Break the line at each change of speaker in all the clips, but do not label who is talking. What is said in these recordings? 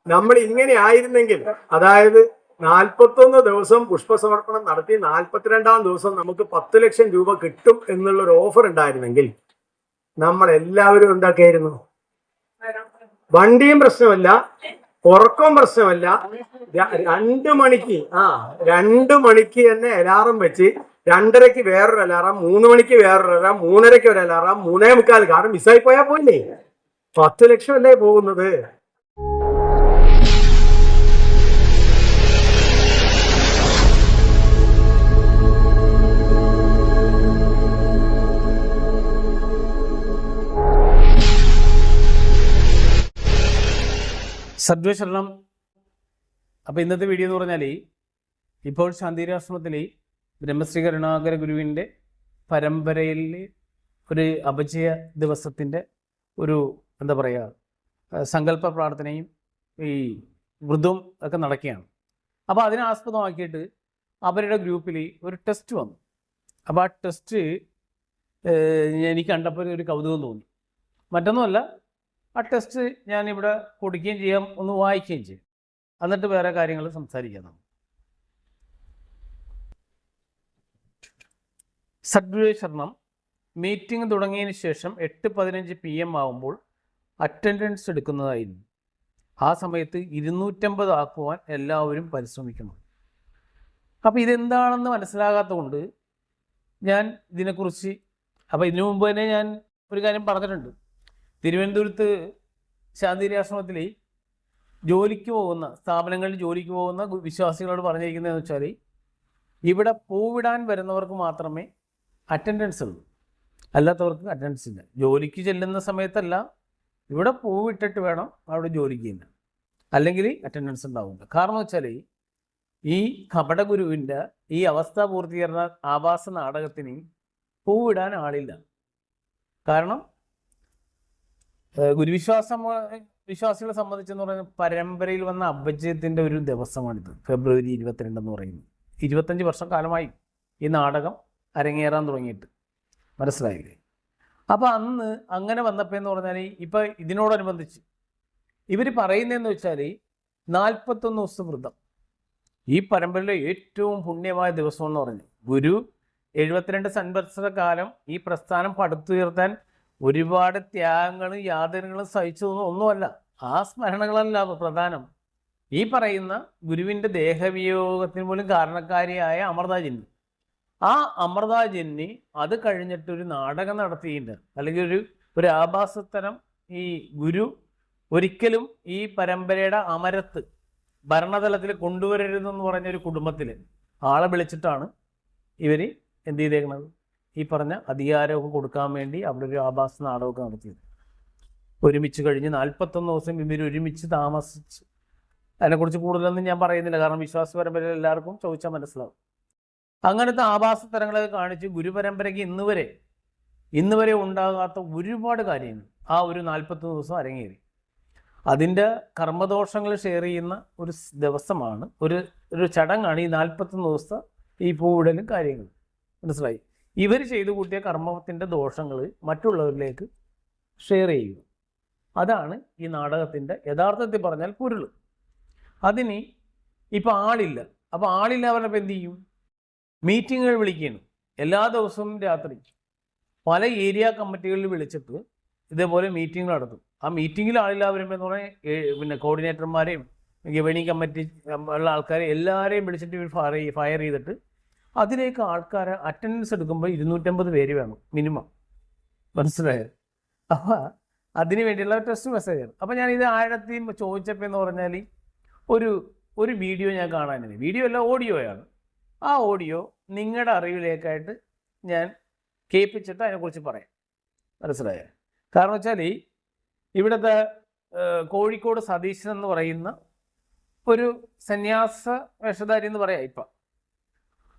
നമ്മൾ ഇങ്ങനെ ആയിരുന്നെങ്കിൽ, അതായത് 41 ദിവസം പുഷ്പസമർപ്പണം നടത്തി 42-ാം ദിവസം നമുക്ക് 10 ലക്ഷം രൂപ കിട്ടും എന്നുള്ളൊരു ഓഫർ ഉണ്ടായിരുന്നെങ്കിൽ നമ്മൾ എല്ലാവരും എന്താക്കിയായിരുന്നു? വണ്ടിയും പ്രശ്നമല്ല, ഉറക്കവും പ്രശ്നമല്ല, 2 മണിക്ക് 2 മണിക്ക് തന്നെ അലാറം വെച്ച് 2:30-ക്ക് വേറൊരു അലാറം, 3 മണിക്ക് വേറൊരു അലാറം, 3:30-ക്ക് ഒരു അലാറം, 3:45 കാരണം മിസ്സായി പോയാൽ പോയില്ലേ? 10 ലക്ഷം അല്ലേ പോകുന്നത്.
സദ്വശരണം. അപ്പോൾ ഇന്നത്തെ വീഡിയോ എന്ന് പറഞ്ഞാൽ, ഇപ്പോൾ ശാന്തിരാശ്രമത്തിൽ ബ്രഹ്മശ്രീ കരുണാകര ഗുരുവിൻ്റെ പരമ്പരയിൽ ഒരു അപചയ ദിവസത്തിൻ്റെ ഒരു എന്താ പറയുക സങ്കല്പ പ്രാർത്ഥനയും ഈ വ്രതവും ഒക്കെ നടക്കുകയാണ്. അപ്പോൾ അതിനെ ആസ്പദമാക്കിയിട്ട് അവരുടെ ഗ്രൂപ്പിൽ ഒരു ടെസ്റ്റ് വന്നു. അപ്പോൾ ആ ടെസ്റ്റ് എനിക്ക് കണ്ടപ്പോൾ ഒരു കൗതുകം തോന്നി. മറ്റൊന്നുമല്ല, ആ ടെസ്റ്റ് ഞാനിവിടെ കൊടുക്കുകയും ചെയ്യാം, ഒന്ന് വായിക്കുകയും ചെയ്യും, എന്നിട്ട് വേറെ കാര്യങ്ങൾ സംസാരിക്കാം. നമ്മൾ സദ്വശരണം. മീറ്റിംഗ് തുടങ്ങിയതിന് ശേഷം 8:15 PM ആകുമ്പോൾ അറ്റൻഡൻസ് എടുക്കുന്നതായിരുന്നു. ആ സമയത്ത് 250 ആക്കുവാൻ എല്ലാവരും പരിശ്രമിക്കണം. അപ്പോൾ ഇതെന്താണെന്ന് മനസ്സിലാകാത്തത് കൊണ്ട് ഞാൻ ഇതിനെക്കുറിച്ച്, അപ്പോൾ ഇതിനു മുമ്പ് തന്നെ ഞാൻ ഒരു കാര്യം പറഞ്ഞിട്ടുണ്ട്. തിരുവനന്തപുരത്ത് ശാന്തിരാശ്രമത്തിൽ ജോലിക്ക് പോകുന്ന സ്ഥാപനങ്ങളിൽ ജോലിക്ക് പോകുന്ന വിശ്വാസികളോട് പറഞ്ഞിരിക്കുന്നതെന്ന് വെച്ചാൽ, ഇവിടെ പൂവിടാൻ വരുന്നവർക്ക് മാത്രമേ അറ്റൻഡൻസ് ഉള്ളൂ, അല്ലാത്തവർക്ക് അറ്റൻഡൻസ് ഇല്ല. ജോലിക്ക് ചെല്ലുന്ന സമയത്തല്ല, ഇവിടെ പൂവിട്ടിട്ട് വേണം അവിടെ ജോലിക്ക് ചെയ്യുന്നത്, അല്ലെങ്കിൽ അറ്റൻഡൻസ് ഉണ്ടാവില്ല. കാരണം വെച്ചാൽ ഈ കപടഗുരുവിൻ്റെ ഈ അവസ്ഥ പൂർത്തീകരണ ആഭാസ നാടകത്തിന് പൂവിടാൻ ആളില്ല. കാരണം വിശ്വാസികളെ സംബന്ധിച്ചെന്ന് പറയുന്നത് പരമ്പരയിൽ വന്ന അപജയത്തിൻ്റെ ഒരു ദിവസമാണിത്. ഫെബ്രുവരി 22 എന്ന് പറയുന്നത്. 25 വർഷം കാലമായി ഈ നാടകം അരങ്ങേറാൻ തുടങ്ങിയിട്ട്, മനസ്സിലായില്ലേ? അപ്പോൾ അന്ന് അങ്ങനെ വന്നപ്പോൾ എന്ന് പറഞ്ഞാൽ, ഇപ്പം ഇതിനോടനുബന്ധിച്ച് ഇവർ പറയുന്നതെന്ന് വെച്ചാൽ 41 ദിവസം വ്രതം ഈ പരമ്പരയിലെ ഏറ്റവും പുണ്യമായ ദിവസം എന്ന് പറഞ്ഞു. ഗുരു 72 സംവത്സര കാലം ഈ പ്രസ്ഥാനം പടുത്തുയർത്താൻ ഒരുപാട് ത്യാഗങ്ങളും യാതനകളും സഹിച്ചതൊന്നും ഒന്നുമല്ല. ആ സ്മരണകളല്ല പ്രധാനം. ഈ പറയുന്ന ഗുരുവിൻ്റെ ദേഹവിയോഗത്തിന് പോലും കാരണക്കാരിയായ അമൃതാജന്യ, ആ അമൃതാജന്യ അത് കഴിഞ്ഞിട്ടൊരു നാടകം നടത്തിയിട്ടുണ്ട്. അല്ലെങ്കിൽ ഒരു ആഭാസത്തരം ഈ ഗുരു ഒരിക്കലും ഈ പരമ്പരയുടെ അമരത്ത് ഭരണതലത്തിൽ കൊണ്ടുവരരുതെന്ന് പറഞ്ഞൊരു കുടുംബത്തിൽ ആളെ വിളിച്ചിട്ടാണ് ഇവർ എന്ത് ചെയ്തേക്കുന്നത്, ഈ പറഞ്ഞ അധികാരമൊക്കെ കൊടുക്കാൻ വേണ്ടി അവിടെ ഒരു ആഭാസ നാടകമൊക്കെ നടത്തിയത്. ഒരുമിച്ച് കഴിഞ്ഞ് 41 ദിവസം ഇവർ ഒരുമിച്ച് താമസിച്ച്, അതിനെക്കുറിച്ച് കൂടുതലൊന്നും ഞാൻ പറയുന്നില്ല, കാരണം വിശ്വാസ പരമ്പരയിൽ എല്ലാവർക്കും ചോദിച്ചാൽ മനസ്സിലാവും. അങ്ങനത്തെ ആഭാസ തരങ്ങളൊക്കെ കാണിച്ച് ഗുരുപരമ്പരയ്ക്ക് ഇന്ന് വരെ ഉണ്ടാകാത്ത ഒരുപാട് കാര്യങ്ങൾ ആ ഒരു 41 ദിവസം അരങ്ങേറി. അതിൻ്റെ കർമ്മദോഷങ്ങൾ ഷെയർ ചെയ്യുന്ന ഒരു ദിവസമാണ്, ഒരു ചടങ്ങാണ് ഈ 41 ദിവസത്തെ ഈ പൂവിടലും കാര്യങ്ങൾ. മനസ്സിലായി? ഇവർ ചെയ്തു കൂട്ടിയ കർമ്മത്തിൻ്റെ ദോഷങ്ങൾ മറ്റുള്ളവരിലേക്ക് ഷെയർ ചെയ്യുക. അതാണ് ഈ നാടകത്തിൻ്റെ യഥാർത്ഥത്തിൽ പറഞ്ഞാൽ പൊരുൾ. അതിന് ഇപ്പം ആളില്ല. അപ്പോൾ ആളില്ല പറഞ്ഞപ്പോൾ എന്ത് ചെയ്യും? മീറ്റിങ്ങുകൾ വിളിക്കുകയാണ്. എല്ലാ ദിവസവും രാത്രി പല ഏരിയ കമ്മിറ്റികളിൽ വിളിച്ചിട്ട് ഇതേപോലെ മീറ്റിംഗ് നടത്തും. ആ മീറ്റിങ്ങിൽ ആളില്ല വരുമ്പോൾ എന്ന് പറഞ്ഞാൽ പിന്നെ കോർഡിനേറ്റർമാരെയും ഗവേണിംഗ് കമ്മിറ്റി ഉള്ള ആൾക്കാരെ എല്ലാവരെയും വിളിച്ചിട്ട് ഇവർ ഫയർ ചെയ്തിട്ട് അതിലേക്ക് ആൾക്കാരെ അറ്റൻഡൻസ് എടുക്കുമ്പോൾ 250 പേര് വേണം മിനിമം. മനസ്സിലായത്? അപ്പോൾ അതിന് വേണ്ടിയുള്ള ടെസ്റ്റ് മെസ്സേജാണ്. അപ്പോൾ ഞാൻ ഇത് ആഴത്തിൽ ചോദിച്ചപ്പോൾ എന്ന് പറഞ്ഞാൽ, ഒരു വീഡിയോ ഞാൻ കാണാനില്ല. വീഡിയോ അല്ല, ഓഡിയോയാണ്. ആ ഓഡിയോ നിങ്ങളുടെ അറിവിലേക്കായിട്ട് ഞാൻ കേൾപ്പിച്ചിട്ട് അതിനെക്കുറിച്ച് പറയാം. മനസ്സിലായോ? കാരണം വെച്ചാൽ ഇവിടുത്തെ കോഴിക്കോട് സതീശൻ എന്ന് പറയുന്ന ഒരു സന്യാസ വേഷധാരി എന്ന് പറയാം ഇപ്പം,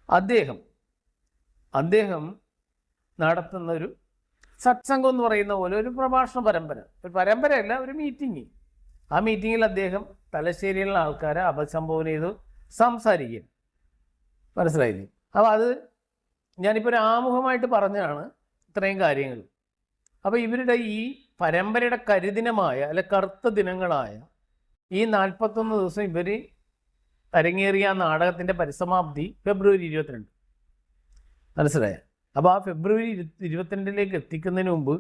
അദ്ദേഹം നടത്തുന്ന ഒരു സത്സംഗം എന്ന് പറയുന്ന പോലെ ഒരു പ്രഭാഷണ പരമ്പരയല്ല, ഒരു മീറ്റിംഗ്. ആ മീറ്റിങ്ങിൽ അദ്ദേഹം തലശ്ശേരിയിലുള്ള ആൾക്കാരെ അഭിസംബോധന ചെയ്ത് സംസാരിക്കുക. മനസ്സിലായില്ലേ? അപ്പോൾ അത് ഞാനിപ്പോൾ ഒരു ആമുഖമായിട്ട് പറഞ്ഞാണ് ഇത്രയും കാര്യങ്ങൾ. അപ്പോൾ ഇവരുടെ ഈ പരമ്പരയുടെ കരിദിനമായ അല്ലെ കറുത്ത ദിനങ്ങളായ ഈ 41 ദിവസം ഇവർ അരങ്ങേറിയ ആ നാടകത്തിൻ്റെ പരിസമാപ്തി ഫെബ്രുവരി 22. മനസ്സിലായ? അപ്പോൾ ആ ഫെബ്രുവരി 22 എത്തിക്കുന്നതിന് മുമ്പ്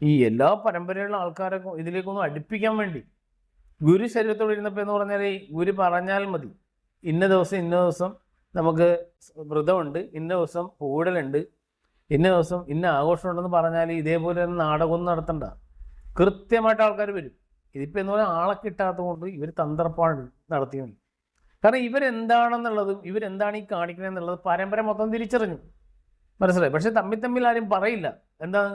ഈ എല്ലാ പരമ്പരയുള്ള ആൾക്കാരെ ഇതിലേക്കൊന്നും അടുപ്പിക്കാൻ വേണ്ടി ഗുരു ശരീരത്തോട് ഇരുന്നപ്പോൾ എന്ന് പറഞ്ഞാൽ ഗുരു പറഞ്ഞാൽ മതി, ഇന്ന ദിവസം നമുക്ക് വ്രതമുണ്ട്, ഇന്ന ദിവസം കൂടലുണ്ട്, ഇന്ന ദിവസം ഇന്ന ആഘോഷമുണ്ടെന്ന് പറഞ്ഞാൽ ഇതേപോലെ തന്നെ നാടകമൊന്നും നടത്തണ്ട. കൃത്യമായിട്ട് ആൾക്കാർ വരും. ഇതിപ്പോൾ എന്ന് പറഞ്ഞാൽ ആളെ കിട്ടാത്തത് കൊണ്ട് ഇവർ തന്ത്രപ്പാട് നടത്തിയത്. കാരണം ഇവരെന്താണെന്നുള്ളതും ഇവരെന്താണ് ഈ കാണിക്കുന്നത് എന്നുള്ളത് പരമ്പര മൊത്തം തിരിച്ചറിഞ്ഞു. മനസ്സിലായി? പക്ഷെ തമ്മിൽ ആരും പറയില്ല. എന്താണ്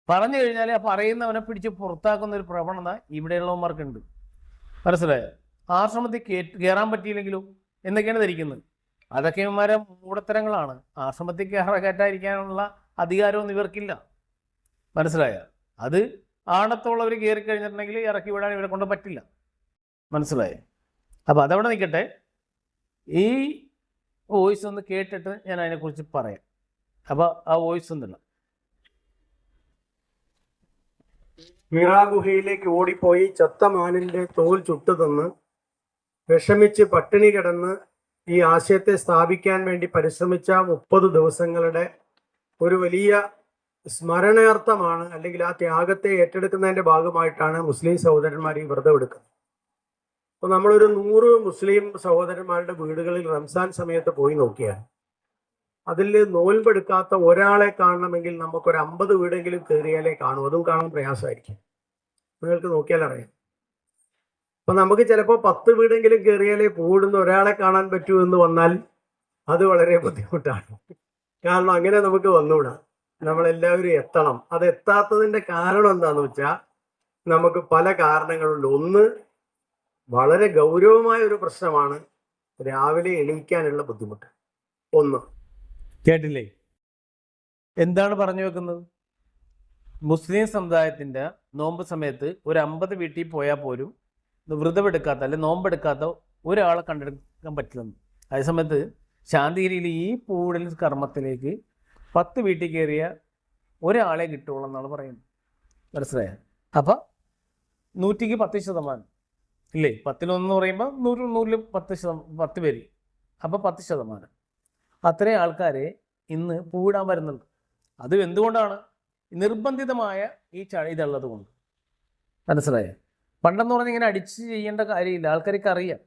പറഞ്ഞു കഴിഞ്ഞാൽ ആ പറയുന്നവനെ പിടിച്ച് പുറത്താക്കുന്ന ഒരു പ്രവണത ഇവിടെയുള്ളവന്മാർക്കുണ്ട്. മനസ്സിലായോ? ആശ്രമത്തിൽ കയറാൻ പറ്റിയില്ലെങ്കിലോ എന്നൊക്കെയാണ് ധരിക്കുന്നത്. അതൊക്കെ ഇവന്മാരെ മൂടത്തരങ്ങളാണ്. ആശ്രമത്തിൽ കയറ്റാതിരിക്കാനുള്ള അധികാരമൊന്നും ഇവർക്കില്ല. മനസ്സിലായ? അത് ആണത്തോളവർ കയറി കഴിഞ്ഞിട്ടുണ്ടെങ്കിൽ ഇറക്കി വിടാൻ ഇവരെ കൊണ്ട് പറ്റില്ല. മനസ്സിലായേ? അപ്പോൾ അതവിടെ നിൽക്കട്ടെ. ഈ വോയിസ് ഒന്ന് കേട്ടിട്ട് ഞാൻ അതിനെക്കുറിച്ച് പറയാം. അപ്പോൾ ആ വോയിസ് ഒന്നുമില്ല.
മിറാ ഗുഹയിലേക്ക് ഓടിപ്പോയി ചത്ത മാനിന്റെ തോൽ ചുട്ടു തിന്ന് വിഷമിച്ച് പട്ടിണി കിടന്ന് ഈ ആശയത്തെ സ്ഥാപിക്കാൻ വേണ്ടി പരിശ്രമിച്ച 30 ദിവസങ്ങളുടെ ഒരു വലിയ സ്മരണാർത്ഥമാണ്, അല്ലെങ്കിൽ ആ ത്യാഗത്തെ ഏറ്റെടുക്കുന്നതിന്റെ ഭാഗമായിട്ടാണ് മുസ്ലിം സഹോദരന്മാർ ഈ വ്രതം എടുക്കുന്നത്. അപ്പോൾ നമ്മളൊരു 100 മുസ്ലിം സഹോദരന്മാരുടെ വീടുകളിൽ റംസാൻ സമയത്ത് പോയി നോക്കിയാൽ അതിൽ നോൽമ്പെടുക്കാത്ത ഒരാളെ കാണണമെങ്കിൽ നമുക്കൊരു 50 വീടെങ്കിലും കയറിയാലേ കാണും. അതും കാണാൻ പ്രയാസമായിരിക്കും. നിങ്ങൾക്ക് നോക്കിയാൽ അറിയാം. അപ്പം നമുക്ക് ചിലപ്പോൾ 10 വീടെങ്കിലും കയറിയാലേ കൂടുന്ന ഒരാളെ കാണാൻ പറ്റൂ എന്ന് വന്നാൽ അത് വളരെ ബുദ്ധിമുട്ടാണ്. കാരണം അങ്ങനെ നമുക്ക് വന്നുകൂടാ. നമ്മളെല്ലാവരും എത്തണം. അത് എത്താത്തതിൻ്റെ കാരണം എന്താണെന്ന് വെച്ചാൽ നമുക്ക് പല കാരണങ്ങളുണ്ട്. ഒന്ന്, വളരെ ഗൗരവമായ ഒരു പ്രശ്നമാണ് രാവിലെ എണീക്കാനുള്ള ബുദ്ധിമുട്ട്. ഒന്ന്
കേട്ടില്ലേ? എന്താണ് പറഞ്ഞു വെക്കുന്നത്? മുസ്ലിം സമുദായത്തിൻ്റെ നോമ്പ് സമയത്ത് ഒരു 50 വീട്ടിൽ പോയാൽ പോലും വ്രതമെടുക്കാത്ത അല്ലെ നോമ്പെടുക്കാത്ത ഒരാളെ കണ്ടെടുക്കാൻ പറ്റില്ലെന്ന്. അതേസമയത്ത് ശാന്തിഗിരിയിൽ ഈ പൂടൽ കർമ്മത്തിലേക്ക് 10 വീട്ടിൽ കയറിയ ഒരാളെ കിട്ടുള്ളൂ എന്നാണ് പറയുന്നത്. മനസ്സിലായോ? അപ്പം 100ക്ക് 10% ഇല്ലേ? 10-1 പറയുമ്പോൾ 100-100 10 പേര്, അപ്പം 10%. അത്രയും ആൾക്കാരെ ഇന്ന് പൂവിടാൻ വരുന്നുണ്ട്. അത് എന്തുകൊണ്ടാണ്? നിർബന്ധിതമായ ഈ ഇതുള്ളത് കൊണ്ട്. മനസ്സിലായോ? പണ്ടെന്ന് പറഞ്ഞാൽ ഇങ്ങനെ അടിച്ച് ചെയ്യേണ്ട കാര്യമില്ല. ആൾക്കാർക്ക് അറിയാം.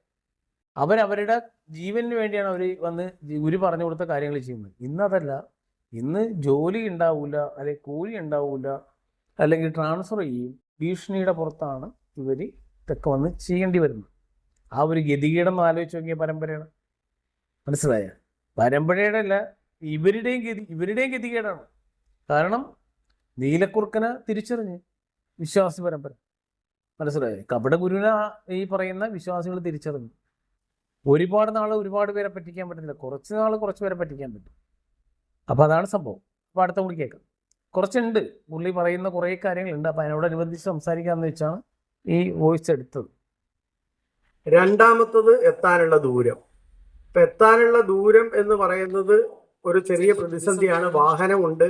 അവരവരുടെ ജീവന് വേണ്ടിയാണ് അവർ വന്ന് ഗുരു പറഞ്ഞു കൊടുത്ത കാര്യങ്ങൾ ചെയ്യുന്നത്. ഇന്നതല്ല. ഇന്ന് ജോലി ഉണ്ടാവില്ല, അല്ലെങ്കിൽ കൂലി ഉണ്ടാവില്ല, അല്ലെങ്കിൽ ട്രാൻസ്ഫർ ചെയ്യും. ഭീഷണിയുടെ പുറത്താണ് ഇവർ ഇതൊക്കെ വന്ന് ചെയ്യേണ്ടി വരുന്നത്. ആ ഒരു ഗതികേടൊന്നും ആലോചിച്ച് നോക്കിയ പരമ്പരയാണ്. മനസ്സിലായ? പരമ്പരയുടെ അല്ല, ഇവരുടെയും ഗതികേടാണ്. കാരണം നീലക്കുറുക്കനെ തിരിച്ചറിഞ്ഞ് വിശ്വാസി പരമ്പര. മനസ്സിലായി? കപട ഗുരുവിനെ ഈ പറയുന്ന വിശ്വാസികൾ തിരിച്ചറിഞ്ഞു. ഒരുപാട് നാൾ ഒരുപാട് പേരെ പറ്റിക്കാൻ പറ്റില്ല. കുറച്ച് നാൾ കുറച്ച് പേരെ പറ്റിക്കാൻ പറ്റും. അപ്പോൾ അതാണ് സംഭവം. അപ്പോൾ അടുത്ത കൂടി കേൾക്കാം. കുറച്ചുണ്ട്, പുള്ളി പറയുന്ന കുറേ കാര്യങ്ങളുണ്ട്. അപ്പോൾ അതിനോടനുബന്ധിച്ച് സംസാരിക്കാമെന്ന് വെച്ചാണ് ഈ വോയിസ് എടുത്തത്.
രണ്ടാമത്തത് എത്താനുള്ള ദൂരം. ഇപ്പം എത്താനുള്ള ദൂരം എന്ന് പറയുന്നത് ഒരു ചെറിയ പ്രതിസന്ധിയാണ്. വാഹനമുണ്ട്,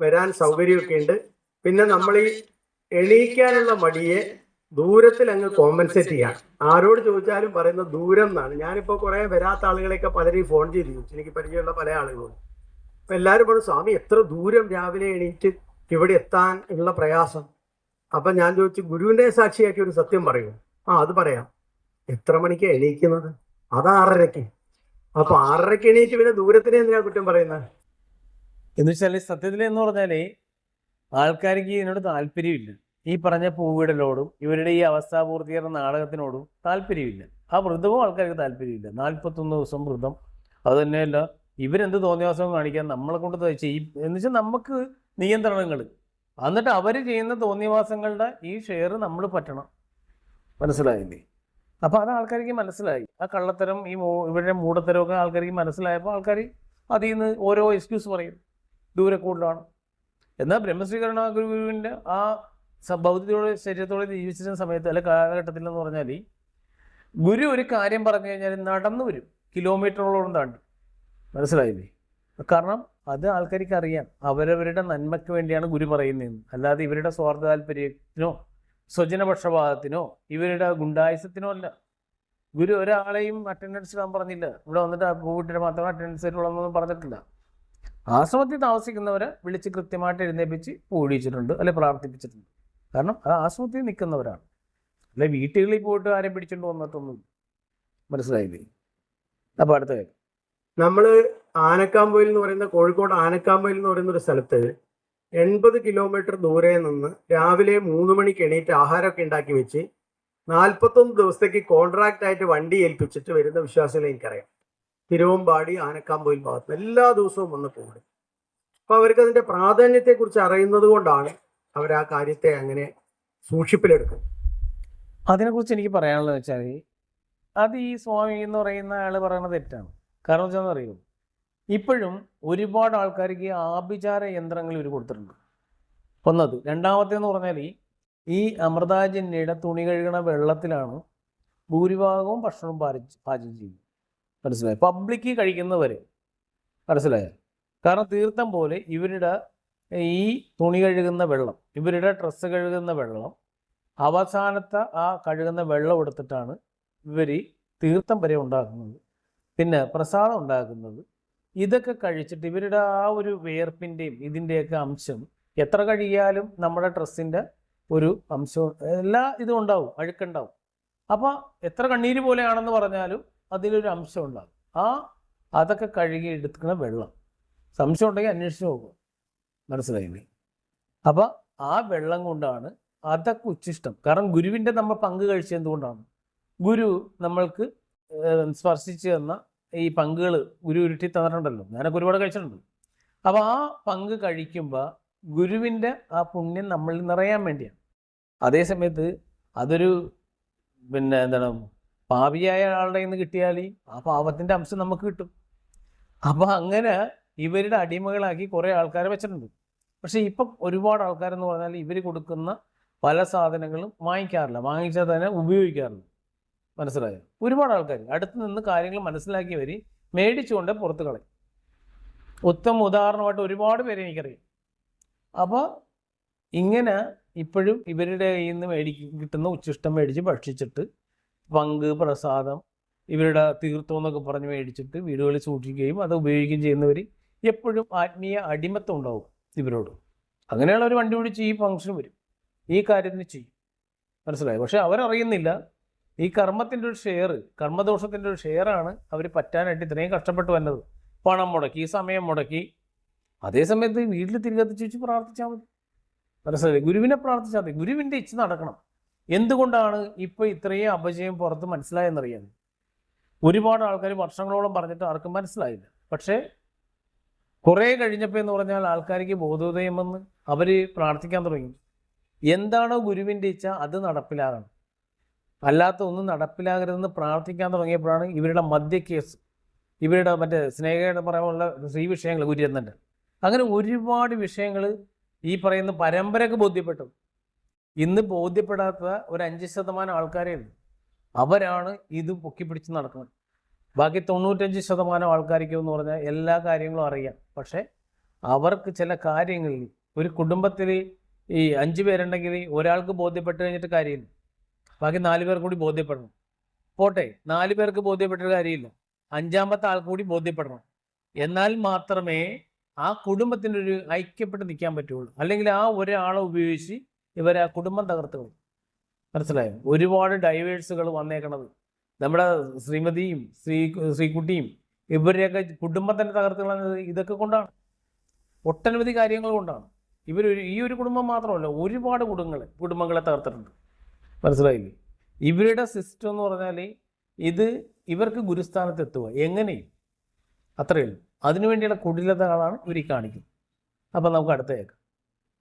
വരാൻ സൗകര്യമൊക്കെ ഉണ്ട്. പിന്നെ നമ്മൾ ഈ എണീക്കാനുള്ള മടിയെ ദൂരത്തിൽ അങ്ങ് കോമ്പൻസേറ്റ് ചെയ്യാണ്. ആരോട് ചോദിച്ചാലും പറയുന്ന ദൂരം എന്നാണ്. ഞാനിപ്പോൾ കുറേ വരാത്ത ആളുകളെയൊക്കെ പലരെയും ഫോൺ ചെയ്ത് ചോദിച്ചു. എനിക്ക് പരിചയമുള്ള പല ആളുകളും. അപ്പം എല്ലാവരും പറഞ്ഞു, സ്വാമി എത്ര ദൂരം രാവിലെ എണീറ്റ് ഇവിടെ എത്താൻ ഉള്ള പ്രയാസം. അപ്പം ഞാൻ ചോദിച്ചു, ഗുരുവിൻ്റെ സാക്ഷിയാക്കി ഒരു സത്യം പറയൂ. അത് പറയാം. എത്ര മണിക്ക് എണീക്കുന്നത്? അത് 6:30. അപ്പോൾ 6:30 എണീറ്റ് പിന്നെ ദൂരത്തിന് എന്തിനാ കുറ്റം പറയുന്നത്?
എന്ന് വെച്ചാൽ സത്യത്തിൽ എന്ന് പറഞ്ഞാൽ ആൾക്കാർക്ക് ഇതിനോട് താല്പര്യമില്ല. ഈ പറഞ്ഞ പൂവിടലോടും ഇവരുടെ ഈ അവസ്ഥാപൂർത്തികരണ നാടകത്തിനോടും താല്പര്യമില്ല. ആ വ്രതവും ആൾക്കാർക്ക് താല്പര്യമില്ല. 41 ദിവസം വ്രതം. അത് തന്നെയല്ല, ഇവരെന്ത് തോന്നിയവാസവും കാണിക്കാൻ നമ്മളെ കൊണ്ട് ചെയ്യും എന്ന് വെച്ചാൽ നമുക്ക് നിയന്ത്രണങ്ങൾ. എന്നിട്ട് അവർ ചെയ്യുന്ന തോന്നിയവാസങ്ങളുടെ ഈ ഷെയർ നമ്മൾ പറ്റണം. മനസ്സിലായില്ലേ? അപ്പോൾ അത് ആൾക്കാർക്ക് മനസ്സിലായി. ആ കള്ളത്തരം ഇവരുടെ മൂടത്തരമൊക്കെ ആൾക്കാർക്ക് മനസ്സിലായപ്പോൾ ആൾക്കാർ അതിൽ നിന്ന് ഓരോ എക്സ്ക്യൂസ് പറയും. ദൂരെ കൂടുതലാണ്. എന്നാൽ ബ്രഹ്മശ്രീകരണ ഗുരുവിൻ്റെ ആ ഭൗതികത്തോടെ ശരീരത്തോടെ ജീവിച്ചിരുന്ന സമയത്ത് അല്ലെ കാലഘട്ടത്തിൽ എന്ന് പറഞ്ഞാൽ ഗുരു ഒരു കാര്യം പറഞ്ഞു കഴിഞ്ഞാൽ നടന്നു വരും, കിലോമീറ്ററുകളോളം താണ്ടി. മനസ്സിലായില്ലേ? കാരണം അത് ആൾക്കാർക്ക് അറിയാം അവരവരുടെ നന്മയ്ക്ക് വേണ്ടിയാണ് ഗുരു പറയുന്നതെന്ന്. അല്ലാതെ ഇവരുടെ സ്വാർത്ഥ താല്പര്യത്തിനോ സ്വജനപക്ഷപാതത്തിനോ ഇവരുടെ ഗുണ്ടായുസത്തിനോ അല്ല. ഗുരു ഒരാളെയും അറ്റൻഡൻസ് ഇടാൻ പറഞ്ഞില്ല. ഇവിടെ വന്നിട്ട് പൂവിട്ടിട്ട് മാത്രം അറ്റൻഡൻസ് ആയിട്ടുള്ളതെന്നൊന്നും പറഞ്ഞിട്ടില്ല. ആശ്രമത്തിൽ താമസിക്കുന്നവരെ വിളിച്ച് കൃത്യമായിട്ട് എഴുന്നേപ്പിച്ച് പൂഴിച്ചിട്ടുണ്ട്, അല്ലെ പ്രാർത്ഥിപ്പിച്ചിട്ടുണ്ട്. കാരണം അത് ആശ്രമത്തിൽ നിൽക്കുന്നവരാണ്, അല്ലെ വീട്ടുകളിൽ പോയിട്ട് ആരെയും പിടിച്ചുകൊണ്ട് വന്നിട്ടൊന്നും. മനസ്സിലായില്ലേ? അപ്പോൾ അടുത്ത കാര്യം,
നമ്മൾ ആനക്കാമ്പൊയിൽ എന്ന് പറയുന്ന, കോഴിക്കോട് ആനക്കാമ്പൊയിൽ എന്ന് പറയുന്ന ഒരു സ്ഥലത്ത് 80 കിലോമീറ്റർ ദൂരെ നിന്ന് രാവിലെ 3 മണിക്ക് എണീറ്റ് ആഹാരമൊക്കെ ഉണ്ടാക്കി വെച്ച് 41 ദിവസത്തേക്ക് കോൺട്രാക്റ്റ് ആയിട്ട് വണ്ടി ഏൽപ്പിച്ചിട്ട് വരുന്ന വിശ്വാസികളെ എനിക്കറിയാം. തിരുവമ്പാടി, ആനക്കാമ്പൊയിൽ ഭാഗത്ത് എല്ലാ ദിവസവും വന്ന് പോകും. അപ്പോൾ അവർക്ക് അതിൻ്റെ പ്രാധാന്യത്തെക്കുറിച്ച് അറിയുന്നത് കൊണ്ടാണ് അവർ ആ കാര്യത്തെ അങ്ങനെ സൂക്ഷിപ്പിലെടുക്കുന്നത്.
അതിനെക്കുറിച്ച് എനിക്ക് പറയാനുള്ളത് വെച്ചാൽ, അത് ഈ സ്വാമി എന്ന് പറയുന്ന ആൾ പറയുന്നത് തെറ്റാണ്. കാരണം വെച്ചാൽ അറിയുമോ, ഇപ്പോഴും ഒരുപാട് ആൾക്കാർക്ക് ആഭിചാര യന്ത്രങ്ങൾ ഇവർ കൊടുത്തിട്ടുണ്ട്. ഒന്നത്. രണ്ടാമത്തേന്ന് പറഞ്ഞാൽ, ഈ അമൃതാജന്യയുടെ തുണി കഴുകണ വെള്ളത്തിലാണ് ഭൂരിഭാഗവും ഭക്ഷണം പാചകം ചെയ്യുന്നത്. മനസ്സിലായോ? പബ്ലിക്ക് കഴിക്കുന്നവരെ. മനസ്സിലായോ? കാരണം തീർത്ഥം പോലെ ഇവരുടെ ഈ തുണി കഴുകുന്ന വെള്ളം, ഇവരുടെ ഡ്രസ്സ് കഴുകുന്ന വെള്ളം, അവസാനത്തെ ആ കഴുകുന്ന വെള്ളം എടുത്തിട്ടാണ് ഇവർ തീർത്ഥം വരെ ഉണ്ടാക്കുന്നത്, പിന്നെ പ്രസാദം ഉണ്ടാക്കുന്നത്. ഇതൊക്കെ കഴിച്ചിട്ട് ഇവരുടെ ആ ഒരു വിയർപ്പിൻ്റെയും ഇതിൻ്റെയൊക്കെ അംശം എത്ര കഴിയാലും നമ്മുടെ ഡ്രസ്സിൻ്റെ ഒരു അംശവും എല്ലാ ഇതും ഉണ്ടാവും, അഴുക്കുണ്ടാവും. അപ്പോൾ എത്ര കണ്ണീര് പോലെയാണെന്ന് പറഞ്ഞാലും അതിലൊരു അംശം ഉണ്ടാകും. അതൊക്കെ കഴുകി എടുക്കുന്ന വെള്ളം, സംശയം ഉണ്ടെങ്കിൽ അന്വേഷിച്ച് നോക്കുക. മനസ്സിലായില്ലേ? അപ്പോൾ ആ വെള്ളം കൊണ്ടാണ് അതൊക്കെ ഉച്ചിഷ്ടം. കാരണം ഗുരുവിൻ്റെ നമ്മൾ പങ്ക് കഴിച്ചത് എന്തുകൊണ്ടാണ്? ഗുരു നമ്മൾക്ക് സ്പർശിച്ച് തന്ന ഈ പങ്കുകൾ ഗുരു ഉരുട്ടി തന്നിട്ടുണ്ടല്ലോ. ഞാനൊക്കെ ഒരുപാട് കഴിച്ചിട്ടുണ്ട്. അപ്പോൾ ആ പങ്ക് കഴിക്കുമ്പോൾ ഗുരുവിൻ്റെ ആ പുണ്യം നമ്മളിൽ നിറയാൻ വേണ്ടിയാണ്. അതേസമയത്ത് അതൊരു എന്താണ് പാപിയായ ആളുടെ നിന്ന് കിട്ടിയാൽ ആ പാപത്തിൻ്റെ അംശം നമുക്ക് കിട്ടും. അപ്പോൾ അങ്ങനെ ഇവരുടെ അടിമകളാക്കി കുറേ ആൾക്കാരെ വെച്ചിട്ടുണ്ട്. പക്ഷേ ഇപ്പം ഒരുപാട് ആൾക്കാരെന്ന് പറഞ്ഞാൽ ഇവർ കൊടുക്കുന്ന പല സാധനങ്ങളും വാങ്ങിക്കാറില്ല, വാങ്ങിച്ചാൽ തന്നെ ഉപയോഗിക്കാറില്ല. മനസ്സിലായോ? ഒരുപാട് ആൾക്കാർ അടുത്ത് നിന്ന് കാര്യങ്ങൾ മനസ്സിലാക്കിയവർ മേടിച്ചുകൊണ്ട് പുറത്ത് കളയും. ഉത്തമ ഉദാഹരണമായിട്ട് ഒരുപാട് പേരെ എനിക്കറിയാം. അപ്പോൾ ഇങ്ങനെ ഇപ്പോഴും ഇവരുടെ കയ്യിൽ നിന്ന് കിട്ടുന്ന ഉച്ചിഷ്ടം മേടിച്ച് ഭക്ഷിച്ചിട്ട് പങ്ക്, പ്രസാദം, ഇവരുടെ തീർത്ഥം എന്നൊക്കെ പറഞ്ഞ് മേടിച്ചിട്ട് വീടുകളിൽ സൂക്ഷിക്കുകയും അത് ഉപയോഗിക്കുകയും ചെയ്യുന്നവർ എപ്പോഴും ആത്മീയ അടിമത്തം ഉണ്ടാവും ഇവരോട്. അങ്ങനെയുള്ള ഒരു വണ്ടി പിടിച്ച് ഈ ഫംഗ്ഷൻ വരും, ഈ കാര്യത്തിന് ചെയ്യും. മനസ്സിലായി? പക്ഷെ അവരറിയുന്നില്ല ഈ കർമ്മത്തിൻ്റെ ഒരു ഷെയർ, കർമ്മദോഷത്തിൻ്റെ ഒരു ഷെയറാണ് അവർ പറ്റാനായിട്ട് ഇത്രയും കഷ്ടപ്പെട്ട് വന്നത്. പണം മുടക്കി, സമയം മുടക്കി. അതേസമയത്ത് വീട്ടിൽ തിരികെത്തിച്ച് വെച്ച് പ്രാർത്ഥിച്ചാൽ മതി. മനസ്സിലായി? ഗുരുവിനെ പ്രാർത്ഥിച്ചാൽ മതി. ഗുരുവിൻ്റെ ഇച്ഛ നടക്കണം. എന്തുകൊണ്ടാണ് ഇപ്പോൾ ഇത്രയും അപജയം പുറത്ത് മനസ്സിലായെന്നറിയാം. ഒരുപാട് ആൾക്കാർ വർഷങ്ങളോളം പറഞ്ഞിട്ട് ആർക്കും മനസ്സിലായില്ല. പക്ഷേ കുറേ കഴിഞ്ഞപ്പോൾ എന്ന് പറഞ്ഞാൽ ആൾക്കാർക്ക് ബോധോദയം വന്ന് അവർ പ്രാർത്ഥിക്കാൻ തുടങ്ങി. എന്താണോ ഗുരുവിൻ്റെ ഇച്ഛ അത് നടപ്പിലാകണം, അല്ലാത്ത ഒന്നും നടപ്പിലാകരുതെന്ന് പ്രാർത്ഥിക്കാൻ തുടങ്ങിയപ്പോഴാണ് ഇവരുടെ മദ്യക്കേസ്, ഇവരുടെ മറ്റേ സ്നേഹയുടെ പറയാനുള്ള സ്ത്രീ വിഷയങ്ങൾ, ഗുരുരത്നൻ്റെ, അങ്ങനെ ഒരുപാട് വിഷയങ്ങൾ ഈ പറയുന്ന പരമ്പരക്ക് ബോധ്യപ്പെട്ടു. ഇന്ന് ബോധ്യപ്പെടാത്ത ഒരു 5% ആൾക്കാരേ ഉള്ളൂ. അവരാണ് ഇത് പൊക്കിപ്പിടിച്ച് നടക്കുന്നത്. ബാക്കി 95% ആൾക്കാർക്ക് എന്ന് പറഞ്ഞാൽ എല്ലാ കാര്യങ്ങളും അറിയാം. പക്ഷേ അവർക്ക് ചില കാര്യങ്ങളിൽ, ഒരു കുടുംബത്തിൽ ഈ 5 പേരുണ്ടെങ്കിൽ ഒരാൾക്ക് ബോധ്യപ്പെട്ട് കഴിഞ്ഞിട്ട് കാര്യമില്ല, ബാക്കി 4 പേർ കൂടി ബോധ്യപ്പെടണം. പോട്ടെ, 4 പേർക്ക് ബോധ്യപ്പെട്ടൊരു കാര്യമില്ല, 5ാമത്തെ ആൾക്ക് കൂടി ബോധ്യപ്പെടണം. എന്നാൽ മാത്രമേ ആ കുടുംബത്തിൻ്റെ ഒരു ഐക്യപ്പെട്ട് നിൽക്കാൻ പറ്റുള്ളൂ. അല്ലെങ്കിൽ ആ ഒരാളെ ഉപയോഗിച്ച് ഇവരെ ആ കുടുംബം തകർത്തുകളും. മനസ്സിലായോ? ഒരുപാട് ഡൈവേഴ്സുകൾ വന്നേക്കണത് നമ്മുടെ ശ്രീമതിയും ശ്രീകുട്ടിയും ഇവരെയൊക്കെ കുടുംബം തന്നെ തകർത്തുകളഞ്ഞത് ഇതൊക്കെ കൊണ്ടാണ്, ഒട്ടനവധി കാര്യങ്ങൾ കൊണ്ടാണ്. ഈ ഒരു കുടുംബം മാത്രമല്ല, ഒരുപാട് കുടുംബങ്ങളെ തകർത്തിട്ടുണ്ട്. മനസ്സിലായില്ലേ? ഇവരുടെ സിസ്റ്റം എന്ന് പറഞ്ഞാൽ ഇവർക്ക് ഗുരുസ്ഥാനത്ത് എത്തുക എങ്ങനെയും, അത്രയേ ഉള്ളൂ. അതിനുവേണ്ടിയുള്ള കുടിലതകളാണ് ഇവർ കാണിക്കുന്നത്. അപ്പം നമുക്ക് അടുത്ത കേൾക്കാം.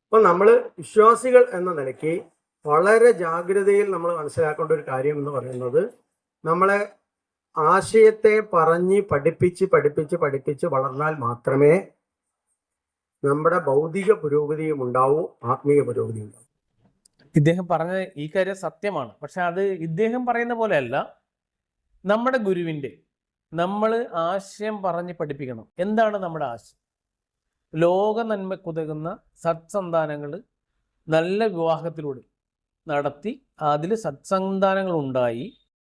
അപ്പോൾ നമ്മൾ വിശ്വാസികൾ എന്ന നിലയ്ക്ക് വളരെ ജാഗ്രതയിൽ നമ്മൾ മനസ്സിലാക്കേണ്ട ഒരു കാര്യം എന്ന് പറയുന്നത്, നമ്മളെ ആശയത്തെ പറഞ്ഞ് പഠിപ്പിച്ച് വളർന്നാൽ മാത്രമേ നമ്മുടെ ഭൗതിക പുരോഗതിയും ഉണ്ടാവൂ, ആത്മീയ പുരോഗതിയും ഉണ്ടാവും.
ഇദ്ദേഹം പറഞ്ഞ ഈ കാര്യം സത്യമാണ്. പക്ഷെ അത് ഇദ്ദേഹം പറയുന്ന പോലെയല്ല. നമ്മുടെ ഗുരുവിൻ്റെ നമ്മൾ ആശയം പറഞ്ഞ് പഠിപ്പിക്കണം. എന്താണ് നമ്മുടെ ആശയം? ലോക നന്മക്കുതകുന്ന സത്സന്താനങ്ങൾ നല്ല വിവാഹത്തിലൂടെ, നടത്തി അതിൽ സത്സന്താനങ്ങൾ ഉണ്ടായി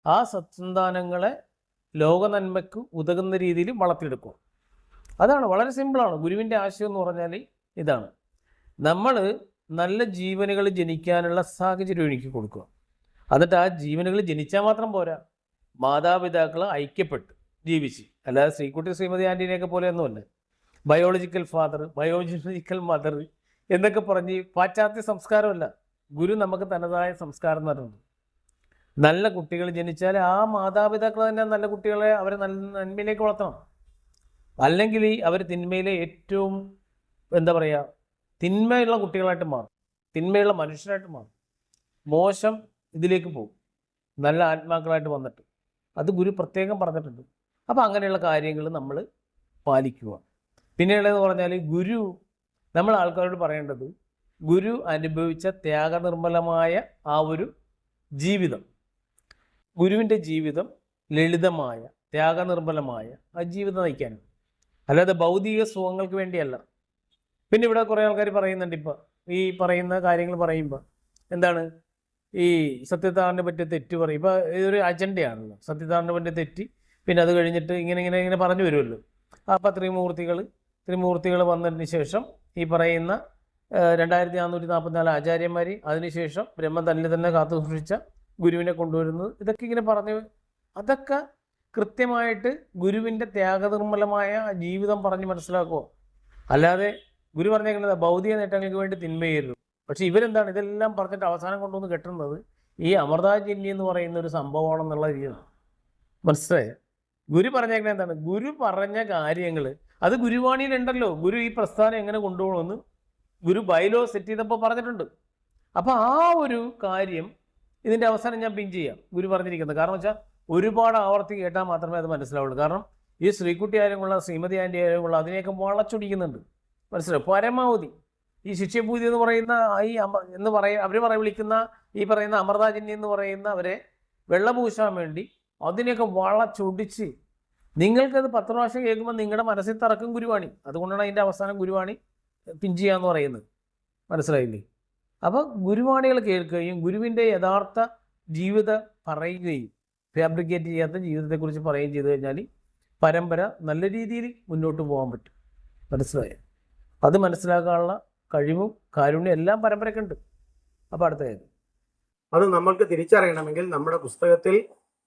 ആ സത്സന്താനങ്ങളെ ലോക നന്മയ്ക്ക് ഉതകുന്ന രീതിയിൽ വളർത്തിയെടുക്കുക. അതാണ്, വളരെ സിമ്പിളാണ്. ഗുരുവിൻ്റെ ആശയം എന്ന് പറഞ്ഞാൽ ഇതാണ്. നമ്മൾ നല്ല ജീവനുകൾ ജനിക്കാനുള്ള സാഹചര്യം ഒരുക്കി കൊടുക്കുക. എന്നിട്ട് ആ ജീവനുകൾ ജനിച്ചാൽ മാത്രം പോരാ, മാതാപിതാക്കൾ ഐക്യപ്പെട്ട് ജീവിച്ച്, അല്ലാതെ ശ്രീകുട്ടി ശ്രീമതി ആൻറ്റീനെയൊക്കെ പോലെയൊന്നുമല്ല ബയോളജിക്കൽ ഫാദർ ബയോളജിക്കൽ മദർ എന്നൊക്കെ പറഞ്ഞ് പാശ്ചാത്യ സംസ്കാരമല്ല. ഗുരു നമുക്ക് തനതായ സംസ്കാരം തരുന്നുണ്ട്. നല്ല കുട്ടികൾ ജനിച്ചാൽ ആ മാതാപിതാക്കൾ തന്നെ നല്ല കുട്ടികളെ അവരെ നല്ല നന്മയിലേക്ക് വളർത്തണം. അല്ലെങ്കിൽ അവർ തിന്മയിലെ ഏറ്റവും എന്താ പറയുക, തിന്മയുള്ള കുട്ടികളായിട്ട് മാറും, തിന്മയുള്ള മനുഷ്യരായിട്ട് മാറും, മോശം ഇതിലേക്ക് പോകും, നല്ല ആത്മാക്കളായിട്ട് വന്നിട്ട്. അത് ഗുരു പ്രത്യേകം പറഞ്ഞിട്ടുണ്ട്. അപ്പോൾ അങ്ങനെയുള്ള കാര്യങ്ങൾ നമ്മൾ പാലിക്കുക. പിന്നെയുള്ളതെന്ന് പറഞ്ഞാൽ ഗുരു, നമ്മൾ ആൾക്കാരോട് പറയേണ്ടത്, ഗുരു അനുഭവിച്ച ത്യാഗനിർമ്മലമായ ആ ഒരു ജീവിതം, ഗുരുവിൻ്റെ ജീവിതം ലളിതമായ ത്യാഗനിർമ്മലമായ ആ ജീവിതം നയിക്കാനും, അല്ലാതെ ഭൗതിക സുഖങ്ങൾക്ക് വേണ്ടിയല്ല. പിന്നെ ഇവിടെ കുറേ ആൾക്കാർ പറയുന്നുണ്ട്, ഇപ്പോൾ ഈ പറയുന്ന കാര്യങ്ങൾ പറയുമ്പോൾ എന്താണ്, ഈ സത്യത്താറിനെ പറ്റിയ തെറ്റ് പറയും. ഇപ്പോൾ ഇതൊരു അജണ്ടയാണല്ലോ, സത്യത്താറിനെ പറ്റിയ തെറ്റ്, പിന്നെ അത് കഴിഞ്ഞിട്ട് ഇങ്ങനെ പറഞ്ഞു വരുമല്ലോ. അപ്പം ത്രിമൂർത്തികൾ വന്നതിന് ശേഷം ഈ പറയുന്ന 2444 ആചാര്യന്മാർ, അതിനുശേഷം ബ്രഹ്മം തന്നെ കാത്തു സൂക്ഷിച്ച ഗുരുവിനെ കൊണ്ടുവരുന്നത്, ഇതൊക്കെ ഇങ്ങനെ പറഞ്ഞു. അതൊക്കെ കൃത്യമായിട്ട് ഗുരുവിൻ്റെ ത്യാഗനിർമ്മലമായ ജീവിതം പറഞ്ഞ് മനസ്സിലാക്കുക. അല്ലാതെ ഗുരു പറഞ്ഞേക്കുന്നത് ഭൗതിക നേട്ടങ്ങൾക്ക് വേണ്ടി തിന്മയേറും. പക്ഷെ ഇവരെന്താണ് ഇതെല്ലാം പറഞ്ഞിട്ട് അവസാനം കൊണ്ടുവന്ന് കെട്ടുന്നത് ഈ അമൃതാജന്യം എന്ന് പറയുന്ന ഒരു സംഭവമാണെന്നുള്ള രീതിയാണ്. മനസ്സിലായ? ഗുരു പറഞ്ഞേക്കുന്നത് എന്താണ്, ഗുരു പറഞ്ഞ കാര്യങ്ങൾ അത് ഗുരുവാണിയിലുണ്ടല്ലോ. ഗുരു ഈ പ്രസ്ഥാനം എങ്ങനെ കൊണ്ടുപോകണമെന്ന് ഗുരു ബൈലോ സെറ്റ് ചെയ്തപ്പോൾ പറഞ്ഞിട്ടുണ്ട്. അപ്പോൾ ആ ഒരു കാര്യം ഇതിൻ്റെ അവസാനം ഞാൻ പിൻ ചെയ്യാം ഗുരു പറഞ്ഞിരിക്കുന്നത്. കാരണം വെച്ചാൽ ഒരുപാട് ആവർത്തി കേട്ടാൽ മാത്രമേ അത് മനസ്സിലാവുള്ളൂ. കാരണം ഈ ശ്രീകുട്ടി ആയാലും ശ്രീമതി ആൻറ്റി ആയാലും അതിനെയൊക്കെ വളച്ചൊടിക്കുന്നുണ്ട്. മനസ്സിലാവും? പരമാവധി ഈ ശിഷ്യഭൂതി എന്ന് പറയുന്ന അവർ വിളിക്കുന്ന ഈ പറയുന്ന അമൃതാജന്യം എന്ന് പറയുന്ന അവരെ വെള്ളപൂശാൻ വേണ്ടി അതിനെയൊക്കെ വളച്ചൊടിച്ച്, നിങ്ങൾക്കത് 10 പ്രാവശ്യം കേൾക്കുമ്പോൾ നിങ്ങളുടെ മനസ്സിൽ തറക്കും ഗുരുവാണി. അതുകൊണ്ടാണ് അതിൻ്റെ അവസാനം ഗുരുവാണി പിഞ്ചിയാന്ന് പറയുന്നത്. മനസ്സിലായില്ലേ? അപ്പോൾ ഗുരുവാണികൾ കേൾക്കുകയും ഗുരുവിൻ്റെ യഥാർത്ഥ ജീവിതം പറയുകയും ഫാബ്രിക്കേറ്റ് ചെയ്യാത്ത ജീവിതത്തെക്കുറിച്ച് പറയുകയും ചെയ്തു കഴിഞ്ഞാൽ പരമ്പര നല്ല രീതിയിൽ മുന്നോട്ട് പോകാൻ പറ്റും. മനസ്സിലായോ? അത് മനസ്സിലാക്കാനുള്ള കഴിവും കാരുണ്യം എല്ലാം പരമ്പരയ്ക്കുണ്ട്. അപ്പോൾ അടുത്ത കാര്യം,
അത് നമ്മൾക്ക് തിരിച്ചറിയണമെങ്കിൽ നമ്മുടെ പുസ്തകത്തിൽ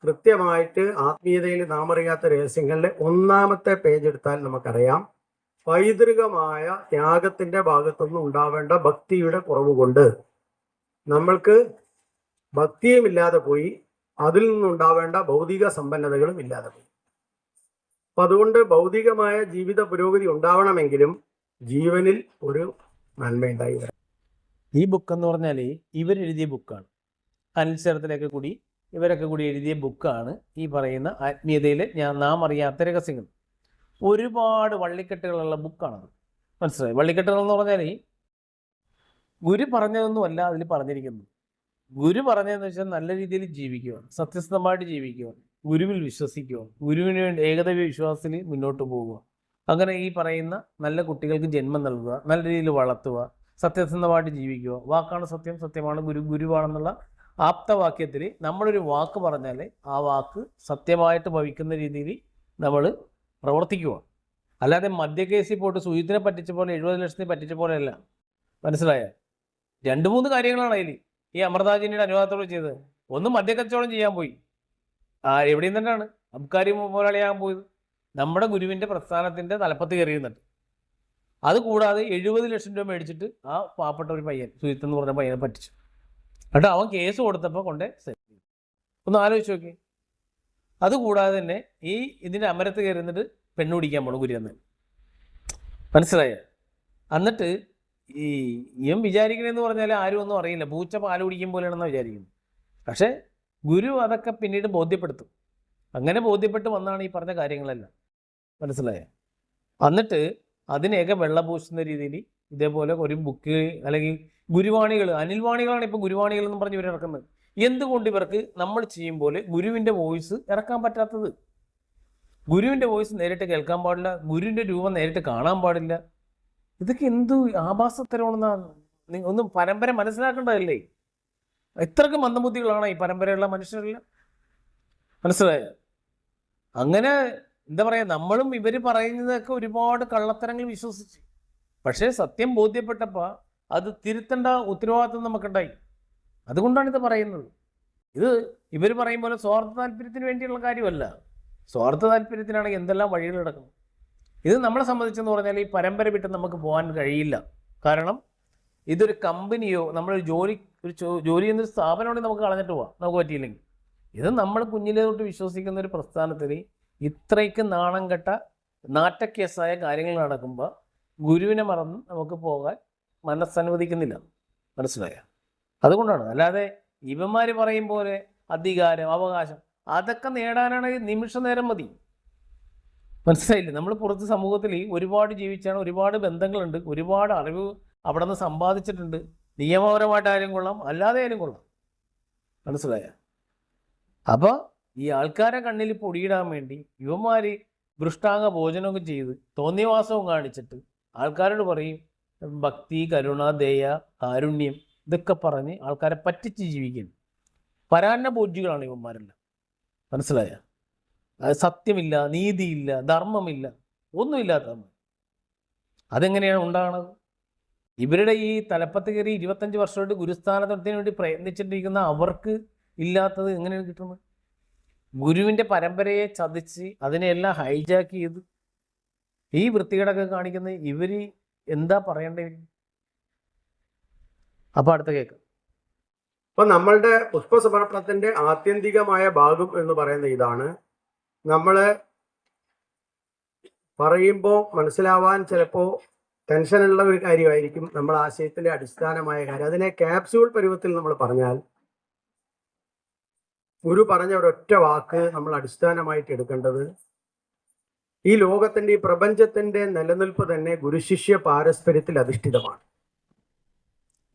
കൃത്യമായിട്ട് ആത്മീയതയിൽ നാം അറിയാത്ത രഹസ്യങ്ങളുടെ 1-ാമത്തെ പേജ് എടുത്താൽ നമുക്കറിയാം, പൈതൃകമായ ത്യാഗത്തിന്റെ ഭാഗത്തുനിന്ന് ഉണ്ടാവേണ്ട ഭക്തിയുടെ കുറവ് കൊണ്ട് നമ്മൾക്ക് ഭക്തിയുമില്ലാതെ പോയി, അതിൽ നിന്നുണ്ടാവേണ്ട ഭൗതിക സമ്പന്നതകളും ഇല്ലാതെ പോയി. അപ്പം അതുകൊണ്ട് ഭൗതികമായ ജീവിത പുരോഗതി ഉണ്ടാവണമെങ്കിലും ജീവനിൽ ഒരു നന്മയുണ്ടായി വരാം.
ഈ ബുക്ക് എന്ന് പറഞ്ഞാൽ ഇവരെഴുതിയ ബുക്കാണ്. അനിൽസരത്തിലൊക്കെ കൂടി ഇവരൊക്കെ കൂടി എഴുതിയ ബുക്കാണ് ഈ പറയുന്ന ആത്മീയതയിലെ നാം അറിയാത്ത രഹസ്യങ്ങൾ. ഒരുപാട് വള്ളിക്കെട്ടുകളുള്ള ബുക്കാണത്. മനസ്സിലായി? വള്ളിക്കെട്ടുകൾ എന്ന് പറഞ്ഞാൽ ഗുരു പറഞ്ഞതൊന്നുമല്ല അതിൽ പറഞ്ഞിരിക്കുന്നത്. ഗുരു പറഞ്ഞതെന്ന് വെച്ചാൽ നല്ല രീതിയിൽ ജീവിക്കുക, സത്യസന്ധമായിട്ട് ജീവിക്കുക, ഗുരുവിൽ വിശ്വസിക്കുക, ഗുരുവിന് വേണ്ടി ഏകദൈവ വിശ്വാസത്തിൽ മുന്നോട്ട് പോവുക. അങ്ങനെ ഈ പറയുന്ന നല്ല കുട്ടികൾക്ക് ജന്മം നൽകുക, നല്ല രീതിയിൽ വളർത്തുക, സത്യസന്ധമായിട്ട് ജീവിക്കുക. വാക്കാണ് സത്യം, സത്യമാണ് ഗുരുവാണെന്നുള്ള ആപ്തവാക്യത്തിൽ നമ്മളൊരു വാക്ക് പറഞ്ഞാൽ ആ വാക്ക് സത്യമായിട്ട് ഭവിക്കുന്ന രീതിയിൽ നമ്മൾ പ്രവർത്തിക്കുക. അല്ലാതെ മദ്യക്കേസിൽ പോയിട്ട് സുജിത്തിനെ പറ്റിച്ച പോലെ 70 ലക്ഷത്തിന് പറ്റിച്ച പോലെയല്ല. മനസ്സിലായ? 2-3 കാര്യങ്ങളാണ് അതിൽ ഈ അമൃതാജന്യയുടെ അനുവാദത്തോട് ചെയ്തത്. ഒന്ന് മദ്യക്കച്ചവടം ചെയ്യാൻ പോയി, എവിടെയും തന്നെയാണ് അബ്കാരി മുതലാളിയാകാൻ പോയത്. നമ്മുടെ ഗുരുവിൻ്റെ പ്രസ്ഥാനത്തിൻ്റെ തലപ്പത്ത് കയറിയുന്നുണ്ട്. അതുകൂടാതെ 70 ലക്ഷം രൂപ മേടിച്ചിട്ട് ആ പാവപ്പെട്ട ഒരു പയ്യൻ, സുജിത്ത് എന്ന് പറഞ്ഞ പയ്യനെ പറ്റിച്ചു. എന്നിട്ട് അവൻ കേസ് കൊടുത്തപ്പോൾ കൊണ്ട് ഒന്ന് ആലോചിച്ച് നോക്കി. അതുകൂടാതെ തന്നെ ഇതിൻ്റെ അമരത്ത് കയറുന്നിട്ട് പെണ്ണുപിടിക്കാൻ പോണു ഗുരുവെന്ന്. മനസ്സിലായ? എന്നിട്ട് ഇവൻ വിചാരിക്കണമെന്ന് പറഞ്ഞാൽ ആരും ഒന്നും അറിയില്ല, പൂച്ച പാല് കുടിക്കും പോലെയാണെന്നാണ് വിചാരിക്കുന്നത്. പക്ഷേ ഗുരു അതൊക്കെ പിന്നീട് ബോധ്യപ്പെടുത്തും. അങ്ങനെ ബോധ്യപ്പെട്ട് വന്നാണ് ഈ പറഞ്ഞ കാര്യങ്ങളെല്ലാം. മനസ്സിലായ? എന്നിട്ട് അതിനെയൊക്കെ വെള്ളപൂശുന്ന രീതിയിൽ ഇതേപോലെ ഒരു ബുക്ക് അല്ലെങ്കിൽ ഗുരുവാണികൾ, അനിൽവാണികളാണ് ഇപ്പോൾ ഗുരുവാണികൾ എന്ന് പറഞ്ഞ് ഇവരിറക്കുന്നത്. എന്തുകൊണ്ട് ഇവർക്ക് നമ്മൾ ചെയ്യും പോലെ ഗുരുവിൻ്റെ വോയിസ് ഇറക്കാൻ പറ്റാത്തത്? ഗുരുവിൻ്റെ വോയിസ് നേരിട്ട് കേൾക്കാൻ പാടില്ല, ഗുരുവിൻ്റെ രൂപം നേരിട്ട് കാണാൻ പാടില്ല. ഇതൊക്കെ എന്തു ആഭാസത്തരമാണെന്നാണ് ഒന്നും പരമ്പര മനസ്സിലാക്കേണ്ടതല്ലേ? ഇത്രയ്ക്ക് മന്ദബുദ്ധികളാണ് ഈ പരമ്പരയുള്ള മനുഷ്യരെല്ലാം. മനസ്സിലായോ? അങ്ങനെ എന്താ പറയുക, നമ്മളും ഇവർ പറയുന്നതൊക്കെ ഒരുപാട് കള്ളത്തരങ്ങൾ വിശ്വസിച്ച്, പക്ഷേ സത്യം ബോധ്യപ്പെട്ടപ്പോൾ അത് തിരുത്തേണ്ട ഉത്തരവാദിത്വം നമുക്കുണ്ടായി. അതുകൊണ്ടാണ് ഇത് പറയുന്നത്. ഇത് ഇവർ പറയും പോലെ സ്വാർത്ഥ താല്പര്യത്തിന് വേണ്ടിയുള്ള കാര്യമല്ല. സ്വാർത്ഥ താല്പര്യത്തിനാണെങ്കിൽ എന്തെല്ലാം വഴികൾ കിടക്കുന്നു. ഇത് നമ്മളെ സംബന്ധിച്ചെന്ന് പറഞ്ഞാൽ ഈ പരമ്പര വിട്ട് നമുക്ക് പോകാൻ കഴിയില്ല. കാരണം ഇതൊരു കമ്പനിയോ നമ്മളൊരു ജോലി എന്നൊരു സ്ഥാപനമാണെങ്കിൽ നമുക്ക് കളഞ്ഞിട്ട് പോവാം, നമുക്ക് പറ്റിയില്ലെങ്കിൽ. ഇത് നമ്മൾ കുഞ്ഞിലേ തൊട്ട് വിശ്വസിക്കുന്ന ഒരു പ്രസ്ഥാനത്തിൽ ഇത്രയ്ക്ക് നാണം കെട്ട നാറ്റക്കേസായ കാര്യങ്ങൾ നടക്കുമ്പോൾ ഗുരുവിനെ മറന്ന് നമുക്ക് പോകാൻ മനസ്സനുവദിക്കുന്നില്ല. മനസ്സിലായോ? അതുകൊണ്ടാണ്. അല്ലാതെ ഇവന്മാർ പറയും പോലെ അധികാരം, അവകാശം അതൊക്കെ നേടാനാണെങ്കിൽ നിമിഷ നേരം മതി. മനസ്സിലായില്ലേ? നമ്മൾ പുറത്ത് സമൂഹത്തിൽ ഒരുപാട് ജീവിച്ചാണ്, ഒരുപാട് ബന്ധങ്ങളുണ്ട്, ഒരുപാട് അറിവ് അവിടെ നിന്ന് സമ്പാദിച്ചിട്ടുണ്ട്. നിയമപരമായിട്ടായാലും കൊള്ളാം, അല്ലാതെ ആയാലും കൊള്ളാം. മനസ്സിലായോ? അപ്പോൾ ഈ ആൾക്കാരെ കണ്ണിൽ പൊടിയിടാൻ വേണ്ടി യുവന്മാർ ഭൃഷ്ടാംഗ ഭോജനമൊക്കെ ചെയ്ത് തോന്നിയവാസവും കാണിച്ചിട്ട് ആൾക്കാരോട് പറയും ഭക്തി, കരുണ, ദയ, കാരുണ്യം ഇതൊക്കെ പറഞ്ഞ് ആൾക്കാരെ പറ്റിച്ച് ജീവിക്കുന്നു. പരാന്ന പൂജ്യകളാണ് ഇവന്മാരെല്ലാം. മനസ്സിലായ? അത് സത്യമില്ല, നീതിയില്ല, ധർമ്മമില്ല, ഒന്നുമില്ലാത്ത. അതെങ്ങനെയാണ് ഉണ്ടാകുന്നത്? ഇവരുടെ ഈ തലപ്പത്ത് കയറി 25 വർഷമായിട്ട് ഗുരുസ്ഥാനത്തിന് വേണ്ടി പ്രയത്നിച്ചിട്ടിരിക്കുന്ന അവർക്ക് ഇല്ലാത്തത് എങ്ങനെയാണ് കിട്ടുന്നത്? ഗുരുവിൻ്റെ പരമ്പരയെ ചതിച്ച് അതിനെല്ലാം ഹൈജാക്ക് ചെയ്ത് ഈ വൃത്തികേടൊക്കെ കാണിക്കുന്ന ഇവർ എന്താ പറയേണ്ടത്? അപ്പോൾ അടുത്ത കേൾക്കാം.
അപ്പൊ നമ്മളുടെ പുഷ്പസമർപ്പണത്തിന്റെ ആത്യന്തികമായ ഭാഗം എന്ന് പറയുന്ന ഇതാണ്. നമ്മള് പറയുമ്പോൾ മനസ്സിലാവാൻ ചിലപ്പോൾ ടെൻഷനുള്ള ഒരു കാര്യമായിരിക്കും നമ്മൾ ആശയത്തിന്റെ അടിസ്ഥാനമായ കാര്യം. അതിനെ ക്യാപ്സ്യൂൾ പരുവത്തിൽ നമ്മൾ പറഞ്ഞാൽ, ഗുരു പറഞ്ഞ ഒരൊറ്റ വാക്ക് നമ്മൾ അടിസ്ഥാനമായിട്ട് എടുക്കേണ്ടത്, ഈ ലോകത്തിന്റെ, ഈ പ്രപഞ്ചത്തിന്റെ നിലനിൽപ്പ് തന്നെ ഗുരുശിഷ്യ പാരസ്പര്യത്തിൽ അധിഷ്ഠിതമാണ്.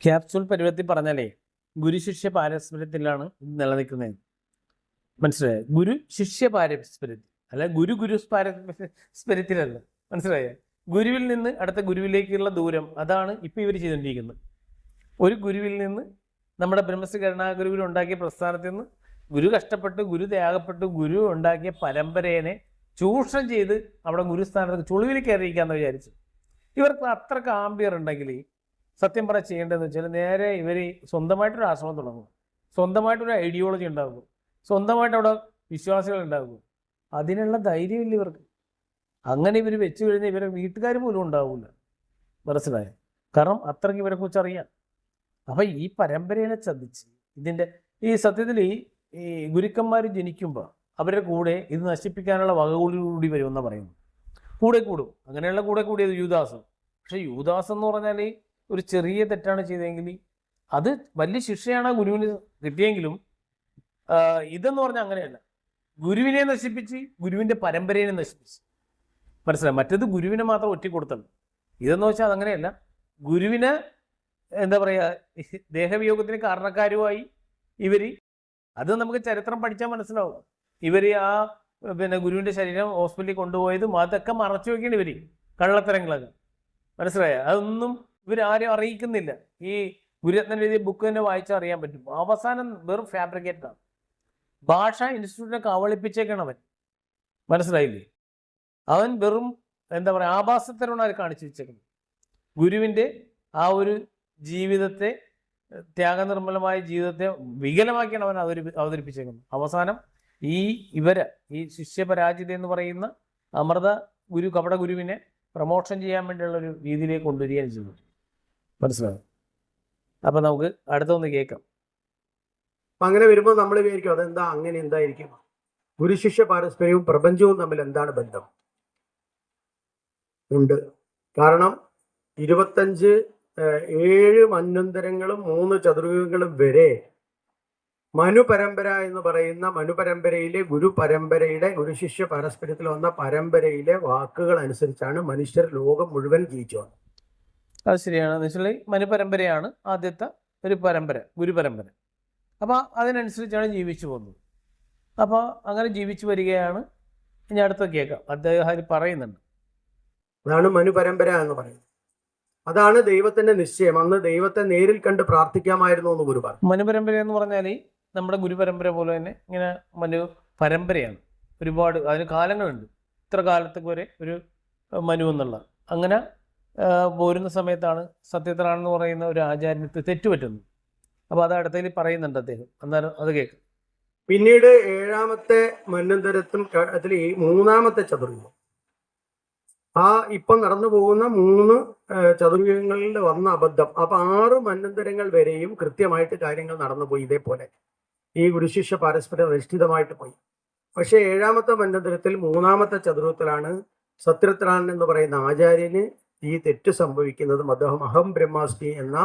ക്യാപ്സ്യൂൾ പരുവത്തിൽ പറഞ്ഞാലേ ഗുരുശിഷ്യ പാരസ്പര്യത്തിലാണ് നിലനിൽക്കുന്നത്. മനസ്സിലായോ? ഗുരു ശിഷ്യ പാരസ്പര്യത്തിൽ അല്ല, ഗുരു പാരസ്പര്യത്തിലല്ല. മനസ്സിലായോ? ഗുരുവിൽ നിന്ന് അടുത്ത ഗുരുവിലേക്കുള്ള ദൂരം, അതാണ് ഇപ്പം ഇവർ ചെയ്തുകൊണ്ടിരിക്കുന്നത്. ഒരു ഗുരുവിൽ നിന്ന്, നമ്മുടെ ബ്രഹ്മശ്രീ കരുണാഗുരുവിൽ ഉണ്ടാക്കിയ പ്രസ്ഥാനത്തിൽ നിന്ന് ഗുരു കഷ്ടപ്പെട്ട്, ഗുരു ത്യാഗപ്പെട്ട്, ഗുരു ഉണ്ടാക്കിയ പരമ്പരയെ ചൂഷണം ചെയ്ത് അവിടെ ഗുരുസ്ഥാനത്ത് ചുളിവിൽ കയറിയിരിക്കാമെന്ന് വിചാരിച്ചു. ഇവർക്ക് അത്രക്ക് ആംബിയർ ഉണ്ടെങ്കിൽ സത്യം പറയാൻ ചെയ്യേണ്ടതെന്ന് വെച്ചാൽ നേരെ ഇവർ സ്വന്തമായിട്ടൊരു ആശ്രമം തുടങ്ങും, സ്വന്തമായിട്ടൊരു ഐഡിയോളജി ഉണ്ടാകും, സ്വന്തമായിട്ട് അവിടെ വിശ്വാസികൾ ഉണ്ടാകും. അതിനുള്ള ധൈര്യമില്ല ഇവർക്ക്. അങ്ങനെ ഇവർ വെച്ച് കഴിഞ്ഞാൽ ഇവരെ വീട്ടുകാർ പോലും ഉണ്ടാവില്ല. മനസ്സിലായോ? കാരണം അത്രയ്ക്ക് ഇവരെ കുറിച്ച് അറിയാം. അപ്പം ഈ പരമ്പരയെ ചതിച്ച് ഇതിൻ്റെ ഈ സത്യത്തിൽ ഈ ഗുരുക്കന്മാർ ജനിക്കുമ്പോൾ അവരുടെ കൂടെ ഇത് നശിപ്പിക്കാനുള്ള വകകൂടി വരുമെന്നാണ് പറയുന്നത്. കൂടെ കൂടും. അങ്ങനെയുള്ള കൂടിയത് യൂദാസ്. പക്ഷെ യൂദാസ് എന്ന് പറഞ്ഞാൽ ഒരു ചെറിയ തെറ്റാണ് ചെയ്തതെങ്കിൽ അത് വലിയ ശിക്ഷയാണ് ഗുരുവിന് കിട്ടിയെങ്കിലും ഇതെന്ന് പറഞ്ഞാൽ അങ്ങനെയല്ല. ഗുരുവിനെ നശിപ്പിച്ച് ഗുരുവിൻ്റെ പരമ്പരയെ നശിപ്പിച്ച്. മനസ്സിലായി? മറ്റേത് ഗുരുവിനെ മാത്രം ഒറ്റ കൊടുത്തത്. ഇതെന്ന് വെച്ചാൽ അതങ്ങനെയല്ല. ഗുരുവിനെ എന്താ പറയുക, ദേഹവിയോഗത്തിന് കാരണക്കാരുമായി ഇവർ, അത് നമുക്ക് ചരിത്രം പഠിച്ചാൽ മനസ്സിലാവും. ഇവർ ആ ഗുരുവിൻ്റെ ശരീരം ഹോസ്പിറ്റലിൽ കൊണ്ടുപോയതും അതൊക്കെ മറച്ചു വയ്ക്കുകയാണ് ഇവർ, കള്ളത്തരങ്ങളൊക്കെ. മനസ്സിലായ? അതൊന്നും ഇവരാരും അറിയിക്കുന്നില്ല. ഈ ഗുരുരത്നം എഴുതിയ ബുക്ക് തന്നെ വായിച്ചാൽ അറിയാൻ പറ്റും. അവസാനം വെറും ഫാബ്രിക്കേറ്റാണ്. ഭാഷാ ഇൻസ്റ്റിറ്റ്യൂട്ടിനെ കവളിപ്പിച്ചേക്കാണ് അവൻ. മനസ്സിലായില്ലേ? അവൻ വെറും എന്താ പറയുക, ആഭാസത്തരമാണ് അവർ കാണിച്ചു വെച്ചേക്കുന്നത്. ഗുരുവിൻ്റെ ആ ഒരു ജീവിതത്തെ, ത്യാഗനിർമ്മലമായ ജീവിതത്തെ വികലമാക്കിയാണ് അവൻ അവതരിപ്പിച്ചേക്കുന്നത്. അവസാനം ഈ ശിഷ്യപരാജിത എന്ന് പറയുന്ന അമൃത ഗുരു, കപട ഗുരുവിനെ പ്രമോഷൻ ചെയ്യാൻ വേണ്ടിയുള്ള ഒരു രീതിയിലേക്ക് കൊണ്ടുവരികയാണ് ചെയ്തത്. മനസ്സിലാവും? അപ്പം നമുക്ക് അടുത്തൊന്ന് കേൾക്കാം.
അങ്ങനെ വരുമ്പോൾ നമ്മൾ വിചാരിക്കും അതെന്താ അങ്ങനെ, എന്തായിരിക്കും? ഗുരുശിഷ്യ പാരസ്പര്യവും പ്രപഞ്ചവും തമ്മിൽ എന്താണ് ബന്ധം? ഉണ്ട്. കാരണം 7 മന്വന്തരങ്ങളും 3 ചതുർയുഗങ്ങളും വരെ മനുപരമ്പര എന്ന് പറയുന്ന മനുപരമ്പരയിലെ ഗുരുശിഷ്യ പാരസ്പര്യത്തിൽ വന്ന പരമ്പരയിലെ വാക്കുകൾ അനുസരിച്ചാണ് മനുഷ്യർ ലോകം മുഴുവൻ ജീവിച്ചു വന്നത്.
അത് ശരിയാണ്. എന്നുവെച്ചാൽ മനുപരമ്പരയാണ് ആദ്യത്തെ ഒരു പരമ്പര, ഗുരുപരമ്പര. അപ്പോൾ അതിനനുസരിച്ചാണ് ജീവിച്ചു പോകുന്നത്. അപ്പോൾ അങ്ങനെ ജീവിച്ചു വരികയാണ്. ഇനി അടുത്ത കേൾക്കാം, അദ്ദേഹം പറയുന്നുണ്ട്.
അതാണ് മനുപരമ്പര എന്ന് പറയുന്നത്. അതാണ് ദൈവത്തിന്റെ നിശ്ചയം. അന്ന് ദൈവത്തെ നേരിൽ കണ്ട് പ്രാർത്ഥിക്കാമായിരുന്നു എന്ന് ഗുരു പറഞ്ഞു.
മനുപരമ്പര എന്ന് പറഞ്ഞാൽ നമ്മുടെ ഗുരുപരമ്പര പോലെ തന്നെ ഇങ്ങനെ മനു പരമ്പരയാണ്. ഒരുപാട് അതിന് കാലങ്ങളുണ്ട്. ഇത്ര കാലത്തേക്ക് വരെ ഒരു മനു എന്നുള്ള അങ്ങനെ പോരുന്ന സമയത്താണ് സത്യത്രാണെന്ന് പറയുന്ന ഒരു ആചാര്യന് തെറ്റുപറ്റുന്നത്. അപ്പോൾ അത് അടുത്തതിൽ പറയുന്നുണ്ട് അദ്ദേഹം. അന്നേരം അത് കേൾക്കും.
പിന്നീട് 7ാമത്തെ മന്വന്തരത്തിൽ അതിൽ 3ാമത്തെ ചതുർയുഗം, ആ ഇപ്പം നടന്നു പോകുന്ന 3 ചതുർയുഗങ്ങളിൽ വന്ന അബദ്ധം. അപ്പൊ 6 മന്വന്തരങ്ങൾ വരെയും കൃത്യമായിട്ട് കാര്യങ്ങൾ നടന്നുപോയി. ഇതേപോലെ ഈ ഗുരുശിഷ്യ പരസ്പരം അധിഷ്ഠിതമായിട്ട് പോയി. പക്ഷെ 7ാമത്തെ മന്വന്തരത്തിൽ 3ാമത്തെ ചതുർയുഗത്തിലാണ് സത്യത്രാണൻ എന്ന് പറയുന്ന ആചാര്യന് ഈ തെറ്റ് സംഭവിക്കുന്നതും അദ്ദേഹം അഹം ബ്രഹ്മാസ്മി എന്ന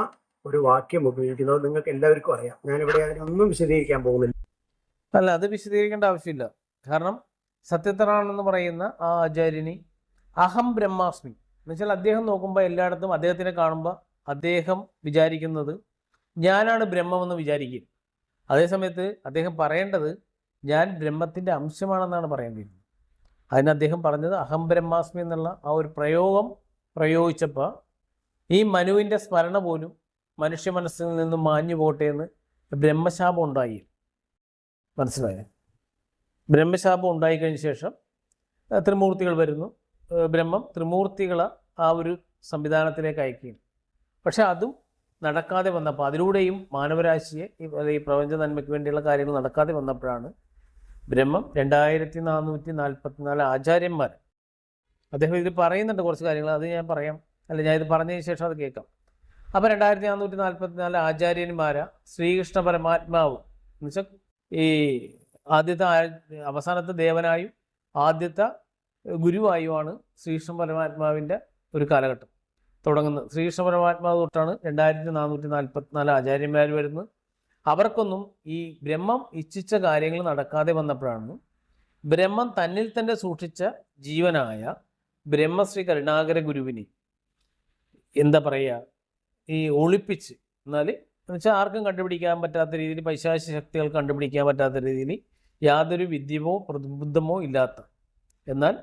ഒരു വാക്യം ഉപയോഗിക്കുന്നത് നിങ്ങൾക്ക് എല്ലാവർക്കും അറിയാം. ഞാനിവിടെ അതിനൊന്നും വിശദീകരിക്കാൻ പോകുന്നില്ല.
അല്ല, അത് വിശദീകരിക്കേണ്ട ആവശ്യമില്ല. കാരണം സത്യത്രാണൻ എന്ന് പറയുന്ന ആ ആചാര്യന് അഹം ബ്രഹ്മാസ്മി എന്ന് വെച്ചാൽ അദ്ദേഹം നോക്കുമ്പോൾ എല്ലായിടത്തും അദ്ദേഹത്തിനെ കാണുമ്പോൾ അദ്ദേഹം വിചാരിക്കുന്നത് ഞാനാണ് ബ്രഹ്മമെന്ന് വിചാരിക്കും. അതേസമയത്ത് അദ്ദേഹം പറയേണ്ടത് ഞാൻ ബ്രഹ്മത്തിൻ്റെ അംശമാണെന്നാണ് പറയേണ്ടത്. അതിന് അദ്ദേഹം പറഞ്ഞത് അഹം ബ്രഹ്മാസ്മി എന്നുള്ള ആ ഒരു പ്രയോഗിച്ചപ്പോൾ ഈ മനുവിൻ്റെ സ്മരണ പോലും മനുഷ്യ മനസ്സിൽ നിന്നും മാഞ്ഞു പോട്ടെ എന്ന് ബ്രഹ്മശാപം ഉണ്ടായി. മനസ്സിലായോ? ബ്രഹ്മശാപം ഉണ്ടായിക്കഴിഞ്ഞ ശേഷം ത്രിമൂർത്തികൾ വരുന്നു. ബ്രഹ്മം ത്രിമൂർത്തികളെ ആ ഒരു സംവിധാനത്തിലേക്ക് അയക്കുകയും, പക്ഷെ അതും നടക്കാതെ വന്നപ്പോൾ അതിലൂടെയും മാനവരാശിയെ ഈ പ്രപഞ്ച നന്മയ്ക്ക് വേണ്ടിയുള്ള കാര്യങ്ങൾ നടക്കാതെ വന്നപ്പോഴാണ് ബ്രഹ്മം 2444 ആചാര്യന്മാർ, അദ്ദേഹം ഇത് പറയുന്നുണ്ട് കുറച്ച് കാര്യങ്ങൾ, അത് ഞാൻ പറയാം. അല്ല, ഞാൻ ഇത് പറഞ്ഞതിന് ശേഷം അത് കേൾക്കാം. അപ്പോൾ 2444 ആചാര്യന്മാരാ ശ്രീകൃഷ്ണ പരമാത്മാവ് എന്ന് വെച്ചാൽ ഈ ആദ്യത്തെ അവസാനത്തെ ദേവനായും ആദ്യത്തെ ഗുരുവായുമാണ് ശ്രീകൃഷ്ണ പരമാത്മാവിൻ്റെ ഒരു കാലഘട്ടം തുടങ്ങുന്നത്. ശ്രീകൃഷ്ണ പരമാത്മാവ് തൊട്ടാണ് 2444 ആചാര്യന്മാർ വരുന്നത്. അവർക്കൊന്നും ഈ ബ്രഹ്മം ഇച്ഛിച്ച കാര്യങ്ങൾ നടക്കാതെ വന്നപ്പോഴാണ് ബ്രഹ്മം തന്നിൽ തന്നെ സൂക്ഷിച്ച ജീവനായ ബ്രഹ്മശ്രീ കരുണാകര ഗുരുവിനെ എന്താ പറയുക, ഈ ഒളിപ്പിച്ച്, എന്നാൽ എന്നുവെച്ചാൽ ആർക്കും കണ്ടുപിടിക്കാൻ പറ്റാത്ത രീതിയിൽ, പൈശാചിക ശക്തികൾ കണ്ടുപിടിക്കാൻ പറ്റാത്ത രീതിയിൽ യാതൊരു വിദ്യമോ പ്രബുദ്ധമോ ഇല്ലാത്ത, എന്നാൽ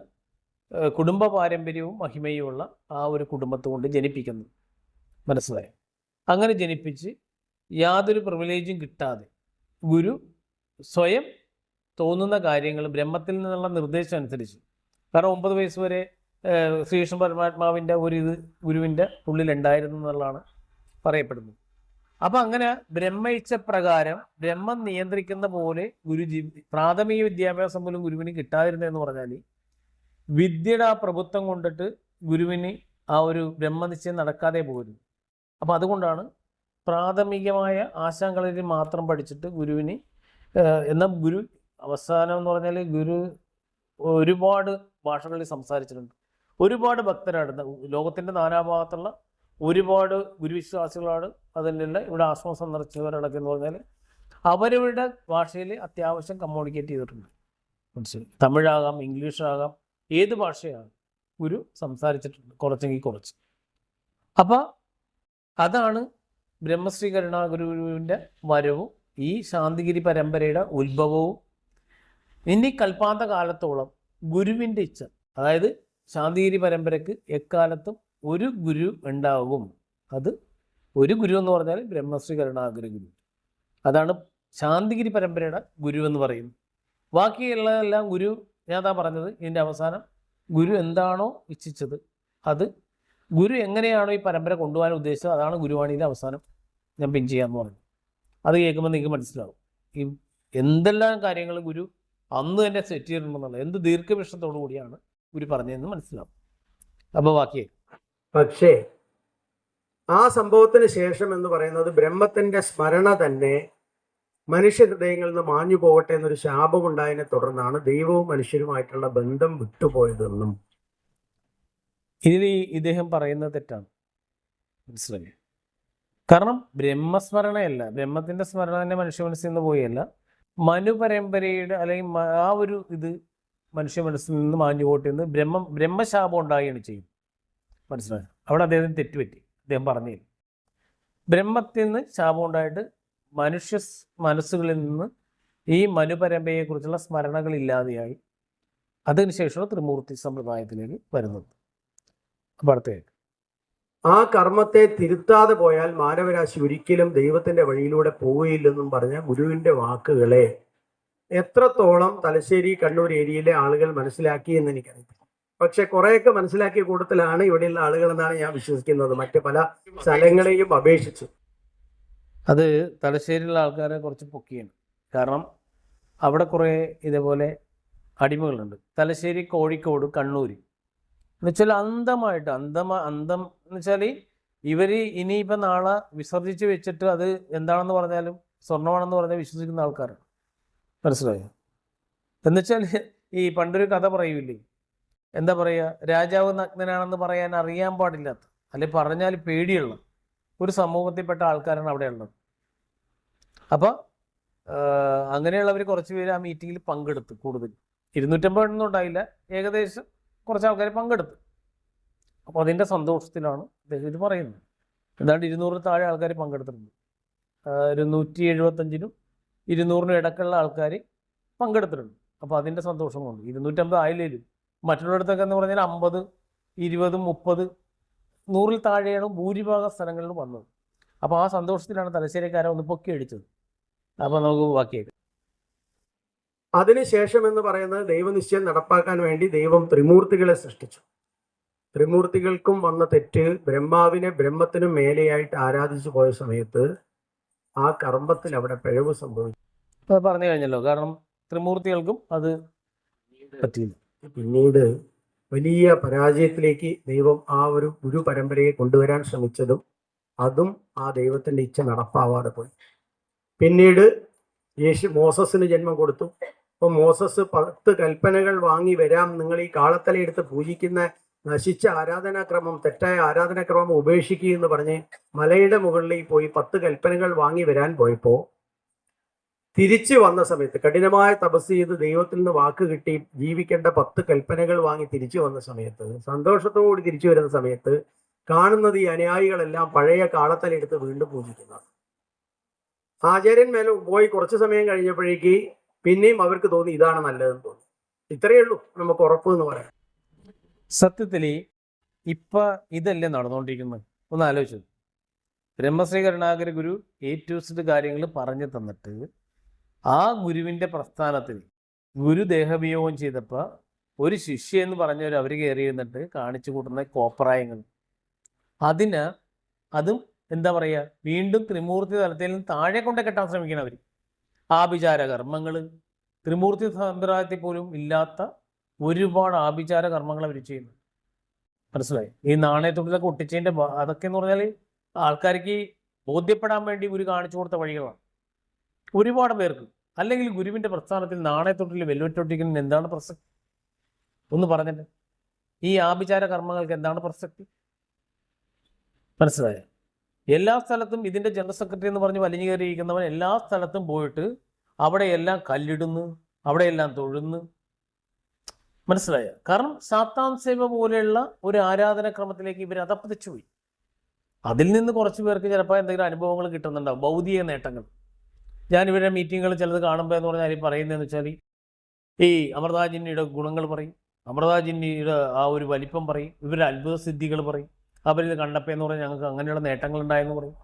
കുടുംബ പാരമ്പര്യവും മഹിമയുമുള്ള ആ ഒരു കുടുംബത്തെ കൊണ്ട് ജനിപ്പിക്കുന്നു. മനസ്സിലായോ? അങ്ങനെ ജനിപ്പിച്ച് യാതൊരു പ്രിവിലേജും കിട്ടാതെ ഗുരു സ്വയം തോന്നുന്ന കാര്യങ്ങൾ ബ്രഹ്മത്തിൽ നിന്നുള്ള നിർദ്ദേശം അനുസരിച്ച്, കാരണം 9 വയസ്സ് വരെ ശ്രീകൃഷ്ണ പരമാത്മാവിൻ്റെ ഒരു ഇത് ഗുരുവിൻ്റെ ഉള്ളിലുണ്ടായിരുന്നു എന്നുള്ളതാണ് പറയപ്പെടുന്നത്. അപ്പം അങ്ങനെ ബ്രഹ്മയിച്ച പ്രകാരം ബ്രഹ്മം നിയന്ത്രിക്കുന്ന പോലെ പ്രാഥമിക വിദ്യാഭ്യാസം പോലും ഗുരുവിന് കിട്ടാതിരുന്നതെന്ന് പറഞ്ഞാൽ വിദ്യയുടെ ആ പ്രഭുത്വം കൊണ്ടിട്ട് ഗുരുവിന് ആ ഒരു ബ്രഹ്മനിശ്ചയം നടക്കാതെ പോയിരുന്നു. അപ്പം അതുകൊണ്ടാണ് പ്രാഥമികമായ ആശാങ്കളിൽ മാത്രം പഠിച്ചിട്ട് ഗുരുവിന്, എന്നാൽ ഗുരു അവസാനം എന്ന് പറഞ്ഞാൽ ഗുരു ഒരുപാട് ഭാഷകളിൽ സംസാരിച്ചിട്ടുണ്ട്. ഒരുപാട് ഭക്തരാണ് ലോകത്തിൻ്റെ നാനാഭാഗത്തുള്ള ഒരുപാട് ഗുരുവിശ്വാസികളാണ് അതിലുള്ള ഇവിടെ ആശ്രമം സന്ദർശിച്ചവരടക്കം എന്ന് പറഞ്ഞാൽ അവരവരുടെ ഭാഷയിൽ അത്യാവശ്യം കമ്മ്യൂണിക്കേറ്റ് ചെയ്തിട്ടുണ്ട്. മനസ്സിലായി? തമിഴാകാം, ഇംഗ്ലീഷാകാം, ഏത് ഭാഷയാകാം ഗുരു സംസാരിച്ചിട്ടുണ്ട്, കുറച്ചെങ്കിൽ കുറച്ച്. അപ്പം അതാണ് ബ്രഹ്മശ്രീ കരുണാഗുരുവിൻ്റെ വരവും ഈ ശാന്തിഗിരി പരമ്പരയുടെ ഉത്ഭവവും. ഇനി കൽപ്പാന്ത കാലത്തോളം ഗുരുവിൻ്റെ ഇച്ഛ, അതായത് ശാന്തിഗിരി പരമ്പരയ്ക്ക് എക്കാലത്തും ഒരു ഗുരു ഉണ്ടാവും. അത് ഒരു ഗുരു എന്ന് പറഞ്ഞാൽ ബ്രഹ്മശ്രീ കരുണാകര ഗുരു. അതാണ് ശാന്തിഗിരി പരമ്പരയുടെ ഗുരു എന്ന് പറയുന്നത്. ബാക്കിയുള്ളതെല്ലാം ഗുരു, ഞാൻ അതാ പറഞ്ഞത്, ഇതിൻ്റെ അവസാനം ഗുരു എന്താണോ ഇച്ഛിച്ചത്, അത് ഗുരു എങ്ങനെയാണോ ഈ പരമ്പര കൊണ്ടുപോകാൻ ഉദ്ദേശിച്ചത്, അതാണ് ഗുരുവാണിയുടെ അവസാനം ഞാൻ പിൻ ചെയ്യാമെന്ന് പറഞ്ഞു. അത് കേൾക്കുമ്പോൾ നിങ്ങൾക്ക് മനസ്സിലാവും ഈ എന്തെല്ലാം കാര്യങ്ങൾ ഗുരു അന്ന് തന്നെ സെറ്റ് ചെയ്തിട്ടുണ്ടെന്നുള്ള, എന്ത് ദീർഘവൃക്ഷത്തോടു കൂടിയാണ് ഗുരു പറഞ്ഞതെന്ന് മനസ്സിലാവും. അപ്പോൾ ബാക്കി
പക്ഷേ ആ സംഭവത്തിന് ശേഷം എന്ന് പറയുന്നത് ബ്രഹ്മത്തിന്റെ സ്മരണ തന്നെ മനുഷ്യ ഹൃദയങ്ങളിൽ നിന്ന് മാഞ്ഞു പോകട്ടെ എന്നൊരു ശാപമുണ്ടായതിനെ തുടർന്നാണ് ദൈവവും മനുഷ്യരുമായിട്ടുള്ള ബന്ധം വിട്ടുപോയതെന്നും
ഇതിൽ ഇദ്ദേഹം പറയുന്നത് തെറ്റാണ്. മനസ്സിലായി? കാരണം ബ്രഹ്മസ്മരണയല്ല, ബ്രഹ്മത്തിൻ്റെ സ്മരണ തന്നെ മനുഷ്യ മനസ്സിൽ നിന്ന് പോയല്ല, മനു പരമ്പരയുടെ അല്ലെങ്കിൽ ആ ഒരു ഇത് മനുഷ്യ മനസ്സിൽ നിന്ന് മാഞ്ഞു പോട്ടെ എന്ന് ബ്രഹ്മശാപം ഉണ്ടാവുകയാണ് ചെയ്യും. മനസ്സിലായി? അവിടെ അദ്ദേഹത്തിന് തെറ്റുപറ്റി. അദ്ദേഹം പറഞ്ഞില്ല, ബ്രഹ്മത്തിൽ നിന്ന് ശാപം ഉണ്ടായിട്ട് മനുഷ്യ മനസ്സുകളിൽ നിന്ന് ഈ മനുപരമ്പരയെക്കുറിച്ചുള്ള സ്മരണകൾ ഇല്ലാതെയായി. അതിനുശേഷമാണ് ത്രിമൂർത്തി സമ്പ്രദായത്തിലേക്ക് വരുന്നത്. അപ്പോൾ അടുത്തേക്ക്
ആ കർമ്മത്തെ തിരുത്താതെ പോയാൽ മാനവരാശി ഒരിക്കലും ദൈവത്തിന്റെ വഴിയിലൂടെ പോവുകയില്ലെന്നും പറഞ്ഞ ഗുരുവിന്റെ വാക്കുകളെ എത്രത്തോളം തലശ്ശേരി കണ്ണൂർ ഏരിയയിലെ ആളുകൾ മനസ്സിലാക്കി എന്ന് എനിക്കറിയില്ല. പക്ഷെ കുറെയൊക്കെ മനസ്സിലാക്കിയ കൂട്ടത്തിലാണ് ഇവിടെയുള്ള ആളുകൾ എന്നാണ് ഞാൻ വിശ്വസിക്കുന്നത്, മറ്റ് പല സ്ഥലങ്ങളെയും അപേക്ഷിച്ച്.
അത് തലശ്ശേരിയിലുള്ള ആൾക്കാരെ കുറച്ച് പൊക്കിയാണ്. കാരണം അവിടെ കുറേ ഇതേപോലെ അടിമകളുണ്ട്. തലശ്ശേരി, കോഴിക്കോട്, കണ്ണൂർ എന്ന് വെച്ചാൽ അന്ധമായിട്ട് അന്ധം എന്ന് വെച്ചാൽ ഇവർ ഇനിയിപ്പോൾ നാളെ വിസർജിച്ച് വെച്ചിട്ട് അത് എന്താണെന്ന് പറഞ്ഞാലും സ്വർണ്ണമാണെന്ന് പറഞ്ഞാൽ വിശ്വസിക്കുന്ന ആൾക്കാരാണ്. മനസ്സിലായോ? എന്നുവെച്ചാൽ ഈ പണ്ടൊരു കഥ പറയൂലേ, എന്താ പറയുക, രാജാവ് നഗ്നനാണെന്ന് പറയാൻ അറിയാൻ പാടില്ലാത്ത, അല്ലെങ്കിൽ പറഞ്ഞാൽ പേടിയുള്ള ഒരു സമൂഹത്തിൽപ്പെട്ട ആൾക്കാരാണ് അവിടെ ഉള്ളത്. അപ്പോൾ അങ്ങനെയുള്ളവർ കുറച്ച് പേര് ആ മീറ്റിങ്ങിൽ പങ്കെടുത്ത്. കൂടുതൽ 250 ഒന്നും ഉണ്ടായില്ല, ഏകദേശം കുറച്ച് ആൾക്കാർ പങ്കെടുത്ത്. അപ്പോൾ അതിൻ്റെ സന്തോഷത്തിലാണ് അദ്ദേഹം ഇത് പറയുന്നത്. എന്താണ്ട് 200 താഴെ ആൾക്കാർ പങ്കെടുത്തിട്ടുണ്ട്. ഒരു 175-നും 200-നും ഇടയ്ക്കുള്ള ആൾക്കാർ പങ്കെടുത്തിട്ടുണ്ട്. അപ്പോൾ അതിൻ്റെ സന്തോഷം കൊണ്ട് 250 ആയില്ലേലും മറ്റുള്ളിടത്തൊക്കെ എന്ന് പറഞ്ഞാൽ 50, 20, 30, 100-ൽ താഴെയാണ് ഭൂരിഭാഗം സ്ഥലങ്ങളിലും വന്നത്. അപ്പോൾ ആ സന്തോഷത്തിലാണ് തലശ്ശേരിക്കാരെ ഒന്ന് പൊക്കി അടിച്ചത്. അപ്പോൾ നമുക്ക് ബാക്കിയായിട്ട്
അതിനുശേഷം എന്ന് പറയുന്നത് ദൈവനിശ്ചയം നടപ്പാക്കാൻ വേണ്ടി ദൈവം ത്രിമൂർത്തികളെ സൃഷ്ടിച്ചു. ത്രിമൂർത്തികൾക്കും വന്ന തെറ്റ്, ബ്രഹ്മാവിനെ ബ്രഹ്മത്തിനും മേലെയായിട്ട് ആരാധിച്ചു പോയ സമയത്ത് ആ കർമ്മത്തിൽ അവിടെ പിഴവ് സംഭവിച്ചു.
അത് പറഞ്ഞു കഴിഞ്ഞല്ലോ. കാരണം ത്രിമൂർത്തികൾക്കും അത് പറ്റിയില്ല.
പിന്നീട് വലിയ പരാജയത്തിലേക്ക് ദൈവം ആ ഒരു ഗുരു പരമ്പരയെ കൊണ്ടുവരാൻ ശ്രമിച്ചതും അതും ആ ദൈവത്തിന്റെ ഇച്ഛ നടപ്പാവാതെ പോയി. പിന്നീട് മോസസിന് ജന്മം കൊടുത്തു. അപ്പോൾ മോസസ് 10 കൽപ്പനകൾ വാങ്ങി വരാം, നിങ്ങൾ ഈ കാളത്തലയെടുത്ത് പൂജിക്കുന്ന നശിച്ച ആരാധനാക്രമം, തെറ്റായ ആരാധനാക്രമം ഉപേക്ഷിക്കുക എന്ന് പറഞ്ഞ് മലയുടെ മുകളിലേക്ക് പോയി 10 കൽപ്പനകൾ വാങ്ങി വരാൻ പോയപ്പോൾ തിരിച്ചു വന്ന സമയത്ത്, കഠിനമായ തപസ് ചെയ്ത് ദൈവത്തിൽ നിന്ന് വാക്ക് കിട്ടി ജീവിക്കേണ്ട 10 കൽപ്പനകൾ വാങ്ങി തിരിച്ചു വന്ന സമയത്ത്, സന്തോഷത്തോട് തിരിച്ചു വരുന്ന സമയത്ത് കാണുന്നത് ഈ അനുയായികളെല്ലാം പഴയ കാളത്തലെടുത്ത് വീണ്ടും പൂജിക്കുന്നത്. ആചാര്യൻ മേലെ പോയി കുറച്ച് സമയം കഴിഞ്ഞപ്പോഴേക്ക് പിന്നെയും അവർക്ക് തോന്നി ഇതാണ് നല്ലതെന്ന് തോന്നി. ഇത്രയേ ഉള്ളൂ നമുക്ക് ഉറപ്പ് എന്ന് പറയാം.
സത്യത്തിൽ ഇപ്പം ഇതല്ലേ നടന്നുകൊണ്ടിരിക്കുന്നത്? ഒന്ന് ആലോചിച്ചത്. ബ്രഹ്മശ്രീ കരുണാകര ഗുരു A to Z കാര്യങ്ങൾ പറഞ്ഞു തന്നിട്ട് ആ ഗുരുവിൻ്റെ പ്രസ്ഥാനത്തിൽ ഗുരു ദേഹവിയോഗം ചെയ്തപ്പോൾ ഒരു ശിഷ്യ എന്ന് പറഞ്ഞവർ അവർ കയറി ഇരുന്നിട്ട് കാണിച്ചു കൂട്ടുന്ന കോപ്രായങ്ങൾ, അതും എന്താ പറയുക, വീണ്ടും ത്രിമൂർത്തി തലത്തിൽ നിന്ന് താഴെ കൊണ്ട് കെട്ടാൻ ശ്രമിക്കണം അവർ. ആഭിചാര കർമ്മങ്ങൾ, ത്രിമൂർത്തി സമ്പ്രദായത്തിൽ പോലും ഇല്ലാത്ത ഒരുപാട് ആഭിചാര കർമ്മങ്ങൾ അവർ ചെയ്യുന്നു. മനസ്സിലായി? ഈ നാണയത്തുള്ളിലൊക്കെ ഒട്ടിച്ചതിൻ്റെ അതൊക്കെ എന്ന് പറഞ്ഞാൽ ആൾക്കാർക്ക് ബോധ്യപ്പെടാൻ വേണ്ടി ഗുരു കാണിച്ചു കൊടുത്ത വഴികളാണ് ഒരുപാട് പേർക്ക്. അല്ലെങ്കിൽ ഗുരുവിൻ്റെ പ്രസ്ഥാനത്തിൽ നാണയത്തൊട്ടിൽ വെല്ലുവിറ്റൊട്ടിക്കുന്നതിന് എന്താണ് പ്രസക്തി? ഒന്ന് പറഞ്ഞിട്ട് ഈ ആഭിചാര കർമ്മങ്ങൾക്ക് എന്താണ് പ്രസക്തി? മനസ്സിലായ? എല്ലാ സ്ഥലത്തും ഇതിൻ്റെ ജനറൽ സെക്രട്ടറി എന്ന് പറഞ്ഞ് വലിഞ്ഞു കയറിയിരിക്കുന്നവൻ എല്ലാ സ്ഥലത്തും പോയിട്ട് അവിടെയെല്ലാം കല്ലിടുന്നു, അവിടെയെല്ലാം തൊഴുന്നു. മനസ്സിലായ? കാരണം സാത്താൻ സേവ പോലെയുള്ള ഒരു ആരാധനാക്രമത്തിലേക്ക് ഇവർ അതപ്പതിച്ചു പോയി. അതിൽ നിന്ന് കുറച്ച് പേർക്ക് ചിലപ്പോൾ എന്തെങ്കിലും അനുഭവങ്ങൾ കിട്ടുന്നുണ്ടാവും, ഭൗതിക നേട്ടങ്ങൾ. ഞാൻ ഇവരുടെ മീറ്റിങ്ങുകൾ ചിലത് കാണുമ്പോൾ എന്ന് പറഞ്ഞാൽ പറയുന്നതെന്ന് വെച്ചാൽ ഈ അമൃതാജിന്നിയുടെ ഗുണങ്ങൾ പറയും, അമൃതാജിന്നിയുടെ ആ ഒരു വലിപ്പം പറയും, ഇവരുടെ അത്ഭുത സിദ്ധികൾ പറയും. അവരിത് കണ്ടപ്പോൾ എന്ന് പറഞ്ഞാൽ ഞങ്ങൾക്ക് അങ്ങനെയുള്ള നേട്ടങ്ങൾ ഉണ്ടായെന്ന് പറയും.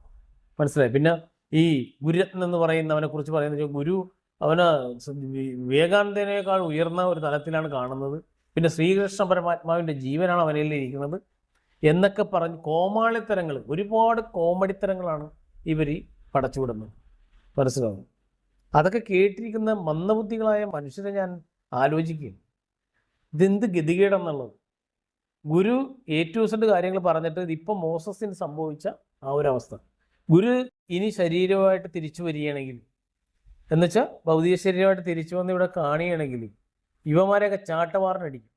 മനസ്സിലായി? പിന്നെ ഈ ഗുരുരത്നം എന്ന് പറയുന്നവനെ കുറിച്ച് പറയുന്നത് ഗുരു അവന് വിവേകാനന്ദനേക്കാൾ ഉയർന്ന ഒരു തലത്തിലാണ് കാണുന്നത്. പിന്നെ ശ്രീകൃഷ്ണ പരമാത്മാവിൻ്റെ ജീവനാണ് അവനിൽ ഇരിക്കുന്നത് എന്നൊക്കെ പറഞ്ഞ് കോമാളിത്തരങ്ങൾ, ഒരുപാട് കോമഡിത്തരങ്ങളാണ് ഇവർ പടച്ചുവിടുന്നത്. മനസ്സിലാവും? അതൊക്കെ കേട്ടിരിക്കുന്ന മന്ദബുദ്ധികളായ മനുഷ്യരെ ഞാൻ ആലോചിക്കുകയും ഇതെന്ത് ഗതികേടെന്നുള്ളത്. ഗുരു A to Z കാര്യങ്ങൾ പറഞ്ഞിട്ട് ഇതിപ്പം മോസസിന് സംഭവിച്ച ആ ഒരവസ്ഥ. ഗുരു ഇനി ശരീരമായിട്ട് തിരിച്ചു വരികയാണെങ്കിൽ, എന്നുവെച്ചാൽ ഭൗതിക ശരീരമായിട്ട് തിരിച്ചു വന്ന് ഇവിടെ കാണുകയാണെങ്കിൽ ഇവന്മാരെയൊക്കെ ചാട്ടവാറിനടിക്കും.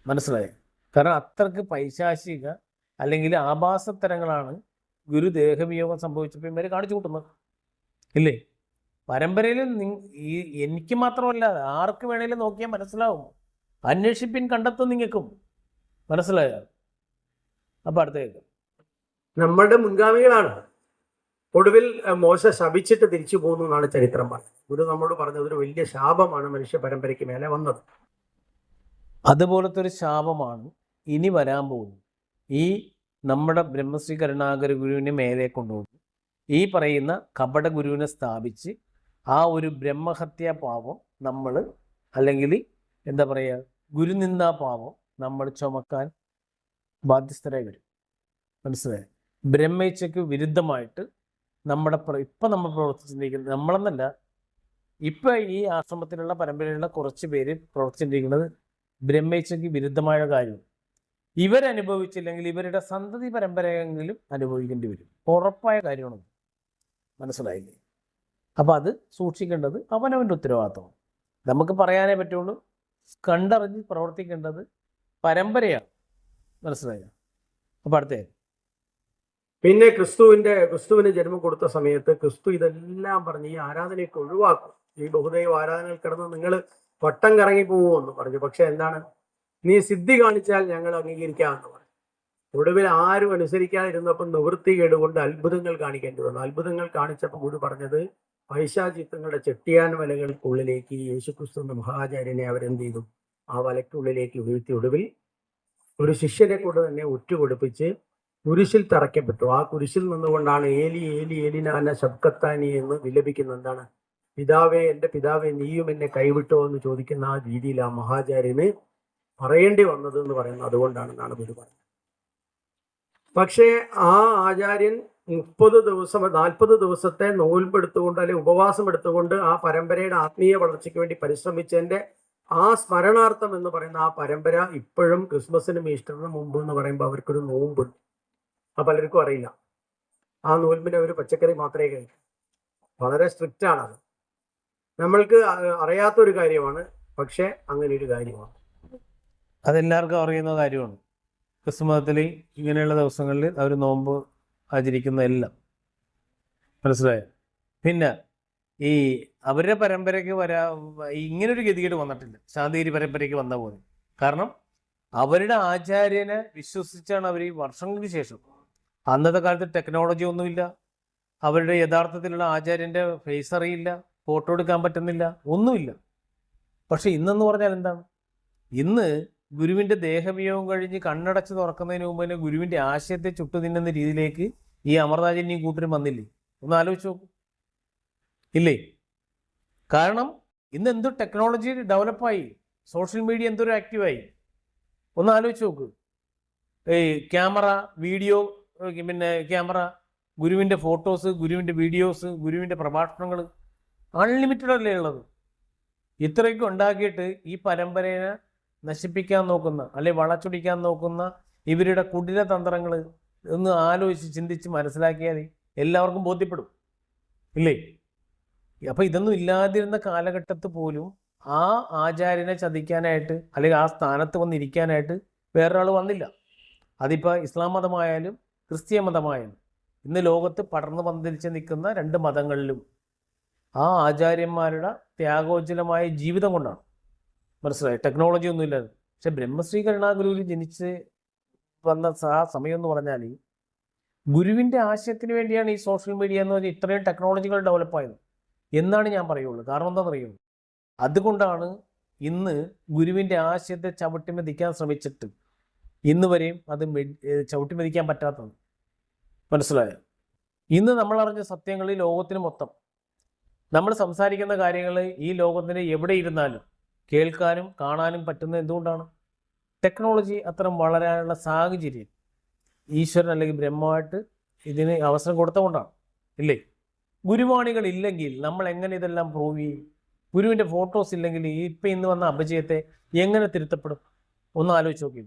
മനസ്സിലായോ? കാരണം അത്രക്ക് പൈശാചിക അല്ലെങ്കിൽ ആഭാസത്തരങ്ങളാണ് ഗുരു ദേഹവിയോഗം സംഭവിച്ചപ്പോൾ ഇവരെ കാണിച്ചു കൂട്ടുന്നത്. ഇല്ലേ? പരമ്പരയിൽ എനിക്ക് മാത്രമല്ല ആർക്ക് വേണേലും നോക്കിയാൽ മനസ്സിലാവും. അന്വേഷിപ്പിൻ, കണ്ടെത്തും നിങ്ങൾക്കും. മനസ്സിലായോ? അപ്പം അടുത്തേക്ക്
നമ്മളുടെ മുൻഗാമികളാണ്. ഒടുവിൽ മോശ ശപിച്ചിട്ട് തിരിച്ചു പോകുന്നു എന്നാണ് ചരിത്രം പറഞ്ഞത്. ഗുരു നമ്മോട് പറഞ്ഞത് ഒരു വലിയ ശാപമാണ് മനുഷ്യ പരമ്പരയ്ക്ക് മേലെ വന്നത്.
അതുപോലത്തെ ഒരു ശാപമാണ് ഇനി വരാൻ പോകുന്നത്. ഈ നമ്മുടെ ബ്രഹ്മശ്രീ കരുണാകര ഗുരുവിനെ മേലെ കൊണ്ടുപോകും. ഈ പറയുന്ന കപട ഗുരുവിനെ സ്ഥാപിച്ച് ആ ഒരു ബ്രഹ്മഹത്യാ പാപം നമ്മൾ, അല്ലെങ്കിൽ എന്താ പറയുക, ഗുരുനിന്ദാ പാപം നമ്മൾ ചുമക്കാൻ ബാധ്യസ്ഥരായി വരും. മനസ്സിലായി? ബ്രഹ്മേച്ഛയ്ക്ക് വിരുദ്ധമായിട്ട് ഇപ്പം നമ്മൾ പ്രവർത്തിച്ചിരിക്കുന്നത്, നമ്മളെന്നല്ല, ഇപ്പം ഈ ആശ്രമത്തിലുള്ള പരമ്പരയിലുള്ള കുറച്ച് പേര് പ്രവർത്തിച്ചിരിക്കുന്നത് ബ്രഹ്മേച്ഛയ്ക്ക് വിരുദ്ധമായ കാര്യം. ഇവരനുഭവിച്ചില്ലെങ്കിൽ ഇവരുടെ സന്തതി പരമ്പരയെങ്കിലും അനുഭവിക്കേണ്ടി വരും. ഉറപ്പായ കാര്യമാണ്. മനസ്സിലായില്ലേ? അപ്പം അത് സൂക്ഷിക്കേണ്ടത് അവനവൻ്റെ ഉത്തരവാദിത്തമാണ്. നമുക്ക് പറയാനേ പറ്റുള്ളൂ. കണ്ടറിഞ്ഞ് പ്രവർത്തിക്കേണ്ടത് പരമ്പരയാണ്. മനസ്സിലായോ? അപ്പം അടുത്തേ,
പിന്നെ ക്രിസ്തുവിന് ജന്മം കൊടുത്ത സമയത്ത് ക്രിസ്തു ഇതെല്ലാം പറഞ്ഞ് ഈ ആരാധനയൊക്കെ ഒഴിവാക്കും, ഈ ബഹുദൈവ ആരാധനയിൽ കിടന്ന് നിങ്ങൾ വട്ടം കറങ്ങി പോകുമെന്ന് പറഞ്ഞു. പക്ഷെ എന്താണ്, നീ സിദ്ധി കാണിച്ചാൽ ഞങ്ങൾ അംഗീകരിക്കാമെന്ന് പറഞ്ഞു. ഒടുവിൽ ആരും അനുസരിക്കാതിരുന്നപ്പോൾ നിവൃത്തി കേടുകൊണ്ട് അത്ഭുതങ്ങൾ കാണിക്കേണ്ടി വന്നു. അത്ഭുതങ്ങൾ കാണിച്ചപ്പോൾ ഗുരു പറഞ്ഞത്, പൈശാചിത്തങ്ങളുടെ ചെട്ടിയാൻ വലകൾക്കുള്ളിലേക്ക് യേശുക്രിസ്തു എന്ന മഹാചാര്യനെ അവരെന്ത് ചെയ്തു? ആ വലയ്ക്കുള്ളിലേക്ക് വീഴ്ത്തി. ഒടുവിൽ ഒരു ശിഷ്യനെ കൊണ്ട് തന്നെ ഉറ്റുകൊടുപ്പിച്ച് കുരിശിൽ തറയ്ക്കപ്പെട്ടു. ആ കുരിശിൽ നിന്നുകൊണ്ടാണ് ഏലി ഏലി ഏലിനാന ശബ്കത്താനി എന്ന് വിലപിക്കുന്നത്. എന്താണ്? പിതാവേ, എൻ്റെ പിതാവേ, നീയും എന്നെ കൈവിട്ടോ എന്ന് ചോദിക്കുന്ന ആ രീതിയിൽ ആ മഹാചാര്യന് പറയേണ്ടി വന്നത് എന്ന് പറയുന്നത് അതുകൊണ്ടാണെന്നാണ് ഗുരു പറഞ്ഞത്. പക്ഷേ ആ ആചാര്യൻ 40 ദിവസത്തെ നോൽപ്പെടുത്തുകൊണ്ട് അല്ലെങ്കിൽ ഉപവാസം എടുത്തുകൊണ്ട് ആ പരമ്പരയുടെ ആത്മീയ വളർച്ചയ്ക്ക് വേണ്ടി പരിശ്രമിച്ചതിൻ്റെ ആ സ്മരണാർത്ഥം എന്ന് പറയുന്ന ആ പരമ്പര ഇപ്പോഴും ക്രിസ്മസിനും ഈസ്റ്ററിനും മുമ്പ് എന്ന് പറയുമ്പോൾ അവർക്കൊരു നോമ്പുണ്ട്. അത് പലർക്കും അറിയില്ല. ആ നോൽമ്പിന് അവർ പച്ചക്കറി മാത്രമേ കഴിക്കൂ. വളരെ സ്ട്രിക്റ്റ് ആണത്. നമ്മൾക്ക് അറിയാത്തൊരു കാര്യമാണ്, പക്ഷേ അങ്ങനെ ഒരു കാര്യമാണ്.
അതെല്ലാവർക്കും അറിയുന്ന കാര്യമാണ്. ക്രിസ്തുമതത്തിൽ ഇങ്ങനെയുള്ള ദിവസങ്ങളിൽ അവർ നോമ്പ് ആചരിക്കുന്ന എല്ലാം. മനസ്സിലായോ? പിന്നെ ഈ അവരുടെ പരമ്പരയ്ക്ക് ഇങ്ങനൊരു ഗതികേട് വന്നിട്ടില്ല, ശാന്തിഗിരി പരമ്പരയ്ക്ക് വന്ന പോലെ. കാരണം അവരുടെ ആചാര്യനെ വിശ്വസിച്ചാണ് അവർ ഈ വർഷങ്ങൾക്ക് ശേഷം, അന്നത്തെ കാലത്ത് ടെക്നോളജി ഒന്നുമില്ല, അവരുടെ യഥാർത്ഥത്തിലുള്ള ആചാര്യൻ്റെ ഫേസ് അറിയില്ല, ഫോട്ടോ എടുക്കാൻ പറ്റുന്നില്ല, ഒന്നുമില്ല. പക്ഷെ ഇന്നെന്ന് പറഞ്ഞാൽ എന്താണ്? ഇന്ന് ഗുരുവിൻ്റെ ദേഹവിയോഗം കഴിഞ്ഞ് കണ്ണടച്ച് തുറക്കുന്നതിന് മുമ്പ് തന്നെ ഗുരുവിൻ്റെ ആശയത്തെ ചുട്ടു തിന്നുന്ന രീതിയിലേക്ക് ഈ അമർദാചന്യം കൂട്ടരും വന്നില്ലേ? ഒന്ന് ആലോചിച്ച് നോക്കൂ. ഇല്ലേ? കാരണം ഇന്ന് എന്തൊരു ടെക്നോളജി ഡെവലപ്പായി, സോഷ്യൽ മീഡിയ എന്തൊരു ആക്റ്റീവായി. ഒന്ന് ആലോചിച്ച് നോക്ക്. ഈ ക്യാമറ, വീഡിയോ, പിന്നെ ക്യാമറ, ഗുരുവിൻ്റെ ഫോട്ടോസ്, ഗുരുവിൻ്റെ വീഡിയോസ്, ഗുരുവിൻ്റെ പ്രഭാഷണങ്ങൾ അൺലിമിറ്റഡ് അല്ലേ ഉള്ളത്. ഇത്രയൊക്കെ ഉണ്ടാക്കിയിട്ട് ഈ പരമ്പരയെ നശിപ്പിക്കാൻ നോക്കുന്ന, അല്ലെ വളച്ചൊടിക്കാൻ നോക്കുന്ന ഇവരുടെ കുടില തന്ത്രങ്ങൾ ഒന്ന് ആലോചിച്ച് ചിന്തിച്ച് മനസ്സിലാക്കിയാൽ എല്ലാവർക്കും ബോധ്യപ്പെടും. ഇല്ലേ? അപ്പം ഇതൊന്നും ഇല്ലാതിരുന്ന കാലഘട്ടത്ത് പോലും ആ ആചാര്യനെ ചതിക്കാനായിട്ട് അല്ലെങ്കിൽ ആ സ്ഥാനത്ത് വന്നിരിക്കാനായിട്ട് വേറൊരാൾ വന്നില്ല. അതിപ്പോൾ ഇസ്ലാം മതമായാലും ക്രിസ്ത്യൻ മതമായാലും ഇന്ന് ലോകത്ത് പടർന്നു പന്തലിച്ച് നിൽക്കുന്ന രണ്ട് മതങ്ങളിലും ആ ആചാര്യന്മാരുടെ ത്യാഗോജ്വലമായ ജീവിതം കൊണ്ടാണ്. മനസ്സിലായി? ടെക്നോളജി ഒന്നും ഇല്ലാതെ. പക്ഷെ ബ്രഹ്മശ്രീ കരുണാഗുരുവിൽ ജനിച്ച് വന്ന ആ സമയം എന്ന് പറഞ്ഞാൽ ഗുരുവിൻ്റെ ആശയത്തിന് വേണ്ടിയാണ് ഈ സോഷ്യൽ മീഡിയ എന്ന് പറഞ്ഞാൽ ഇത്രയും ടെക്നോളജികൾ ഡെവലപ്പായത് എന്നാണ് ഞാൻ പറയുള്ളൂ. കാരണം എന്താണെന്ന് അറിയുള്ളൂ, അതുകൊണ്ടാണ് ഇന്ന് ഗുരുവിൻ്റെ ആശയത്തെ ചവിട്ടിമെതിക്കാൻ ശ്രമിച്ചിട്ട് ഇന്ന് വരെയും അത് ചവിട്ടിമെതിക്കാൻ പറ്റാത്തത്. മനസ്സിലായോ? ഇന്ന് നമ്മൾ അറിഞ്ഞ സത്യങ്ങൾ ലോകത്തിന് മൊത്തം, നമ്മൾ സംസാരിക്കുന്ന കാര്യങ്ങൾ ഈ ലോകത്തിന് എവിടെ ഇരുന്നാലും കേൾക്കാനും കാണാനും പറ്റുന്നത് എന്തുകൊണ്ടാണ്? ടെക്നോളജി അത്തരം വളരാനുള്ള സാഹചര്യം ഈശ്വരൻ അല്ലെങ്കിൽ ബ്രഹ്മമായിട്ട് ഇതിന് അവസരം കൊടുത്തുകൊണ്ടാണ്. ഇല്ലേ? ഗുരുവാണികൾ ഇല്ലെങ്കിൽ നമ്മൾ എങ്ങനെ ഇതെല്ലാം പ്രൂവ് ചെയ്യും? ഗുരുവിൻ്റെ ഫോട്ടോസ് ഇല്ലെങ്കിൽ ഇപ്പം ഇന്ന് വന്ന അപജയത്തെ എങ്ങനെ തിരുത്തപ്പെടും? ഒന്ന് ആലോചിച്ച് നോക്കി.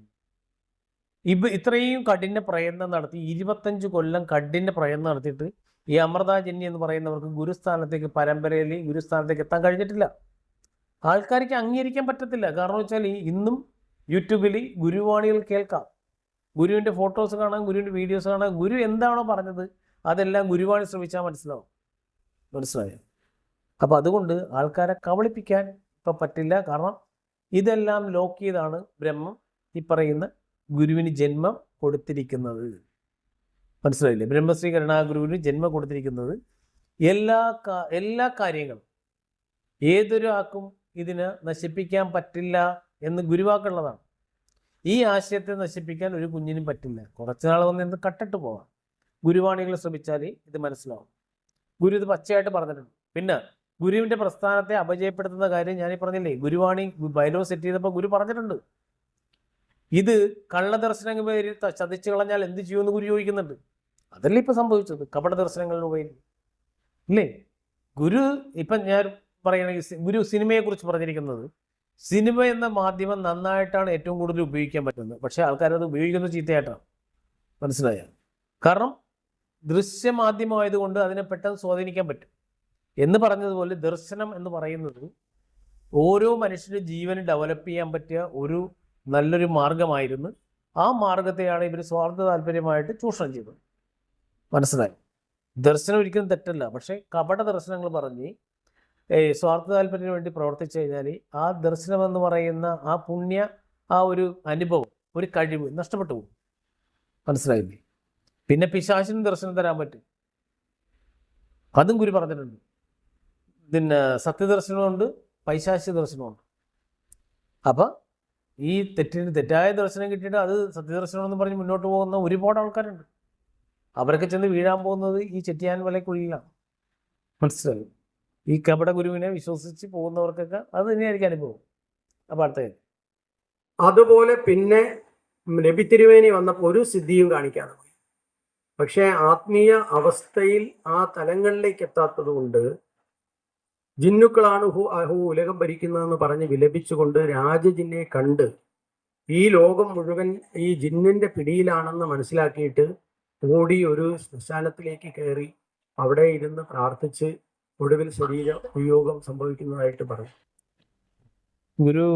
ഇത്രയും കഠിന പ്രയത്നം നടത്തി 25 കൊല്ലം കഠിന പ്രയത്നം നടത്തിയിട്ട് ഈ അമൃതാജന്യ എന്ന് പറയുന്നവർക്ക് ഗുരുസ്ഥാനത്തേക്ക്, പരമ്പരയിൽ ഗുരുസ്ഥാനത്തേക്ക് എത്താൻ കഴിഞ്ഞിട്ടില്ല. ആൾക്കാർക്ക് അംഗീകരിക്കാൻ പറ്റത്തില്ല. കാരണം വെച്ചാൽ ഇന്നും യൂട്യൂബിൽ ഗുരുവാണികൾ കേൾക്കാം, ഗുരുവിൻ്റെ ഫോട്ടോസ് കാണാം, ഗുരുവിൻ്റെ വീഡിയോസ് കാണാം. ഗുരു എന്താണോ പറഞ്ഞത് അതെല്ലാം ഗുരുവാണി ശ്രമിച്ചാൽ മനസ്സിലാവും. മനസ്സിലായോ? അപ്പം അതുകൊണ്ട് ആൾക്കാരെ കബളിപ്പിക്കാൻ ഇപ്പം പറ്റില്ല. കാരണം ഇതെല്ലാം ലോക്ക് ചെയ്താണ് ബ്രഹ്മം ഈ പറയുന്ന ഗുരുവിന് ജന്മം കൊടുത്തിരിക്കുന്നത്. മനസ്സിലായില്ലേ? ബ്രഹ്മശ്രീ കരുണാഗുരുവിന് ജന്മം കൊടുത്തിരിക്കുന്നത് എല്ലാ കാര്യങ്ങളും ഏതൊരാൾക്കും ഇതിനെ നശിപ്പിക്കാൻ പറ്റില്ല എന്ന് ഗുരുവാക്കുള്ളതാണ്. ഈ ആശയത്തെ നശിപ്പിക്കാൻ ഒരു കുഞ്ഞിനും പറ്റില്ല. കുറച്ച് നാൾ വന്ന് കട്ടിട്ട് പോവാം. ഗുരുവാണികൾ ശ്രമിച്ചാൽ ഇത് മനസ്സിലാവും. ഗുരു ഇത് പച്ചയായിട്ട് പറഞ്ഞിട്ടുണ്ട്. പിന്നെ ഗുരുവിന്റെ പ്രസ്ഥാനത്തെ അപജയപ്പെടുത്തുന്ന കാര്യം ഞാനീ പറഞ്ഞില്ലേ, ഗുരുവാണി ബൈലോ സെറ്റ് ചെയ്തപ്പോൾ ഗുരു പറഞ്ഞിട്ടുണ്ട്. ഇത് കള്ളദർശനങ്ങൾ പേരിൽ ചതിച്ചു കളഞ്ഞാൽ എന്ത് ചെയ്യുമെന്ന് ഗുരു ചോദിക്കുന്നുണ്ട്. അതല്ലേ ഇപ്പൊ സംഭവിച്ചത്, കപട ദർശനങ്ങളുടെ പേരിൽ ഇല്ലേ? ഗുരു ഇപ്പം ഞാൻ പറയുകയാണെങ്കിൽ ഗുരു സിനിമയെ കുറിച്ച് പറഞ്ഞിരിക്കുന്നത്, സിനിമ എന്ന മാധ്യമം നന്നായിട്ടാണ് ഏറ്റവും കൂടുതൽ ഉപയോഗിക്കാൻ പറ്റുന്നത്. പക്ഷെ ആൾക്കാരത് ഉപയോഗിക്കുന്നത് ചീത്തയായിട്ടാണ്. മനസ്സിലായ? കാരണം ദൃശ്യമാധ്യമമായതുകൊണ്ട് അതിനെ പെട്ടെന്ന് സ്വാധീനിക്കാൻ പറ്റും. എന്ന് പറഞ്ഞതുപോലെ ദർശനം എന്ന് പറയുന്നത് ഓരോ മനുഷ്യന്റെ ജീവന് ഡെവലപ്പ് ചെയ്യാൻ പറ്റിയ ഒരു നല്ലൊരു മാർഗമായിരുന്നു. ആ മാർഗത്തെയാണ് ഇവർ സ്വാർത്ഥ താല്പര്യമായിട്ട് ചൂഷണം ചെയ്തത്. മനസ്സിലായി? ദർശനം ഒരിക്കലും തെറ്റല്ല. പക്ഷേ കപട ദർശനങ്ങൾ പറഞ്ഞ് സ്വാർത്ഥ താല്പര്യത്തിന് വേണ്ടി പ്രവർത്തിച്ചു കഴിഞ്ഞാൽ ആ ദർശനം എന്ന് പറയുന്ന ആ പുണ്യ, ആ ഒരു അനുഭവം, ഒരു കഴിവ് നഷ്ടപ്പെട്ടു പോകും. മനസ്സിലായില്ലേ? പിന്നെ പിശാചിനും ദർശനം തരാൻ പറ്റും. അതും ഗുരു പറഞ്ഞിട്ടുണ്ട്. പിന്നെ സത്യദർശനമുണ്ട്, പൈശാചിക ദർശനമുണ്ട്. അപ്പം ഈ തെറ്റായ ദർശനം കിട്ടിയിട്ട് അത് സത്യദർശനം എന്ന് പറഞ്ഞ് മുന്നോട്ട് പോകുന്ന ഒരുപാട് ആൾക്കാരുണ്ട്. അവരൊക്കെ ചെന്ന് വീഴാൻ പോകുന്നത് ഈ ചെട്ടിയാൻ വലയ്ക്കുള്ളിലാണ്. മനസ്സിലായി? ഈ കപട ഗുരുവിനെ വിശ്വസിച്ച് പോകുന്നവർക്കൊക്കെ അത് തന്നെയായിരിക്കും അനുഭവം. അപ്പം അടുത്ത
അതുപോലെ പിന്നെ നബി തിരുമേനി വന്നപ്പോൾ ഒരു സിദ്ധിയും കാണിക്കാതെ പോയി. പക്ഷേ ആത്മീയ അവസ്ഥയിൽ ആ തലങ്ങളിലേക്ക് എത്താത്തത് കൊണ്ട് ജിന്നുക്കളാണ് ഉലകം ഭരിക്കുന്നതെന്ന് പറഞ്ഞ് വിലപിച്ചുകൊണ്ട് രാജജിന്നെ കണ്ട് ഈ ലോകം മുഴുവൻ ഈ ജിന്നിന്റെ പിടിയിലാണെന്ന് മനസ്സിലാക്കിയിട്ട് ഓടി ഒരു ശ്മശാനത്തിലേക്ക് കയറി അവിടെ ഇരുന്ന് പ്രാർത്ഥിച്ച് ഒടുവിൽ ശരീര ഉപയോഗം സംഭവിക്കുന്നതായിട്ട് പറഞ്ഞു.
ഗുരു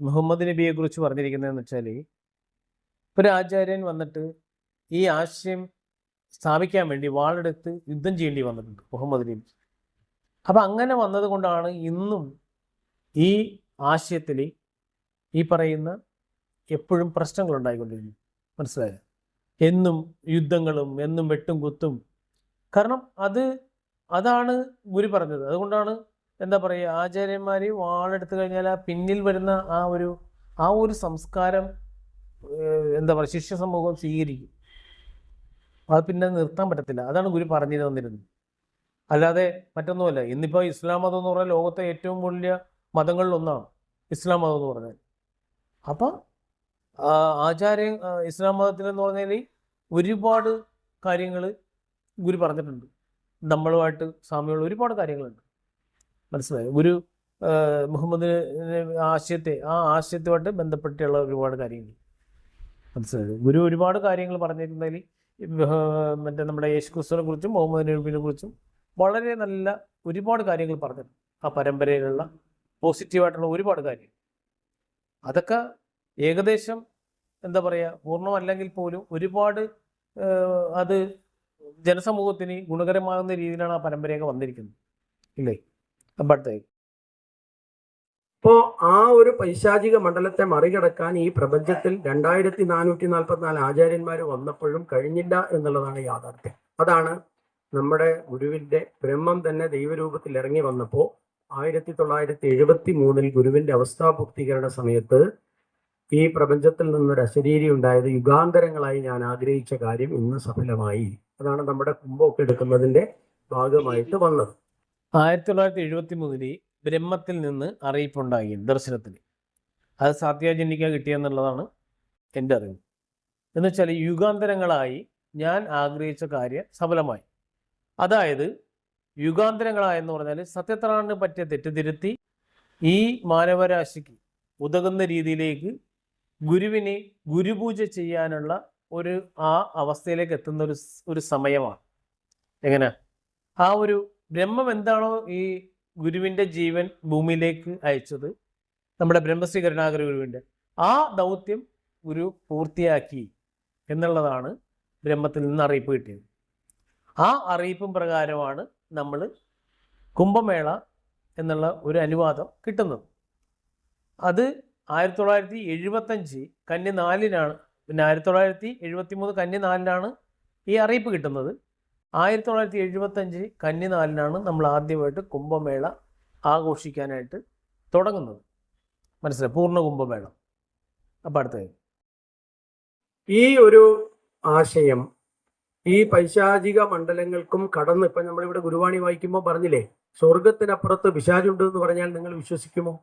മുഹമ്മദ് നബിയെ കുറിച്ച് പറഞ്ഞിരിക്കുന്നതെന്ന് വെച്ചാൽ, ഒരു ആചാര്യൻ വന്നിട്ട് ഈ ആശയം സ്ഥാപിക്കാൻ വേണ്ടി വാളെടുത്ത് യുദ്ധം ചെയ്യേണ്ടി വന്നിട്ടുണ്ട് മുഹമ്മദ് നബി. അപ്പം അങ്ങനെ വന്നത് കൊണ്ടാണ് ഇന്നും ഈ ആശയത്തിൽ ഈ പറയുന്ന എപ്പോഴും പ്രശ്നങ്ങൾ ഉണ്ടായിക്കൊണ്ടിരിക്കുന്നത്. മനസ്സിലായോ? എന്നും യുദ്ധങ്ങളും എന്നും വെട്ടും കുത്തും. കാരണം അതാണ് ഗുരു പറഞ്ഞത്. അതുകൊണ്ടാണ് എന്താ പറയുക, ആചാര്യന്മാർ വാളെടുത്തു കഴിഞ്ഞാൽ ആ പിന്നിൽ വരുന്ന ആ ഒരു സംസ്കാരം എന്താ പറയുക, ശിഷ്യ സമൂഹം സ്വീകരിക്കും. അത് പിന്നെ നിർത്താൻ പറ്റത്തില്ല. അതാണ് ഗുരു പറഞ്ഞു തന്നിരുന്നത്. അല്ലാതെ മറ്റൊന്നുമല്ല. ഇന്നിപ്പോൾ ഇസ്ലാം മതം എന്ന് പറഞ്ഞാൽ ലോകത്തെ ഏറ്റവും വലിയ മതങ്ങളിലൊന്നാണ് ഇസ്ലാം മതം എന്ന് പറഞ്ഞാൽ. അപ്പം ഇസ്ലാം മതത്തിൽ എന്ന് പറഞ്ഞാൽ ഒരുപാട് കാര്യങ്ങൾ ഗുരു പറഞ്ഞിട്ടുണ്ട്. നമ്മളുമായിട്ട് സാമ്യമുള്ള ഒരുപാട് കാര്യങ്ങളുണ്ട്. മനസ്സിലായോ? ഗുരു മുഹമ്മദ് ആശയത്തുമായിട്ട് ബന്ധപ്പെട്ടുള്ള ഒരുപാട് കാര്യങ്ങൾ മനസ്സിലായത്. ഗുരു ഒരുപാട് കാര്യങ്ങൾ പറഞ്ഞിരുന്നതിൽ മറ്റേ നമ്മുടെ യേശു ക്രിസ്തുവിനെ കുറിച്ചും മുഹമ്മദ് നബിനെ കുറിച്ചും വളരെ നല്ല ഒരുപാട് കാര്യങ്ങൾ പറഞ്ഞിട്ടുണ്ട്. ആ പരമ്പരയിലുള്ള പോസിറ്റീവായിട്ടുള്ള ഒരുപാട് കാര്യങ്ങൾ. അതൊക്കെ ഏകദേശം എന്താ പറയുക, പൂർണ്ണമല്ലെങ്കിൽ പോലും ഒരുപാട് അത് ജനസമൂഹത്തിന് ഗുണകരമാകുന്ന രീതിയിലാണ് ആ പരമ്പരയൊക്കെ വന്നിരിക്കുന്നത്. ഇല്ലേ? അപ്പം അടുത്തേക്ക്
അപ്പോൾ ആ ഒരു പൈശാചിക മണ്ഡലത്തെ മറികടക്കാൻ ഈ പ്രപഞ്ചത്തിൽ 2444 ആചാര്യന്മാർ വന്നപ്പോഴും കഴിഞ്ഞില്ല എന്നുള്ളതാണ് യാഥാർത്ഥ്യം. അതാണ് നമ്മുടെ ഗുരുവിൻ്റെ ബ്രഹ്മം തന്നെ ദൈവരൂപത്തിൽ ഇറങ്ങി വന്നപ്പോൾ 1973 ഗുരുവിൻ്റെ അവസ്ഥാപൂർത്തീകരണ സമയത്ത് ഈ പ്രപഞ്ചത്തിൽ നിന്നൊരു അശരീരി ഉണ്ടായത്. യുഗാന്തരങ്ങളായി ഞാൻ ആഗ്രഹിച്ച കാര്യം ഇന്ന് സഫലമായി. അതാണ് നമ്മുടെ കുംഭമൊക്കെ എടുക്കുന്നതിൻ്റെ ഭാഗമായിട്ട് വന്നത്.
1973 ബ്രഹ്മത്തിൽ നിന്ന് അറിയിപ്പുണ്ടായി ദർശനത്തിൽ. അത് സാത്യാജന്യക്ക് കിട്ടിയെന്നുള്ളതാണ് എൻ്റെ അറിവ്. എന്ന് വെച്ചാൽ യുഗാന്തരങ്ങളായി ഞാൻ ആഗ്രഹിച്ച കാര്യം സഫലമായി. അതായത് യുഗാന്തരങ്ങളായെന്ന് പറഞ്ഞാൽ സത്യത്രാണിന് പറ്റിയ തെറ്റുതിരുത്തി ഈ മാനവരാശിക്ക് ഉതകുന്ന രീതിയിലേക്ക് ഗുരുവിനെ ഗുരുപൂജ ചെയ്യാനുള്ള ആ അവസ്ഥയിലേക്ക് എത്തുന്ന ഒരു സമയമാണ്. എങ്ങനെ? ആ ഒരു ബ്രഹ്മം എന്താണോ ഈ ഗുരുവിൻ്റെ ജീവൻ ഭൂമിയിലേക്ക് അയച്ചത്, നമ്മുടെ ബ്രഹ്മശ്രീ കരുണാകര ഗുരുവിൻ്റെ ആ ദൗത്യം ഗുരു പൂർത്തിയാക്കി എന്നുള്ളതാണ് ബ്രഹ്മത്തിൽ നിന്ന് അറിയിപ്പ് കിട്ടിയത്. ആ അറിയിപ്പും പ്രകാരമാണ് നമ്മൾ കുംഭമേള എന്നുള്ള ഒരു അനുവാദം കിട്ടുന്നത്. അത് 1975 കന്നി 4-നാണ്. പിന്നെ 1973 കന്നി 4-നാണ് ഈ അറിയിപ്പ് കിട്ടുന്നത്. 1975 കന്നി 4-നാണ് നമ്മൾ ആദ്യമായിട്ട് കുംഭമേള ആഘോഷിക്കാനായിട്ട് തുടങ്ങുന്നത്. മനസ്സിലായി? പൂർണ്ണ കുംഭമേള. അപ്പം അടുത്തത്
ഈ ഒരു ആശയം ഈ പൈശാചിക മണ്ഡലങ്ങൾക്കും കടന്ന്, ഇപ്പം നമ്മളിവിടെ ഗുരുവാണി വായിക്കുമ്പോൾ പറഞ്ഞില്ലേ, സ്വർഗത്തിനപ്പുറത്ത് പിശാചുണ്ട് എന്ന് പറഞ്ഞാൽ നിങ്ങൾ വിശ്വസിക്കുമോ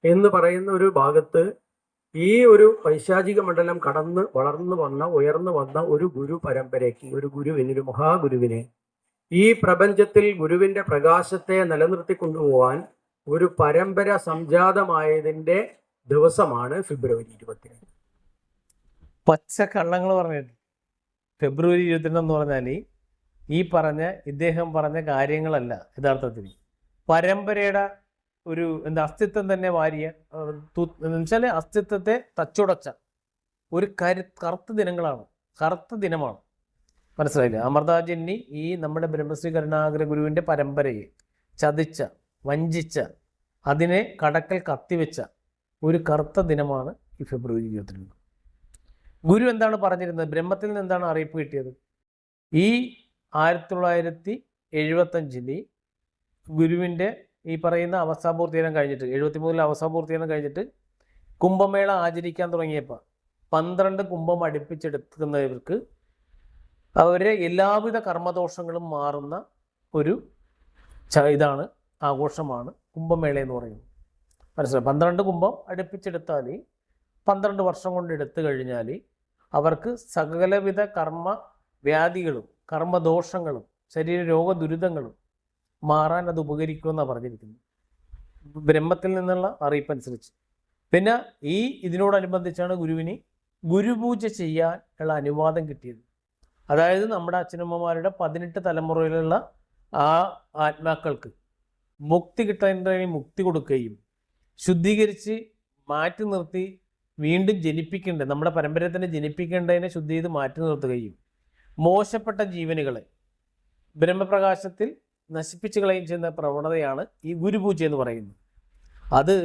എന്ന് പറയുന്ന ഒരു ഭാഗത്ത് ഈ ഒരു പൈശാചിക മണ്ഡലം കടന്ന് വളർന്നു വന്ന ഉയർന്നു വന്ന ഒരു ഗുരു പരമ്പരയ്ക്ക്, ഒരു ഗുരുവിന്, ഒരു മഹാഗുരുവിനെ ഈ പ്രപഞ്ചത്തിൽ ഗുരുവിന്റെ പ്രകാശത്തെ നിലനിർത്തി കൊണ്ടുപോകാൻ ഒരു പരമ്പര സംജാതമായതിന്റെ ദിവസമാണ് ഫെബ്രുവരി 22.
പച്ച കള്ളങ്ങൾ പറഞ്ഞിട്ട് ഫെബ്രുവരി 22 എന്ന് പറഞ്ഞാൽ ഈ പറഞ്ഞ ഇദ്ദേഹം പറഞ്ഞ കാര്യങ്ങളല്ല യഥാർത്ഥത്തിൽ പരമ്പരയുടെ ഒരു അസ്തിത്വം തന്നെ വാരിയ എന്നുവെച്ചാൽ അസ്തിത്വത്തെ തച്ചുടച്ച ഒരു കറുത്ത ദിനങ്ങളാണ്, കറുത്ത ദിനമാണ്. മനസ്സിലായില്ലേ? അമൃതാജന്യ ഈ നമ്മുടെ ബ്രഹ്മശ്രീ കരുണാകര ഗുരുവിൻ്റെ പരമ്പരയെ ചതിച്ച, വഞ്ചിച്ച, അതിനെ കടക്കൽ കത്തിവെച്ച ഒരു കറുത്ത ദിനമാണ് ഈ ഫെബ്രുവരി 22. ഗുരു എന്താണ് പറഞ്ഞിരുന്നത്? ബ്രഹ്മത്തിൽ നിന്ന് എന്താണ് അറിയിപ്പ് കിട്ടിയത്? ഈ 1975 ഗുരുവിൻ്റെ ഈ പറയുന്ന അവസ്ഥാപൂർത്തീകരണം കഴിഞ്ഞിട്ട്, 73 അവസ്ഥാപൂർത്തീകരണം കഴിഞ്ഞിട്ട് കുംഭമേള ആചരിക്കാൻ തുടങ്ങിയപ്പോൾ 12 കുംഭം അടുപ്പിച്ചെടുക്കുന്നവർക്ക് അവരുടെ എല്ലാവിധ കർമ്മദോഷങ്ങളും മാറുന്ന ഒരു ഇതാണ്, ആഘോഷമാണ് കുംഭമേള എന്ന് പറയുന്നത്. മനസ്സിലായി? 12 കുംഭം അടുപ്പിച്ചെടുത്താൽ 12 വർഷം കൊണ്ട് എടുത്തു കഴിഞ്ഞാൽ അവർക്ക് സകലവിധ കർമ്മ വ്യാധികളും കർമ്മദോഷങ്ങളും ശരീര രോഗ ദുരിതങ്ങളും മാറാൻ അത് ഉപകരിക്കുമെന്നാണ് പറഞ്ഞിരിക്കുന്നത് ബ്രഹ്മത്തിൽ നിന്നുള്ള അറിയിപ്പനുസരിച്ച്. പിന്നെ ഇതിനോടനുബന്ധിച്ചാണ് ഗുരുവിന് ഗുരുപൂജ ചെയ്യാൻ ഉള്ള അനുവാദം കിട്ടിയത്. അതായത് നമ്മുടെ അച്ഛനമ്മമാരുടെ 18 തലമുറയിലുള്ള ആ ആത്മാക്കൾക്ക് മുക്തി കിട്ടേണ്ടതിന് മുക്തി കൊടുക്കുകയും ശുദ്ധീകരിച്ച് മാറ്റി നിർത്തി വീണ്ടും ജനിപ്പിക്കേണ്ടത്, നമ്മുടെ പരമ്പരയെ തന്നെ ജനിപ്പിക്കേണ്ടതിനെ ശുദ്ധി ചെയ്ത് മാറ്റി നിർത്തുകയും മോശപ്പെട്ട ജീവനുകളെ ബ്രഹ്മപ്രകാശത്തിൽ നശിപ്പിച്ചു കളയും ചെയ്യുന്ന പ്രവണതയാണ് ഈ ഗുരുപൂജ എന്ന് പറയുന്നത്. അത്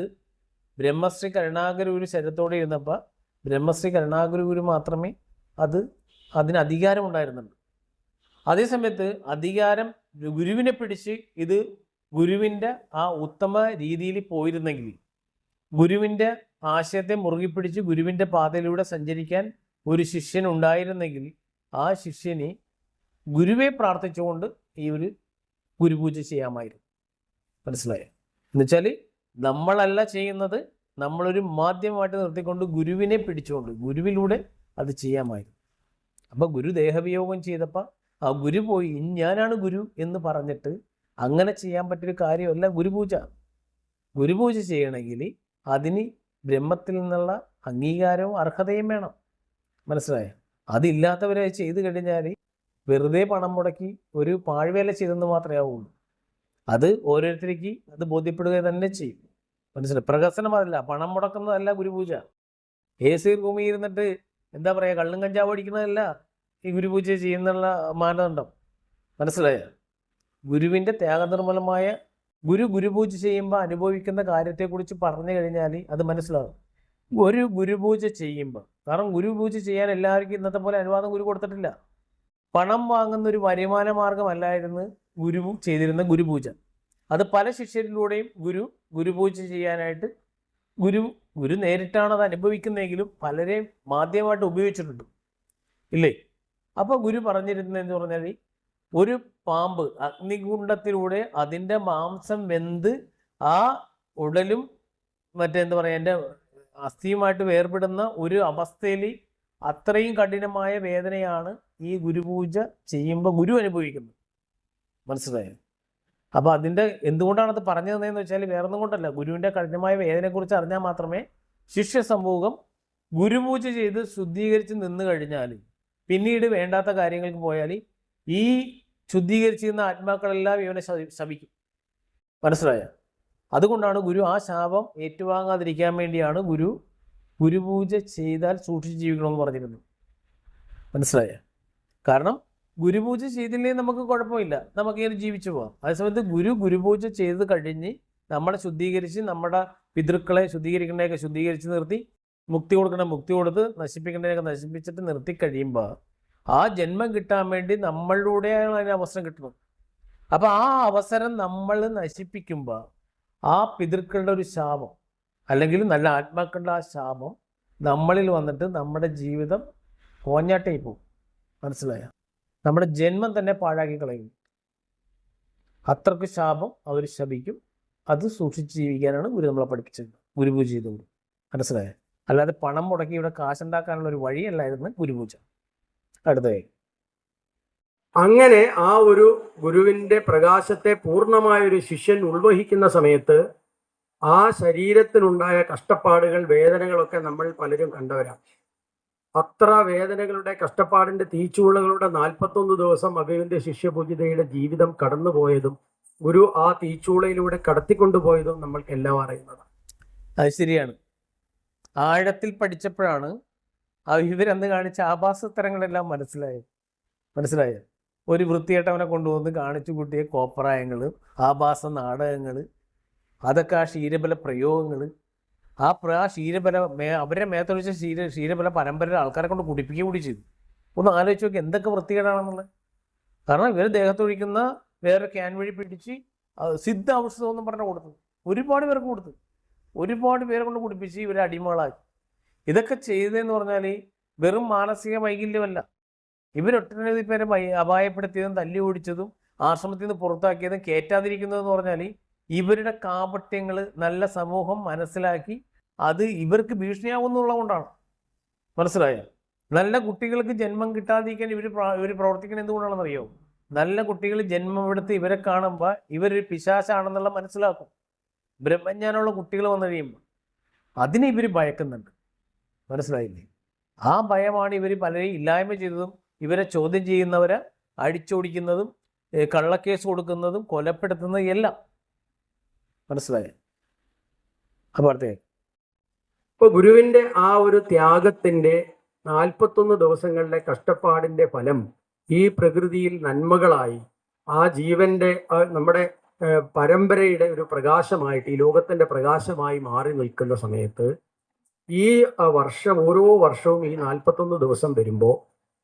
ബ്രഹ്മശ്രീ കരുണാകര ഗുരു ശരീരത്തോടെ ഇരുന്നപ്പോൾ ബ്രഹ്മശ്രീ കരുണാകര ഗുരു മാത്രമേ അതിന് അധികാരം ഉണ്ടായിരുന്നുള്ളൂ. അതേസമയത്ത് അധികാരം ഗുരുവിനെ പിടിച്ച് ഇത് ഗുരുവിൻ്റെ ആ ഉത്തമ രീതിയിൽ പോയിരുന്നെങ്കിൽ, ഗുരുവിൻ്റെ ആശയത്തെ മുറുകി പിടിച്ച് ഗുരുവിൻ്റെ പാതയിലൂടെ സഞ്ചരിക്കാൻ ഒരു ശിഷ്യൻ ഉണ്ടായിരുന്നെങ്കിൽ ആ ശിഷ്യന് ഗുരുവെ പ്രാർത്ഥിച്ചുകൊണ്ട് ഈ ഒരു ഗുരുപൂജ ചെയ്യാമായിരുന്നു. മനസ്സിലായോ? എന്നുവെച്ചാൽ നമ്മളല്ല ചെയ്യുന്നത്, നമ്മളൊരു മാധ്യമമായിട്ട് നിർത്തിക്കൊണ്ട് ഗുരുവിനെ പിടിച്ചുകൊണ്ട് ഗുരുവിലൂടെ അത് ചെയ്യാമായിരുന്നു. അപ്പോൾ ഗുരു ദേഹവിയോഗം ചെയ്തപ്പോൾ ആ ഗുരു പോയി ഞാനാണ് ഗുരു എന്ന് പറഞ്ഞിട്ട് അങ്ങനെ ചെയ്യാൻ പറ്റിയൊരു കാര്യമല്ല ഗുരുപൂജ. ഗുരുപൂജ ചെയ്യണമെങ്കിൽ അതിന് ബ്രഹ്മത്തിൽ നിന്നുള്ള അംഗീകാരവും അർഹതയും വേണം. മനസ്സിലായോ? അതില്ലാത്തവരെ ചെയ്ത് കഴിഞ്ഞാൽ വെറുതെ പണം മുടക്കി ഒരു പാഴ്വേല ചെയ്തെന്ന് മാത്രമേ ആവുള്ളൂ. അത് ഓരോരുത്തർക്ക് അത് ബോധ്യപ്പെടുക തന്നെ ചെയ്യും. മനസ്സിലായി? പ്രഹസനം അതല്ല, പണം മുടക്കുന്നതല്ല ഗുരുപൂജ. AC റൂമിൽ ഇരുന്നിട്ട് എന്താ പറയുക, കള്ളും കഞ്ചാവ് അടിക്കുന്നതല്ല ഈ ഗുരുപൂജ ചെയ്യുന്നുള്ള മാനദണ്ഡം. മനസ്സിലായ? ഗുരുവിൻ്റെ ത്യാഗനിർമ്മലമായ ഗുരുപൂജ ചെയ്യുമ്പോൾ അനുഭവിക്കുന്ന കാര്യത്തെക്കുറിച്ച് പറഞ്ഞു കഴിഞ്ഞാൽ അത് മനസ്സിലാകും. ഒരു ഗുരുപൂജ ചെയ്യുമ്പോൾ, കാരണം ഗുരുപൂജ ചെയ്യാൻ എല്ലാവർക്കും ഇന്നത്തെ പോലെ അനുവാദം ഗുരു കൊടുത്തിട്ടില്ല. പണം വാങ്ങുന്ന ഒരു വരുമാന മാർഗമല്ലായിരുന്നു ഗുരു ചെയ്തിരുന്ന ഗുരുപൂജ. അത് പല ശിഷ്യരിലൂടെയും ഗുരുപൂജ ചെയ്യാനായിട്ട് ഗുരു നേരിട്ടാണ് അത് അനുഭവിക്കുന്നതെങ്കിലും പലരെയും മാധ്യമമായിട്ട് ഉപയോഗിച്ചിട്ടുണ്ട്, ഇല്ലേ? അപ്പോൾ ഗുരു പറഞ്ഞിരുന്നതെന്ന് പറഞ്ഞാൽ ഒരു പാമ്പ് അഗ്നികുണ്ഡത്തിലൂടെ അതിൻ്റെ മാംസം വെന്ത് ആ ഉടലും മറ്റെന്താ പറയുക എൻ്റെ അസ്ഥിയുമായിട്ട് വേർപെടുന്ന ഒരു അവസ്ഥയിൽ അത്രയും കഠിനമായ വേദനയാണ് ഈ ഗുരുപൂജ ചെയ്യുമ്പോൾ ഗുരു അനുഭവിക്കുന്നത്. മനസ്സിലായോ? അപ്പോൾ അതിൻ്റെ എന്തുകൊണ്ടാണത് പറഞ്ഞു തന്നതെന്ന് വെച്ചാൽ വേറൊന്നും കൊണ്ടല്ല, ഗുരുവിൻ്റെ കഠിനമായ വേദനയെക്കുറിച്ച് അറിഞ്ഞാൽ മാത്രമേ ശിഷ്യ സമൂഹം ഗുരുപൂജ ചെയ്ത് ശുദ്ധീകരിച്ച് നിന്ന് കഴിഞ്ഞാൽ പിന്നീട് വേണ്ടാത്ത കാര്യങ്ങൾക്ക് പോയാൽ ഈ ശുദ്ധീകരിച്ചിരുന്ന ആത്മാക്കളെല്ലാം ഇവനെ ശപിക്കും. അതുകൊണ്ടാണ് ഗുരു ആ ശാപം ഏറ്റുവാങ്ങാതിരിക്കാൻ വേണ്ടിയാണ് ഗുരുപൂജ ചെയ്താൽ സൂക്ഷിച്ച് ജീവിക്കണമെന്ന് പറഞ്ഞിരുന്നത്. മനസ്സിലായ? കാരണം ഗുരുപൂജ ചെയ്തില്ലേ നമുക്ക് കുഴപ്പമില്ല, നമുക്കിങ്ങനെ ജീവിച്ചു പോകാം. അതേസമയത്ത് ഗുരുപൂജ ചെയ്ത് കഴിഞ്ഞ് നമ്മളെ ശുദ്ധീകരിച്ച് നമ്മുടെ പിതൃക്കളെ ശുദ്ധീകരിക്കേണ്ടതൊക്കെ ശുദ്ധീകരിച്ച് നിർത്തി മുക്തി കൊടുക്കണം മുക്തി കൊടുത്ത് നശിപ്പിക്കേണ്ടതൊക്കെ നശിപ്പിച്ചിട്ട് നിർത്തി കഴിയുമ്പോൾ ആ ജന്മം കിട്ടാൻ വേണ്ടി നമ്മളിലൂടെയാണ് അതിന് അവസരം കിട്ടുന്നത്. അപ്പോൾ ആ അവസരം നമ്മൾ നശിപ്പിക്കുമ്പോൾ ആ പിതൃക്കളുടെ ഒരു ശാപം അല്ലെങ്കിൽ നല്ല ആത്മാക്കളുടെ ആ ശാപം നമ്മളിൽ വന്നിട്ട് നമ്മുടെ ജീവിതം കോഞ്ഞാട്ടേ പോകും. മനസ്സിലായ? നമ്മുടെ ജന്മം തന്നെ പാഴാക്കി കളയും. അത്രക്ക് ശാപം അവർ ശപിക്കും. അത് സൂക്ഷിച്ച് ജീവിക്കാനാണ് ഗുരു നമ്മളെ പഠിപ്പിച്ചത്, ഗുരുപൂജ ചെയ്തത്. മനസ്സിലായ? അല്ലാതെ പണം മുടക്കി ഇവിടെ കാശുണ്ടാക്കാനുള്ള ഒരു വഴിയല്ലായിരുന്നു ഗുരുപൂജ. അടുത്തതായി,
അങ്ങനെ ആ ഒരു ഗുരുവിന്റെ പ്രകാശത്തെ പൂർണ്ണമായ ഒരു ശിഷ്യൻ ഉൾവഹിക്കുന്ന സമയത്ത് ആ ശരീരത്തിനുണ്ടായ കഷ്ടപ്പാടുകൾ, വേദനകളൊക്കെ നമ്മൾ പലരും കണ്ടവരാണ്. അത്ര വേദനകളുടെ, കഷ്ടപ്പാടിന്റെ തീച്ചൂളകളുടെ 41 ദിവസം അഭിവിന്റെ ശിഷ്യപൂജിതയുടെ ജീവിതം കടന്നുപോയതും ഗുരു ആ തീച്ചൂളയിലൂടെ കടത്തിക്കൊണ്ടുപോയതും നമ്മൾക്ക് എല്ലാം അറിയുന്നതാണ്.
അത് ശരിയാണ്. ആഴത്തിൽ പഠിച്ചപ്പോഴാണ് ഇവരന്ന് കാണിച്ച ആഭാസത്തരങ്ങളെല്ലാം മനസ്സിലായത്. ഒരു വൃത്തികെട്ടവനെ കൊണ്ടുവന്ന് കാണിച്ചു കൂട്ടിയ കോപ്രായങ്ങൾ, ആഭാസ നാടകങ്ങൾ, അതൊക്കെ ആ ക്ഷീരബല പ്രയോഗങ്ങൾ, ആ ക്ഷീരബല അവരുടെ മേത്തൊഴിച്ച ക്ഷീരബല പരമ്പരയിലെ ആൾക്കാരെ കൊണ്ട് കുടിപ്പിക്കുക കൂടി ചെയ്തു. ഒന്ന് ആലോചിച്ച് നോക്കി എന്തൊക്കെ വൃത്തികേടാണെന്നുള്ളത്. കാരണം ഇവർ ദേഹത്തൊഴിക്കുന്ന വേറെ ക്യാൻ വഴി പിടിച്ച് സിദ്ധ ഔഷധം എന്നും പറഞ്ഞാൽ കൊടുത്തു. ഒരുപാട് പേർക്ക് കൊടുത്തു. ഒരുപാട് പേരെ കൊണ്ട് കുടിപ്പിച്ച് ഇവരെ അടിമകളാക്കി. ഇതൊക്കെ ചെയ്തതെന്ന് പറഞ്ഞാൽ വെറും മാനസിക വൈകല്യമല്ല. ഇവരൊട്ടനവധി പേരെ അപായപ്പെടുത്തിയതും തല്ലി ഓടിച്ചതും ആശ്രമത്തിൽ നിന്ന് പുറത്താക്കിയതും കയറ്റാതിരിക്കുന്നതെന്ന് പറഞ്ഞാൽ ഇവരുടെ കാപട്യങ്ങൾ നല്ല സമൂഹം മനസ്സിലാക്കി അത് ഇവർക്ക് ഭീഷണിയാവുന്നുള്ളതുകൊണ്ടാണ്. മനസ്സിലായോ? നല്ല കുട്ടികൾക്ക് ജന്മം കിട്ടാതിരിക്കാൻ ഇവർ പ്രവർത്തിക്കുന്നത് എന്തുകൊണ്ടാണെന്നറിയോ? നല്ല കുട്ടികൾ ജന്മമെടുത്ത് ഇവരെ കാണുമ്പോൾ ഇവരൊരു പിശാചാണെന്നുള്ള മനസ്സിലാക്കും. ബ്രഹ്മജ്ഞാനമുള്ള കുട്ടികൾ വന്നു കഴിയുമ്പോൾ അതിനെ ഇവർ ഭയക്കുന്നുണ്ട്. മനസ്സിലായില്ലേ? ആ ഭയമാണ് ഇവർ പലരെയും ഇല്ലായ്മ ചെയ്തതും ഇവരെ ചോദ്യം ചെയ്യുന്നവരെ അടിച്ചോടിക്കുന്നതും കള്ളക്കേസ് കൊടുക്കുന്നതും കൊലപ്പെടുത്തുന്നതും എല്ലാം. മനസ്സിലായോ? അപ്പോഴത്തെ
ഇപ്പൊ ഗുരുവിന്റെ ആ ഒരു ത്യാഗത്തിന്റെ 41 ദിവസങ്ങളിലെ കഷ്ടപ്പാടിന്റെ ഫലം ഈ പ്രകൃതിയിൽ നന്മകളായി ആ ജീവന്റെ നമ്മുടെ പരമ്പരയുടെ ഒരു പ്രകാശമായിട്ട്, ഈ ലോകത്തിന്റെ പ്രകാശമായി മാറി നിൽക്കുന്ന സമയത്ത് ഈ വർഷം, ഓരോ വർഷവും ഈ 41 ദിവസം വരുമ്പോൾ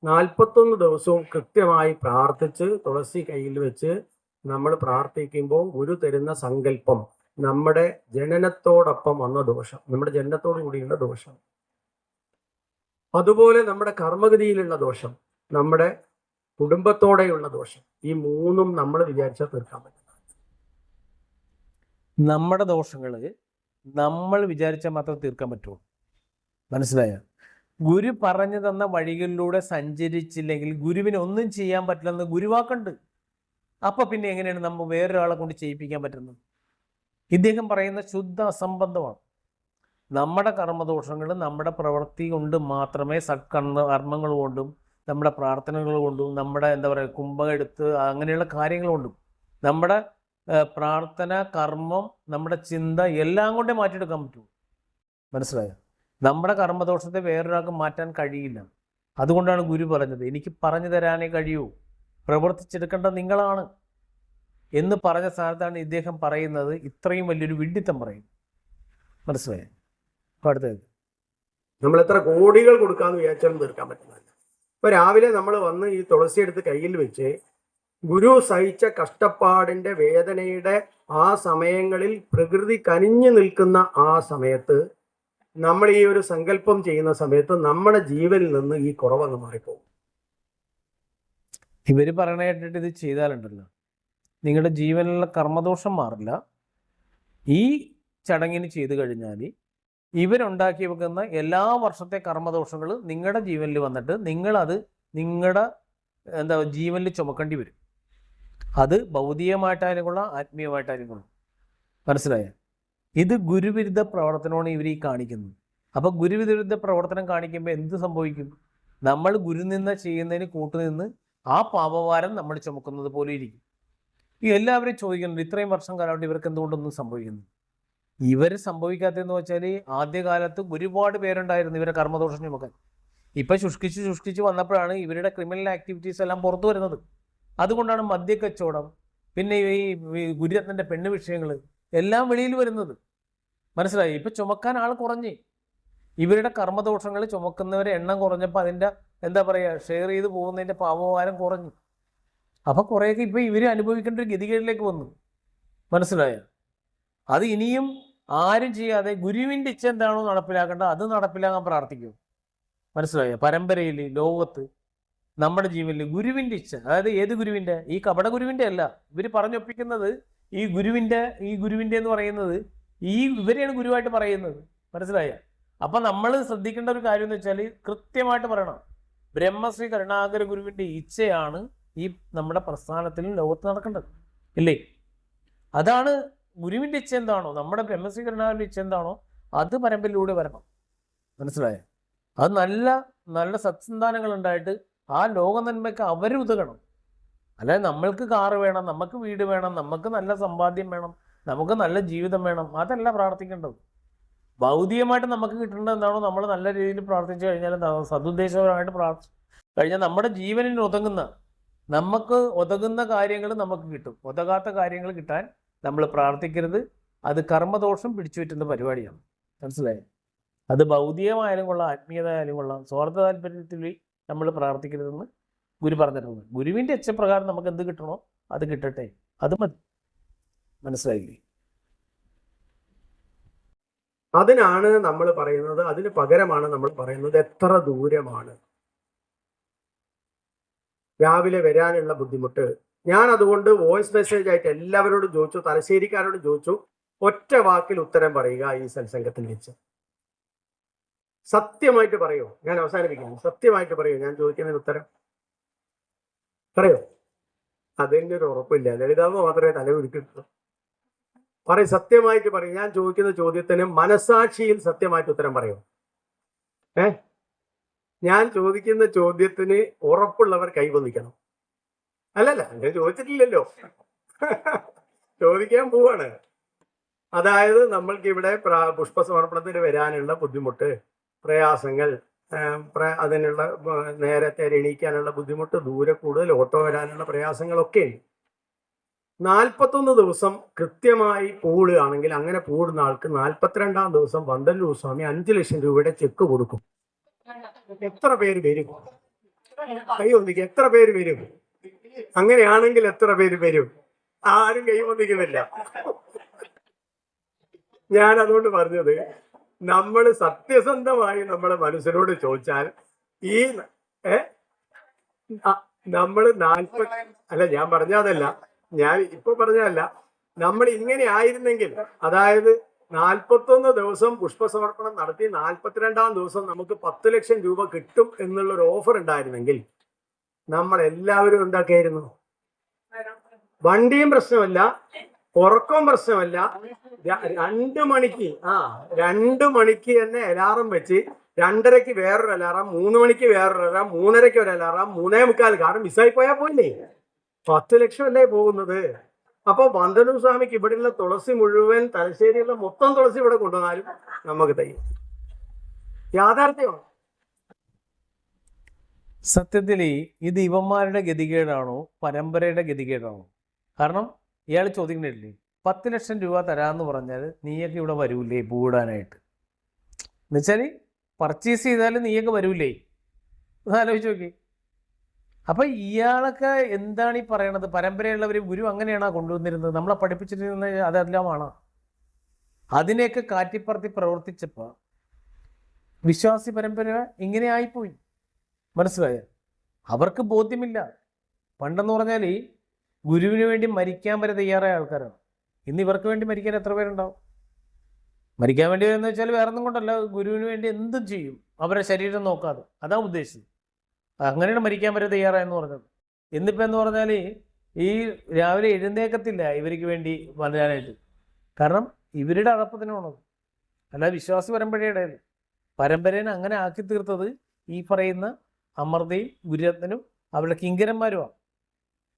41 ദിവസവും കൃത്യമായി പ്രാർത്ഥിച്ച് തുളസി കയ്യിൽ വെച്ച് നമ്മൾ പ്രാർത്ഥിക്കുമ്പോൾ ഗുരു തരുന്ന സങ്കല്പം നമ്മുടെ ജനനത്തോടൊപ്പം വന്ന ദോഷം, നമ്മുടെ ജനനത്തോടു കൂടിയുള്ള ദോഷം, അതുപോലെ നമ്മുടെ കർമ്മഗതിയിലുള്ള ദോഷം, നമ്മുടെ കുടുംബത്തോടെയുള്ള ദോഷം, ഈ മൂന്നും നമ്മൾ വിചാരിച്ചാൽ തീർക്കാൻ പറ്റും.
നമ്മുടെ ദോഷങ്ങൾ നമ്മൾ വിചാരിച്ചാൽ മാത്രം തീർക്കാൻ പറ്റുള്ളൂ. മനസ്സിലായോ? ഗുരു പറഞ്ഞു തന്ന വഴികളിലൂടെ സഞ്ചരിച്ചില്ലെങ്കിൽ ഗുരുവിന് ഒന്നും ചെയ്യാൻ പറ്റില്ലെന്ന് ഗുരുവാക്കുണ്ട്. അപ്പൊ പിന്നെ എങ്ങനെയാണ് നമ്മൾ വേറൊരാളെ കൊണ്ട് ചെയ്യിപ്പിക്കാൻ പറ്റുന്നത്? ഇദ്ദേഹം പറയുന്ന ശുദ്ധ അസംബന്ധമാണ്. നമ്മുടെ കർമ്മദോഷങ്ങൾ നമ്മുടെ പ്രവൃത്തി കൊണ്ട് മാത്രമേ, കർമ്മങ്ങൾ കൊണ്ടും നമ്മുടെ പ്രാർത്ഥനകൾ കൊണ്ടും നമ്മുടെ കുംഭം എടുത്ത് അങ്ങനെയുള്ള കാര്യങ്ങൾ കൊണ്ടും നമ്മുടെ പ്രാർത്ഥന, കർമ്മം, നമ്മുടെ ചിന്ത എല്ലാം കൊണ്ടേ മാറ്റിയെടുക്കാൻ പറ്റുള്ളൂ. മനസ്സിലായോ? നമ്മുടെ കർമ്മദോഷത്തെ വേറൊരാൾക്ക് മാറ്റാൻ കഴിയില്ല. അതുകൊണ്ടാണ് ഗുരു പറഞ്ഞത്, എനിക്ക് പറഞ്ഞു തരാനേ കഴിയൂ, പ്രവർത്തിച്ചെടുക്കേണ്ടത് നിങ്ങളാണ് എന്ന് പറഞ്ഞ സ്ഥാനത്താണ് ഇദ്ദേഹം പറയുന്നത് ഇത്രയും വലിയൊരു വിഡ്ഢിത്തം പറയും. മനസ്സിലായോ? അപ്പോൾ അടുത്തത്,
നമ്മൾ എത്ര കോടികൾ കൊടുക്കാമെന്ന് വിചാരിച്ചാലും തീർക്കാൻ പറ്റുന്നില്ല. ഇപ്പൊ രാവിലെ നമ്മൾ വന്ന് ഈ തുളസി എടുത്ത് കയ്യിൽ വെച്ച് ഗുരു സഹിച്ച കഷ്ടപ്പാടിന്റെ വേദനയുടെ ആ സമയങ്ങളിൽ പ്രകൃതി കനിഞ്ഞു നിൽക്കുന്ന ആ സമയത്ത് നമ്മൾ ഈ ഒരു സങ്കല്പം ചെയ്യുന്ന സമയത്ത് നമ്മുടെ ജീവനിൽ നിന്ന് ഈ കുറവങ്ങ് മാറിപ്പോകും.
ഇവര് പറയണ കേട്ടിട്ട് ഇത് ചെയ്താലുണ്ടല്ലോ നിങ്ങളുടെ ജീവനിലുള്ള കർമ്മദോഷം മാറില്ല. ഈ ചടങ്ങിന് ചെയ്തു കഴിഞ്ഞാൽ ഇവരുണ്ടാക്കി വെക്കുന്ന എല്ലാ വർഷത്തെ കർമ്മദോഷങ്ങൾ നിങ്ങളുടെ ജീവനിൽ വന്നിട്ട് നിങ്ങളത് നിങ്ങളുടെ ജീവനിൽ ചുമക്കേണ്ടി വരും. അത് ഭൗതികമായിട്ടായാലും കൊള്ളാം, ആത്മീയമായിട്ടായാലും കൊള്ളാം. മനസ്സിലായ? ഇത് ഗുരുവിരുദ്ധ പ്രവർത്തനമാണ് ഇവർ ഈ കാണിക്കുന്നത്. അപ്പൊ ഗുരുവിരുദ്ധ പ്രവർത്തനം കാണിക്കുമ്പോൾ എന്ത് സംഭവിക്കും? നമ്മൾ ഗുരുനിന്ദ ചെയ്യുന്നതിന് കൂട്ടുനിന്ന് ആ പാപഭാരം നമ്മൾ ചുമക്കുന്നത് പോലെ ഇരിക്കും. ഈ എല്ലാവരും ചോദിക്കുന്നുണ്ട്, ഇത്രയും വർഷം കാലമായിട്ട് ഇവർക്ക് എന്തുകൊണ്ടൊന്നും സംഭവിക്കുന്നു? ഇവർ സംഭവിക്കാത്തതെന്ന് വെച്ചാൽ ആദ്യകാലത്ത് ഒരുപാട് പേരുണ്ടായിരുന്നു ഇവരെ കർമ്മദോഷം ചുമക്കാൻ. ഇപ്പം ശുഷ്കിച്ച് വന്നപ്പോഴാണ് ഇവരുടെ ക്രിമിനൽ ആക്ടിവിറ്റീസ് എല്ലാം പുറത്തു വരുന്നത്. അതുകൊണ്ടാണ് മദ്യക്കച്ചവടം, പിന്നെ ഈ ഗുരുരത്നൻ്റെ പെണ്ണ് വിഷയങ്ങൾ എല്ലാം വെളിയിൽ വരുന്നത്. മനസ്സിലായി? ഇപ്പം ചുമക്കാൻ ആൾ കുറഞ്ഞ്, ഇവരുടെ കർമ്മദോഷങ്ങൾ ചുമക്കുന്നവരെ എണ്ണം കുറഞ്ഞപ്പോൾ അതിൻ്റെ ഷെയർ ചെയ്ത് പോകുന്നതിൻ്റെ പാപഭാരം കുറഞ്ഞു. അപ്പം കുറേയൊക്കെ ഇപ്പം ഇവർ അനുഭവിക്കേണ്ട ഒരു ഗതികേടിലേക്ക് വന്നു. മനസ്സിലായ? അത് ഇനിയും ആരും ചെയ്യാതെ ഗുരുവിൻ്റെ ഇച്ഛ എന്താണോ നടപ്പിലാക്കേണ്ടത് അത് നടപ്പിലാക്കാൻ പ്രാർത്ഥിക്കും. മനസ്സിലായോ? പരമ്പരയിൽ, ലോകത്ത്, നമ്മുടെ ജീവനിൽ ഗുരുവിന്റെ ഇച്ഛ, അതായത് ഏത് ഗുരുവിന്റെ? ഈ കപട ഗുരുവിന്റെ അല്ല. ഇവർ പറഞ്ഞൊപ്പിക്കുന്നത് ഈ ഗുരുവിന്റെ എന്ന് പറയുന്നത് ഇവരെയാണ് ഗുരുവായിട്ട് പറയുന്നത്. മനസ്സിലായ? അപ്പൊ നമ്മൾ ശ്രദ്ധിക്കേണ്ട ഒരു കാര്യം എന്ന് വെച്ചാൽ കൃത്യമായിട്ട് പറയണം, ബ്രഹ്മശ്രീ കരുണാകര ഗുരുവിന്റെ ഇച്ഛയാണ് ഈ നമ്മുടെ പ്രസ്ഥാനത്തിലും ലോകത്ത് നടക്കേണ്ടത്, ഇല്ലേ? അതാണ് ഗുരുവിന്റെ ഇച്ഛ. എന്താണോ നമ്മുടെ ബ്രഹ്മശ്രീ കരുണാകരന്റെ ഇച്ഛ എന്താണോ അത് പരമ്പരയിലൂടെ വരണം. മനസ്സിലായ? അത് നല്ല നല്ല സത്സന്താനങ്ങൾ ഉണ്ടായിട്ട് ആ ലോക നന്മയ്ക്ക് അവരുതകണം. അല്ലാതെ നമ്മൾക്ക് കാറ് വേണം, നമുക്ക് വീട് വേണം, നമുക്ക് നല്ല സമ്പാദ്യം വേണം, നമുക്ക് നല്ല ജീവിതം വേണം, അതല്ല പ്രാർത്ഥിക്കേണ്ടത്. ഭൗതികമായിട്ട് നമുക്ക് കിട്ടേണ്ടത് എന്താണോ നമ്മൾ നല്ല രീതിയിൽ പ്രാർത്ഥിച്ചു കഴിഞ്ഞാൽ, സതുദ്ദേശപരമായിട്ട് പ്രാർത്ഥിച്ചു കഴിഞ്ഞാൽ നമ്മുടെ ജീവനിന് നമുക്ക് ഉതകുന്ന കാര്യങ്ങൾ നമുക്ക് കിട്ടും. ഉതകാത്ത കാര്യങ്ങൾ കിട്ടാൻ നമ്മൾ പ്രാർത്ഥിക്കരുത്. അത് കർമ്മദോഷം പിടിച്ചു പറ്റുന്ന പരിപാടിയാണ്. മനസ്സിലായോ? അത് ഭൗതികമായാലും കൊള്ളാം, ആത്മീയതായാലും കൊള്ളാം, സ്വാർത്ഥ താല്പര്യത്തിൽ നമ്മൾ പ്രാർത്ഥിക്കരുതെന്ന് ഗുരു പറഞ്ഞിട്ടുണ്ട്. ഗുരുവിൻ്റെ ഇച്ഛപ്രകാരം നമുക്ക് എന്ത് കിട്ടണോ അത് കിട്ടട്ടെ, അത് മതി. മനസ്സിലായില്ലേ?
അതിനാണ് നമ്മൾ പറയുന്നത്, അതിന് പകരമാണ് നമ്മൾ പറയുന്നത് എത്ര ദൂരമാണ് രാവിലെ വരാനുള്ള ബുദ്ധിമുട്ട്. ഞാൻ അതുകൊണ്ട് വോയിസ് മെസ്സേജ് ആയിട്ട് എല്ലാവരോടും ചോദിച്ചു, തലശ്ശേരിക്കാരോടും ചോദിച്ചു, ഒറ്റ വാക്കിൽ ഉത്തരം പറയുക ഈ സത്സംഗത്തിൽ വെച്ച്. സത്യമായിട്ട് പറയൂ. ഞാൻ അവസാനിപ്പിക്കുന്നു. സത്യമായിട്ട് പറയൂ. ഞാൻ ചോദിക്കുന്നതിന് ഉത്തരം പറയോ? അതിൻ്റെ ഒരു ഉറപ്പില്ല. ലളിതാവ് മാത്രമേ തല ഉരുക്കിട്ടുള്ളൂ. പറയും, സത്യമായിട്ട് പറയും. ഞാൻ ചോദിക്കുന്ന ചോദ്യത്തിന് മനസാക്ഷിയിൽ സത്യമായിട്ട് ഉത്തരം പറയൂ. ഞാൻ ചോദിക്കുന്ന ചോദ്യത്തിന് ഉറപ്പുള്ളവർ കൈവന്നിക്കണം. അല്ലല്ല, ഞാൻ ചോദിച്ചിട്ടില്ലല്ലോ, ചോദിക്കാൻ പോവാണ്. അതായത് നമ്മൾക്ക് ഇവിടെ പുഷ്പസമർപ്പണത്തിന് വരാനുള്ള ബുദ്ധിമുട്ട്, പ്രയാസങ്ങൾ, അതിനുള്ള നേരത്തെ എണീക്കാനുള്ള ബുദ്ധിമുട്ട്, ദൂരെ കൂടുതൽ ഓട്ടോ വരാനുള്ള പ്രയാസങ്ങളൊക്കെ ഉണ്ട്. 41 ദിവസം കൃത്യമായി പൂടുകയാണെങ്കിൽ, അങ്ങനെ പൂടുന്ന ആൾക്ക് 42-ാം ദിവസം വന്ദനൂർ സ്വാമി 5 ലക്ഷം രൂപയുടെ ചെക്ക് കൊടുക്കും. എത്ര പേര് വരും? കൈവന്നിക്കും. എത്ര പേര് വരും? അങ്ങനെയാണെങ്കിൽ എത്ര പേര് വരും? ആരും കൈവന്നിക്കുന്നില്ല. ഞാൻ അതുകൊണ്ട് പറഞ്ഞത്, നമ്മൾ സത്യസന്ധമായി നമ്മുടെ മനസ്സിനോട് ചോദിച്ചാൽ ഈ നമ്മൾ 40 അല്ല, ഞാൻ പറഞ്ഞതല്ല, ഞാൻ ഇപ്പൊ പറഞ്ഞതല്ല, നമ്മൾ ഇങ്ങനെ ആയിരുന്നെങ്കിൽ, അതായത് 41 ദിവസം പുഷ്പസമർപ്പണം നടത്തി 42-ാം ദിവസം നമുക്ക് 10 ലക്ഷം രൂപ കിട്ടും എന്നുള്ളൊരു ഓഫർ ഉണ്ടായിരുന്നെങ്കിൽ നമ്മൾ എല്ലാവരും എന്താക്കിയായിരുന്നു? വണ്ടിയും പ്രശ്നമല്ല, ഉറക്കവും പ്രശ്നമല്ല, 2 മണിക്ക് 2 മണിക്ക് തന്നെ അലാറം വെച്ച്, 2:30-ക്ക് വേറൊരു അലാറം, 3 മണിക്ക് വേറൊരു അലാറം, 3:30-ക്ക് ഒരു അലാറം, 3:45. കാരണം മിസ്സായി പോയാൽ പോയില്ലേ? 10 ലക്ഷം അല്ലേ പോകുന്നത്. അപ്പൊ വന്ദനൂർ സ്വാമിക്ക് ഇവിടെയുള്ള തുളസി മുഴുവൻ, തലശ്ശേരിയുള്ള മൊത്തം തുളസി ഇവിടെ കൊണ്ടുവന്നാലും നമുക്ക് തയ്യും. യാഥാർത്ഥ്യമാണ്.
സത്യത്തിൽ ഇത് ഇവന്മാരുടെ ഗതികേടാണോ പരമ്പരയുടെ ഗതികേടാണോ? കാരണം ഇയാൾ ചോദിക്കുന്നില്ലേ, 10 ലക്ഷം രൂപ തരാമെന്ന് പറഞ്ഞാൽ നീയൊക്കെ ഇവിടെ വരൂലേ പൂടാനായിട്ട്? എന്നുവെച്ചാൽ പർച്ചേസ് ചെയ്താൽ നീയൊക്കെ വരൂലേ? ഒന്ന് ആലോചിച്ച് നോക്കി. അപ്പം ഇയാളൊക്കെ എന്താണ് ഈ പറയണത്? പരമ്പരയുള്ളവർ ഗുരു അങ്ങനെയാണോ കൊണ്ടുവന്നിരുന്നത്? നമ്മളെ പഠിപ്പിച്ചിരുന്നത് അതെല്ലാമാണ്. അതിനെയൊക്കെ കാറ്റിപ്പറത്തി പ്രവർത്തിച്ചപ്പോൾ വിശ്വാസി പരമ്പര ഇങ്ങനെ ആയിപ്പോയി. മനസ്സിലായ? അവർക്ക് ബോധ്യമില്ല. പണ്ടെന്ന് പറഞ്ഞാൽ ഗുരുവിന് വേണ്ടി മരിക്കാൻ വരെ തയ്യാറായ ആൾക്കാരാണ്. ഇന്ന് ഇവർക്ക് വേണ്ടി മരിക്കാൻ എത്ര പേരുണ്ടാവും? മരിക്കാൻ വേണ്ടി എന്ന് വെച്ചാൽ വേറെ ഒന്നും കൊണ്ടല്ല, ഗുരുവിന് വേണ്ടി എന്തും ചെയ്യും, അവരുടെ ശരീരം നോക്കാതെ. അതാണ് ഉദ്ദേശിച്ചത്. അങ്ങനെയാണ് മരിക്കാൻ വരെ തയ്യാറായെന്ന് പറഞ്ഞത്. ഇന്നിപ്പോൾ എന്ന് പറഞ്ഞാൽ ഈ രാവിലെ എഴുന്നേക്കത്തില്ല ഇവർക്ക് വേണ്ടി വരാനായിട്ട്. കാരണം ഇവരുടെ അടപ്പത്തിനാണത്, അല്ലാതെ വിശ്വാസ പരമ്പരേനെ അങ്ങനെ ആക്കി തീർത്തത് ഈ പറയുന്ന അമൃതയും ഗുരുരത്നനും അവരുടെ കിങ്കരന്മാരുമാണ്.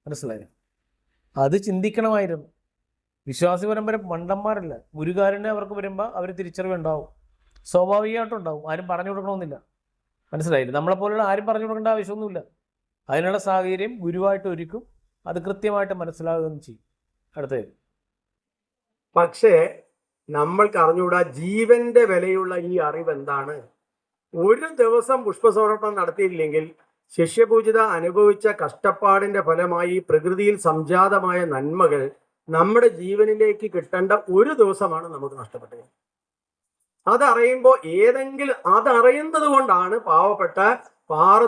മനസ്സിലായോ? അത് ചിന്തിക്കണമായിരുന്നു. വിശ്വാസി പരമ്പര മണ്ടന്മാരല്ല. ഗുരുകാരനെ അവർക്ക് വരുമ്പോൾ അവർ തിരിച്ചറിവുണ്ടാവും, സ്വാഭാവികമായിട്ടുണ്ടാവും. ആരും പറഞ്ഞു കൊടുക്കണമെന്നില്ല. മനസ്സിലായില്ല? നമ്മളെപ്പോലുള്ള ആരും പറഞ്ഞു കൊടുക്കേണ്ട ആവശ്യമൊന്നുമില്ല. അതിനുള്ള സാഹചര്യം ഗുരുവായിട്ട് ഒരുക്കും. അത് കൃത്യമായിട്ട് മനസ്സിലാകുകയും ചെയ്യും. അടുത്തത്,
പക്ഷേ നമ്മൾക്ക് അറിഞ്ഞുകൂടാ ജീവന്റെ വിലയുള്ള ഈ അറിവ് എന്താണ്. ഒരു ദിവസം പുഷ്പസമർപ്പണം നടത്തിയില്ലെങ്കിൽ ശിഷ്യപൂജിത അനുഭവിച്ച കഷ്ടപ്പാടിന്റെ ഫലമായി പ്രകൃതിയിൽ സംജാതമായ നന്മകൾ നമ്മുടെ ജീവനിലേക്ക് കിട്ടേണ്ട ഒരു ദിവസമാണ് നമുക്ക് നഷ്ടപ്പെട്ടത്. അതറിയുമ്പോൾ അതറിയുന്നത് കൊണ്ടാണ് പാവപ്പെട്ട പാറ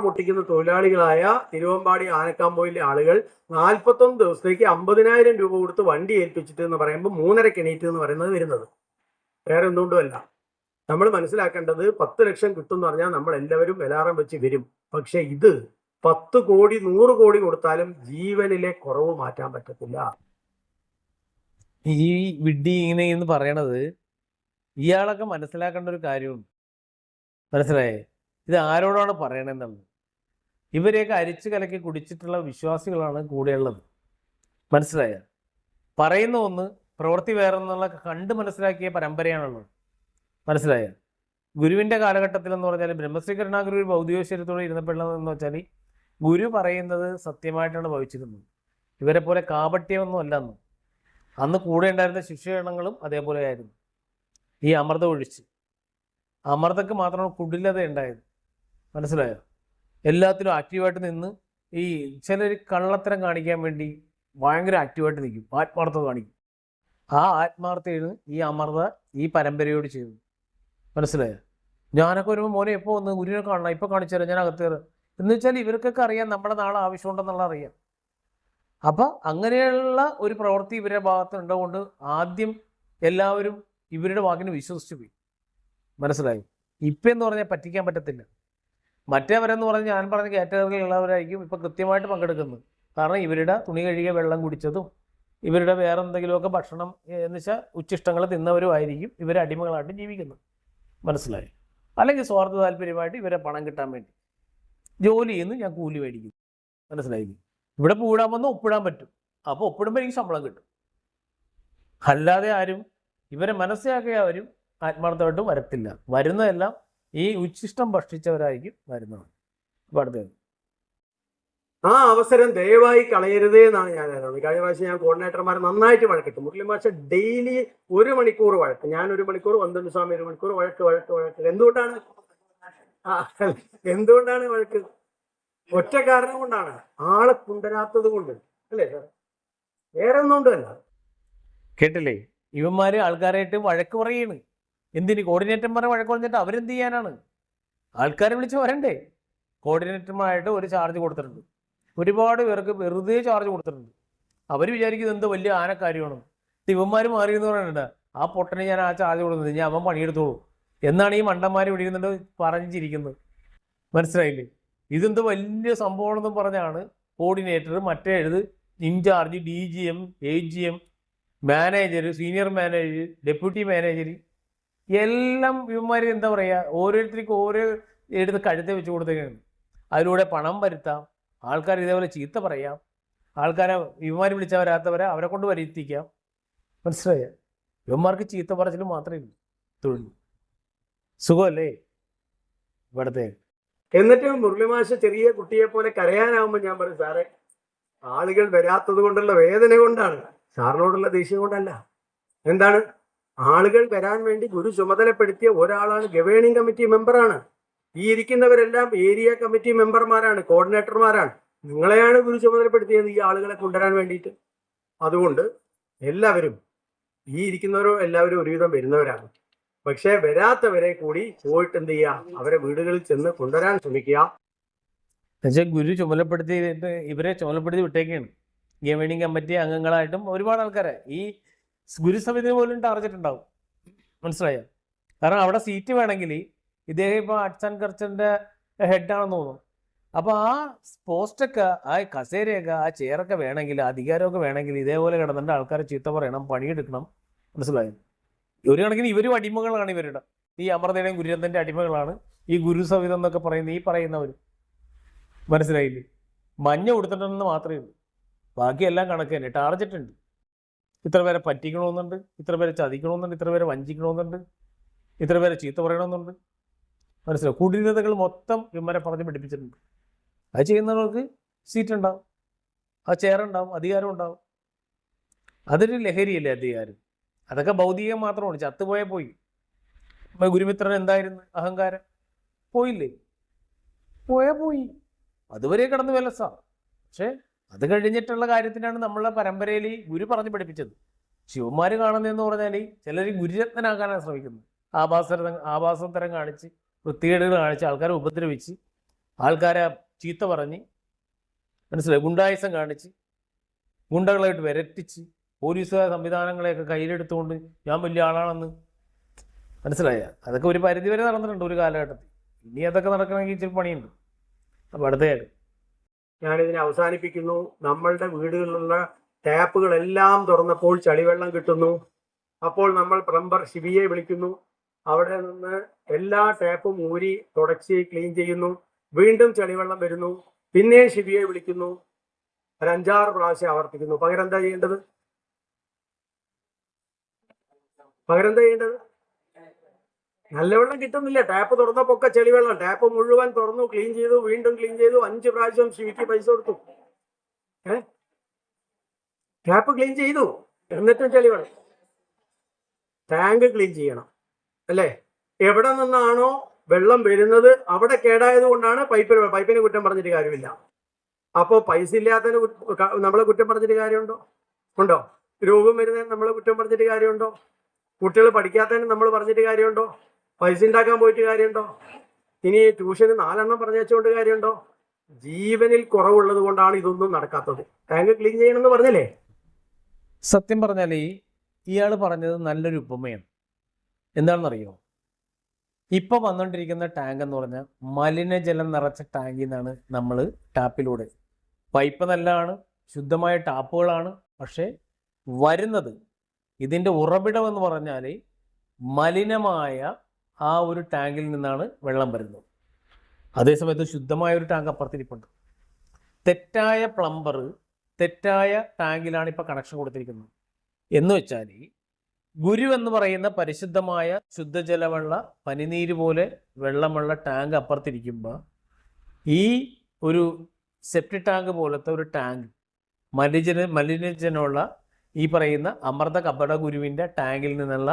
പൊട്ടിക്കുന്ന തൊഴിലാളികളായ തിരുവമ്പാടി ആനക്കാമ്പോയിലെ ആളുകൾ 41 ദിവസത്തേക്ക് 50,000 രൂപ കൊടുത്ത് വണ്ടി ഏൽപ്പിച്ചിട്ട് എന്ന് പറയുമ്പോൾ 3:30 എണീറ്റ് എന്ന് പറയുന്നത് വരുന്നത്. വേറെ എന്തുകൊണ്ടുമല്ല. നമ്മൾ മനസ്സിലാക്കേണ്ടത് 10 ലക്ഷം കിട്ടും എന്ന് പറഞ്ഞാൽ നമ്മൾ എല്ലാവരും അലാറം വെച്ച് വരും. പക്ഷെ ഇത് 10 കോടി 100 കോടി കൊടുത്താലും ജീവനിലെ കുറവ് മാറ്റാൻ പറ്റത്തില്ല.
ഈ വിഡ്ഢി ഇങ്ങനെ എന്ന് പറയണത് ഇയാളൊക്കെ മനസ്സിലാക്കേണ്ട ഒരു കാര്യമുണ്ട്. മനസ്സിലായേ? ഇത് ആരോടാണ് പറയണമെന്നുള്ളത്. ഇവരെയൊക്കെ അരിച്ചു കലക്കി കുടിച്ചിട്ടുള്ള വിശ്വാസികളാണ് കൂടെയുള്ളത്. മനസ്സിലായ? പറയുന്ന ഒന്ന് പ്രവൃത്തി വേറെന്നുള്ള കണ്ട് മനസ്സിലാക്കിയ പരമ്പരയാണുള്ളത്. മനസ്സിലായ? ഗുരുവിൻ്റെ കാലഘട്ടത്തിൽ എന്ന് പറഞ്ഞാൽ ബ്രഹ്മശ്രീ കരുണാഗുരു ഭൗതികശരീരത്തോടെ ഇരുന്നപ്പെടുന്നതെന്ന് വെച്ചാൽ ഗുരു പറയുന്നത് സത്യമായിട്ടാണ് ഭവിച്ചിരുന്നത്. ഇവരെ പോലെ കാപട്യമൊന്നും അല്ലെന്ന്. അന്ന് കൂടെ ഉണ്ടായിരുന്ന ശിഷ്യഗണങ്ങളും അതേപോലെ ആയിരുന്നു. ഈ അമൃതം ഒഴിച്ച് അമൃതക്ക് മാത്രമാണ് കുടിലത ഉണ്ടായത്. മനസ്സിലായോ? എല്ലാത്തിലും ആക്റ്റീവായിട്ട് നിന്ന് ഈ ചിലർ കള്ളത്തരം കാണിക്കാൻ വേണ്ടി ഭയങ്കര ആക്റ്റീവായിട്ട് നിൽക്കും, ആത്മാർത്ഥത കാണിക്കും. ആ ആത്മാർത്ഥതയാണ് ഈ അമൃത ഈ പരമ്പരയോട് ചെയ്തത്. മനസ്സിലായോ? ഞാനൊക്കെ വരുമ്പോൾ മോനെ എപ്പോൾ വന്ന് ഗുരുവിനെ കാണണം, ഇപ്പോൾ കാണിച്ചു തരാം, ഞാൻ അകത്ത് കയറുക എന്ന് വെച്ചാൽ ഇവർക്കൊക്കെ അറിയാം നമ്മുടെ നാളെ ആവശ്യമുണ്ടെന്നുള്ള അറിയാം. അപ്പം അങ്ങനെയുള്ള ഒരു പ്രവൃത്തി ഇവരുടെ ഭാഗത്ത് ഉണ്ടതുകൊണ്ട് ആദ്യം എല്ലാവരും ഇവരുടെ വാക്കിന് വിശ്വസിച്ച് പോയി. മനസ്സിലായി? ഇപ്പം എന്ന് പറഞ്ഞാൽ പറ്റിക്കാൻ പറ്റത്തില്ല. മറ്റേവരെന്ന് പറഞ്ഞാൽ ഞാൻ പറഞ്ഞ കാറ്റഗറിയിലുള്ളവരായിരിക്കും ഇപ്പം കൃത്യമായിട്ട് പങ്കെടുക്കുന്നത്. കാരണം ഇവരുടെ തുണി കഴുകിയ വെള്ളം കുടിച്ചതും ഇവരുടെ വേറെ എന്തെങ്കിലുമൊക്കെ ഭക്ഷണം എന്ന് വെച്ചാൽ ഉച്ചിഷ്ടങ്ങൾ തിന്നവരും ആയിരിക്കും ഇവർ അടിമകളായിട്ട് ജീവിക്കുന്നത്. മനസ്സിലായി? അല്ലെങ്കിൽ സ്വാർത്ഥ താല്പര്യമായിട്ട് ഇവരെ പണം കിട്ടാൻ വേണ്ടി ജോലി ചെയ്യുന്നു, ഞാൻ കൂലി മേടിക്കുന്നു. മനസ്സിലായി? ഇവിടെ പൂടാൻ വന്ന് ഒപ്പിടാൻ പറ്റും. അപ്പോൾ ഒപ്പിടുമ്പോൾ എനിക്ക് ശമ്പളം കിട്ടും. അല്ലാതെ ആരും ഇവരെ മനസ്സിലാക്കിയവരും ആത്മാർത്ഥമായിട്ടും വരത്തില്ല. വരുന്നതെല്ലാം ഈ ഉച്ചിഷ്ടം ഭക്ഷിച്ചവരായിരിക്കും വരുന്നത്. അപ്പോൾ അടുത്തത്
ആ അവസരം ദയവായി കളയരുതേ എന്നാണ് ഞാൻ പറയുന്നത്. കഴിഞ്ഞ പ്രാവശ്യം ഞാൻ കോർഡിനേറ്റർമാരെ നന്നായിട്ട് വഴക്കിട്ടു. മുരളി മാഷ് ഡെയിലി 1 മണിക്കൂർ വഴക്ക്, ഞാൻ 1 മണിക്കൂർ, വന്ദന സ്വാമി 1 മണിക്കൂർ വഴക്ക്. എന്തുകൊണ്ടാണ് വഴക്ക്? ഒറ്റ കാരണം കൊണ്ടാണ്, ആളെ കൊണ്ടുവരാത്തത് കൊണ്ട് അല്ലേ സാർ? വേറെ ഒന്നുകൊണ്ടല്ല.
കേട്ടില്ലേ? ഇവന്മാര് ആൾക്കാരായിട്ട് വഴക്ക് പറയാണ്. എന്തിന്? കോർഡിനേറ്റർമാരെ വഴക്ക് പറഞ്ഞിട്ട് അവരെന്ത് ചെയ്യാനാണ്? ആൾക്കാരെ വിളിച്ച് വരണ്ടേ? കോർഡിനേറ്റർമാരായിട്ട് ഒരു ചാർജ് കൊടുത്തിട്ടുണ്ട്. ഒരുപാട് പേർക്ക് വെറുതെ ചാർജ് കൊടുത്തിട്ടുണ്ട്. അവർ വിചാരിക്കുന്നത് എന്ത് വലിയ ആനക്കാര്യമാണ്. ഇവന്മാർ മാറിയെന്ന് പറയുന്നുണ്ട്, ആ പൊട്ടനെ ഞാൻ ആ ചാർജ് കൊടുക്കുന്നത്, ഞാൻ അവൻ പണിയെടുത്തോളൂ എന്നാണ് ഈ മണ്ടന്മാർ വിളിക്കുന്നുണ്ട് പറഞ്ഞിരിക്കുന്നത്. മനസ്സിലായില്ലേ? ഇതെന്ത് വലിയ സംഭവമാണെന്നും പറഞ്ഞാണ് കോർഡിനേറ്റർ, മറ്റേ incharge, DGM, AGM, manager, senior manager, deputy manager എല്ലാം ഇവന്മാർ എന്താ പറയുക, ഓരോരുത്തർക്കും ഓരോ എടുത്ത് കഴുത്തെ വെച്ച് കൊടുത്തേക്കാണ്. അതിലൂടെ പണം വരുത്താം, ആൾക്കാർ ഇതേപോലെ ചീത്ത പറയാം, ആൾക്കാരെ ഇവന്മാർ വിളിച്ചാൽ വരാത്തവരെ അവരെ കൊണ്ട് വരുത്തിക്കാം. മനസ്സിലായ? ഇവന്മാർക്ക് ചീത്ത പറച്ചിലും മാത്രമേ ഉള്ളൂ. തൊഴിൽ സുഖമല്ലേ ഇവിടത്തെ?
എന്നിട്ട് മുരളിമാഷ് ചെറിയ കുട്ടിയെ പോലെ കരയാനാവുമ്പോൾ ഞാൻ പറയും, സാറേ ആളുകൾ വരാത്തത് കൊണ്ടുള്ള വേദന കൊണ്ടാണ്, സാറിനോടുള്ള ദേഷ്യം കൊണ്ടല്ല. എന്താണ്? ആളുകൾ വരാൻ വേണ്ടി ഗുരു ചുമതലപ്പെടുത്തിയ ഒരാളാണ് ഗവേണിംഗ് കമ്മിറ്റി മെമ്പറാണ്. ഈ ഇരിക്കുന്നവരെല്ലാം ഏരിയ കമ്മിറ്റി മെമ്പർമാരാണ്, കോർഡിനേറ്റർമാരാണ്. നിങ്ങളെയാണ് ഗുരു ചുമതലപ്പെടുത്തിയത് ഈ ആളുകളെ കൊണ്ടുവരാൻ വേണ്ടിയിട്ട്. അതുകൊണ്ട് എല്ലാവരും ഈ ഇരിക്കുന്നവരോ എല്ലാവരും ഒരുവിധം വരുന്നവരാണ്. പക്ഷെ വരാത്തവരെ കൂടി പോയിട്ട് എന്ത് ചെയ്യുക, അവരെ വീടുകളിൽ ചെന്ന് കൊണ്ടുവരാൻ ശ്രമിക്കുക.
എന്നുവെച്ചാൽ ഗുരു ചുമതലപ്പെടുത്തിയിട്ട് ഇവരെ ചുമതലപ്പെടുത്തി വിട്ടേക്കാണ്. ഗവേണിംഗ് കമ്മിറ്റി അംഗങ്ങളായിട്ടും ഒരുപാട് ആൾക്കാരെ ഈ ഗുരുസമിതിന് പോലും ടാർജറ്റ് ഉണ്ടാവും. മനസ്സിലായോ? കാരണം അവിടെ സീറ്റ് വേണമെങ്കിൽ ഇദ്ദേഹം ഇപ്പോൾ ആർട്സ് ആൻഡ് കൾച്ചറിൻ്റെ ഹെഡാണെന്ന് തോന്നുന്നു. അപ്പോൾ ആ പോസ്റ്റൊക്കെ, ആ കസേരയൊക്കെ, ആ ചെയറൊക്കെ വേണമെങ്കിൽ, അധികാരമൊക്കെ വേണമെങ്കിൽ ഇതേപോലെ കിടന്നിട്ട് ആൾക്കാരെ ചീത്ത പറയണം, പണിയെടുക്കണം. മനസ്സിലായോ? ഒരു കണക്കിന് ഇവരും അടിമകളാണ്. ഇവരുടെ ഈ അമൃതയുടെയും ഗുരുരന്തൻ്റെ അടിമകളാണ് ഈ ഗുരുസവിധം എന്നൊക്കെ പറയുന്നവർ. മനസ്സിലായില്ലേ? മഞ്ഞ കൊടുത്തിട്ടുണ്ടെന്ന് മാത്രമേ ഉള്ളൂ, ബാക്കിയെല്ലാം കണക്ക് തന്നെ. ടാർജറ്റ് ഉണ്ട്. ഇത്ര പേരെ പറ്റിക്കണമെന്നുണ്ട്, ഇത്ര പേരെ ചതിക്കണമെന്നുണ്ട്, ഇത്ര പേരെ വഞ്ചിക്കണമെന്നുണ്ട്, ഇത്ര പേരെ ചീത്ത പറയണമെന്നുണ്ട്. മനസ്സിലാവും? കുടിലതകൾ മൊത്തം ഇവന്മാരെ പറഞ്ഞ് പഠിപ്പിച്ചിട്ടുണ്ട്. അത് ചെയ്യുന്നവർക്ക് സീറ്റ് ഉണ്ടാവും, ആ ചെയർ ഉണ്ടാവും, അധികാരം ഉണ്ടാവും. അതൊരു ലഹരിയല്ലേ അധികാരം? അതൊക്കെ ഭൗതികം മാത്രമാണ്. ചത്തുപോയാൽ പോയി. ഗുരുമിത്രൻ എന്തായിരുന്നു? അഹങ്കാരം. പോയില്ലേ? പോയി. അതുവരെ കിടന്ന് വിലസാ. പക്ഷെ അത് കഴിഞ്ഞിട്ടുള്ള കാര്യത്തിനാണ് നമ്മളെ പരമ്പരയിൽ ഗുരു പറഞ്ഞ് പഠിപ്പിച്ചത്. ശിവന്മാർ കാണുന്നതെന്ന് പറഞ്ഞാൽ ചിലർ ഗുരുരത്നാക്കാനാണ് ശ്രമിക്കുന്നത്. ആഭാസത്തരം കാണിച്ച്, വൃത്തികേടുകൾ കാണിച്ച്, ആൾക്കാരെ ഉപദ്രവിച്ച്, ആൾക്കാരെ ചീത്ത പറഞ്ഞ്, മനസ്സിലായി, ഗുണ്ടായുസം കാണിച്ച്, ഗുണ്ടകളായിട്ട് വിരട്ടിച്ച്, പോലീസ് സംവിധാനങ്ങളെയൊക്കെ കയ്യിലെടുത്തുകൊണ്ട് ഞാൻ വലിയ ആളാണെന്ന്, മനസ്സിലായ, അതൊക്കെ ഒരു പരിധി വരെ നടന്നിട്ടുണ്ട് ഒരു കാലഘട്ടത്തിൽ. ഇനി അതൊക്കെ നടക്കണമെങ്കിൽ ഇച്ചിരി പണിയുണ്ട്. അപ്പോൾ അടുത്തയായിട്ട്
ഞാനിതിനെ അവസാനിപ്പിക്കുന്നു. നമ്മളുടെ വീടുകളിലുള്ള ടാപ്പുകളെല്ലാം തുറന്നപ്പോൾ ചളിവെള്ളം കിട്ടുന്നു. അപ്പോൾ നമ്മൾ പ്ലംബർ ശിവിയെ വിളിക്കുന്നു. അവിടെ നിന്ന് എല്ലാ ടാപ്പും ഊരി തുടച്ച് ക്ലീൻ ചെയ്യുന്നു. വീണ്ടും ചളിവെള്ളം വരുന്നു. പിന്നെയും ശിവിയെ വിളിക്കുന്നു. ഒരു 5-6 പ്രാവശ്യം ആവർത്തിക്കുന്നു. പകരം എന്താ ചെയ്യേണ്ടത്? നല്ല വെള്ളം കിട്ടുന്നില്ല. ടാപ്പ് തുറന്നപ്പൊക്കെ ചെളിവെള്ളം. ടാപ്പ് മുഴുവൻ തുറന്നു, ക്ലീൻ ചെയ്തു, വീണ്ടും ക്ലീൻ ചെയ്തു. 5 പ്രാവശ്യം ശിവിക്ക് പൈസ കൊടുത്തു. ടാപ്പ് ക്ലീൻ ചെയ്തു, എന്നിട്ടും ചെളിവെള്ളം. ടാങ്ക് ക്ലീൻ ചെയ്യണം, അല്ലേ? എവിടെ നിന്നാണോ വെള്ളം വരുന്നത് അവിടെ കേടായത് കൊണ്ടാണ് പൈപ്പിനെ കുറ്റം പറഞ്ഞിട്ട് കാര്യമില്ല. അപ്പോൾ പൈസ ഇല്ലാത്തതിന് നമ്മളെ കുറ്റം പറഞ്ഞിട്ട് കാര്യമുണ്ടോ? ഉണ്ടോ? രോഗം വരുന്നതിന് നമ്മളെ കുറ്റം പറഞ്ഞിട്ട് കാര്യമുണ്ടോ? കുട്ടികൾ പഠിക്കാത്തതിന് നമ്മൾ പറഞ്ഞിട്ട് കാര്യമുണ്ടോ? പൈസ ഉണ്ടാക്കാൻ പോയിട്ട് കാര്യമുണ്ടോ? ഇനി ട്യൂഷന് 4 എണ്ണം പറഞ്ഞു വെച്ചുകൊണ്ട് കാര്യമുണ്ടോ? ജീവനിൽ കുറവുള്ളത് കൊണ്ടാണ് ഇതൊന്നും നടക്കാത്തത്. ടാങ്ക് ക്ലീൻ ചെയ്യണമെന്ന് പറഞ്ഞല്ലേ?
സത്യം പറഞ്ഞാൽ ഇയാൾ പറഞ്ഞത് നല്ലൊരു ഉപമയാണ്. എന്താണെന്നറിയോ? ഇപ്പം വന്നുകൊണ്ടിരിക്കുന്ന ടാങ്ക് എന്ന് പറഞ്ഞാൽ മലിനജലം നിറച്ച ടാങ്കിൽ നിന്നാണ് നമ്മൾ ടാപ്പിലൂടെ, പൈപ്പ് നല്ലതാണ്, ശുദ്ധമായ ടാപ്പുകളാണ്, പക്ഷേ വരുന്നത് ഇതിൻ്റെ ഉറവിടം എന്ന് പറഞ്ഞാൽ മലിനമായ ആ ഒരു ടാങ്കിൽ നിന്നാണ് വെള്ളം വരുന്നത്. അതേസമയത്ത് ശുദ്ധമായ ഒരു ടാങ്ക് അപ്പുറത്തിരിപ്പുണ്ട്. തെറ്റായ പ്ലംബർ തെറ്റായ ടാങ്കിലാണ് ഇപ്പോൾ കണക്ഷൻ കൊടുത്തിരിക്കുന്നത്. എന്ന് വെച്ചാൽ ഗുരു എന്ന് പറയുന്ന പരിശുദ്ധമായ ശുദ്ധജലമുള്ള പനിനീര് പോലെ വെള്ളമുള്ള ടാങ്ക് അപ്പുറത്തിരിക്കുമ്പോൾ ഈ ഒരു സെപ്റ്റി ടാങ്ക് പോലത്തെ ഒരു ടാങ്ക് മലിനജനമുള്ള ഈ പറയുന്ന അമൃത കപട ഗുരുവിൻ്റെ ടാങ്കിൽ നിന്നുള്ള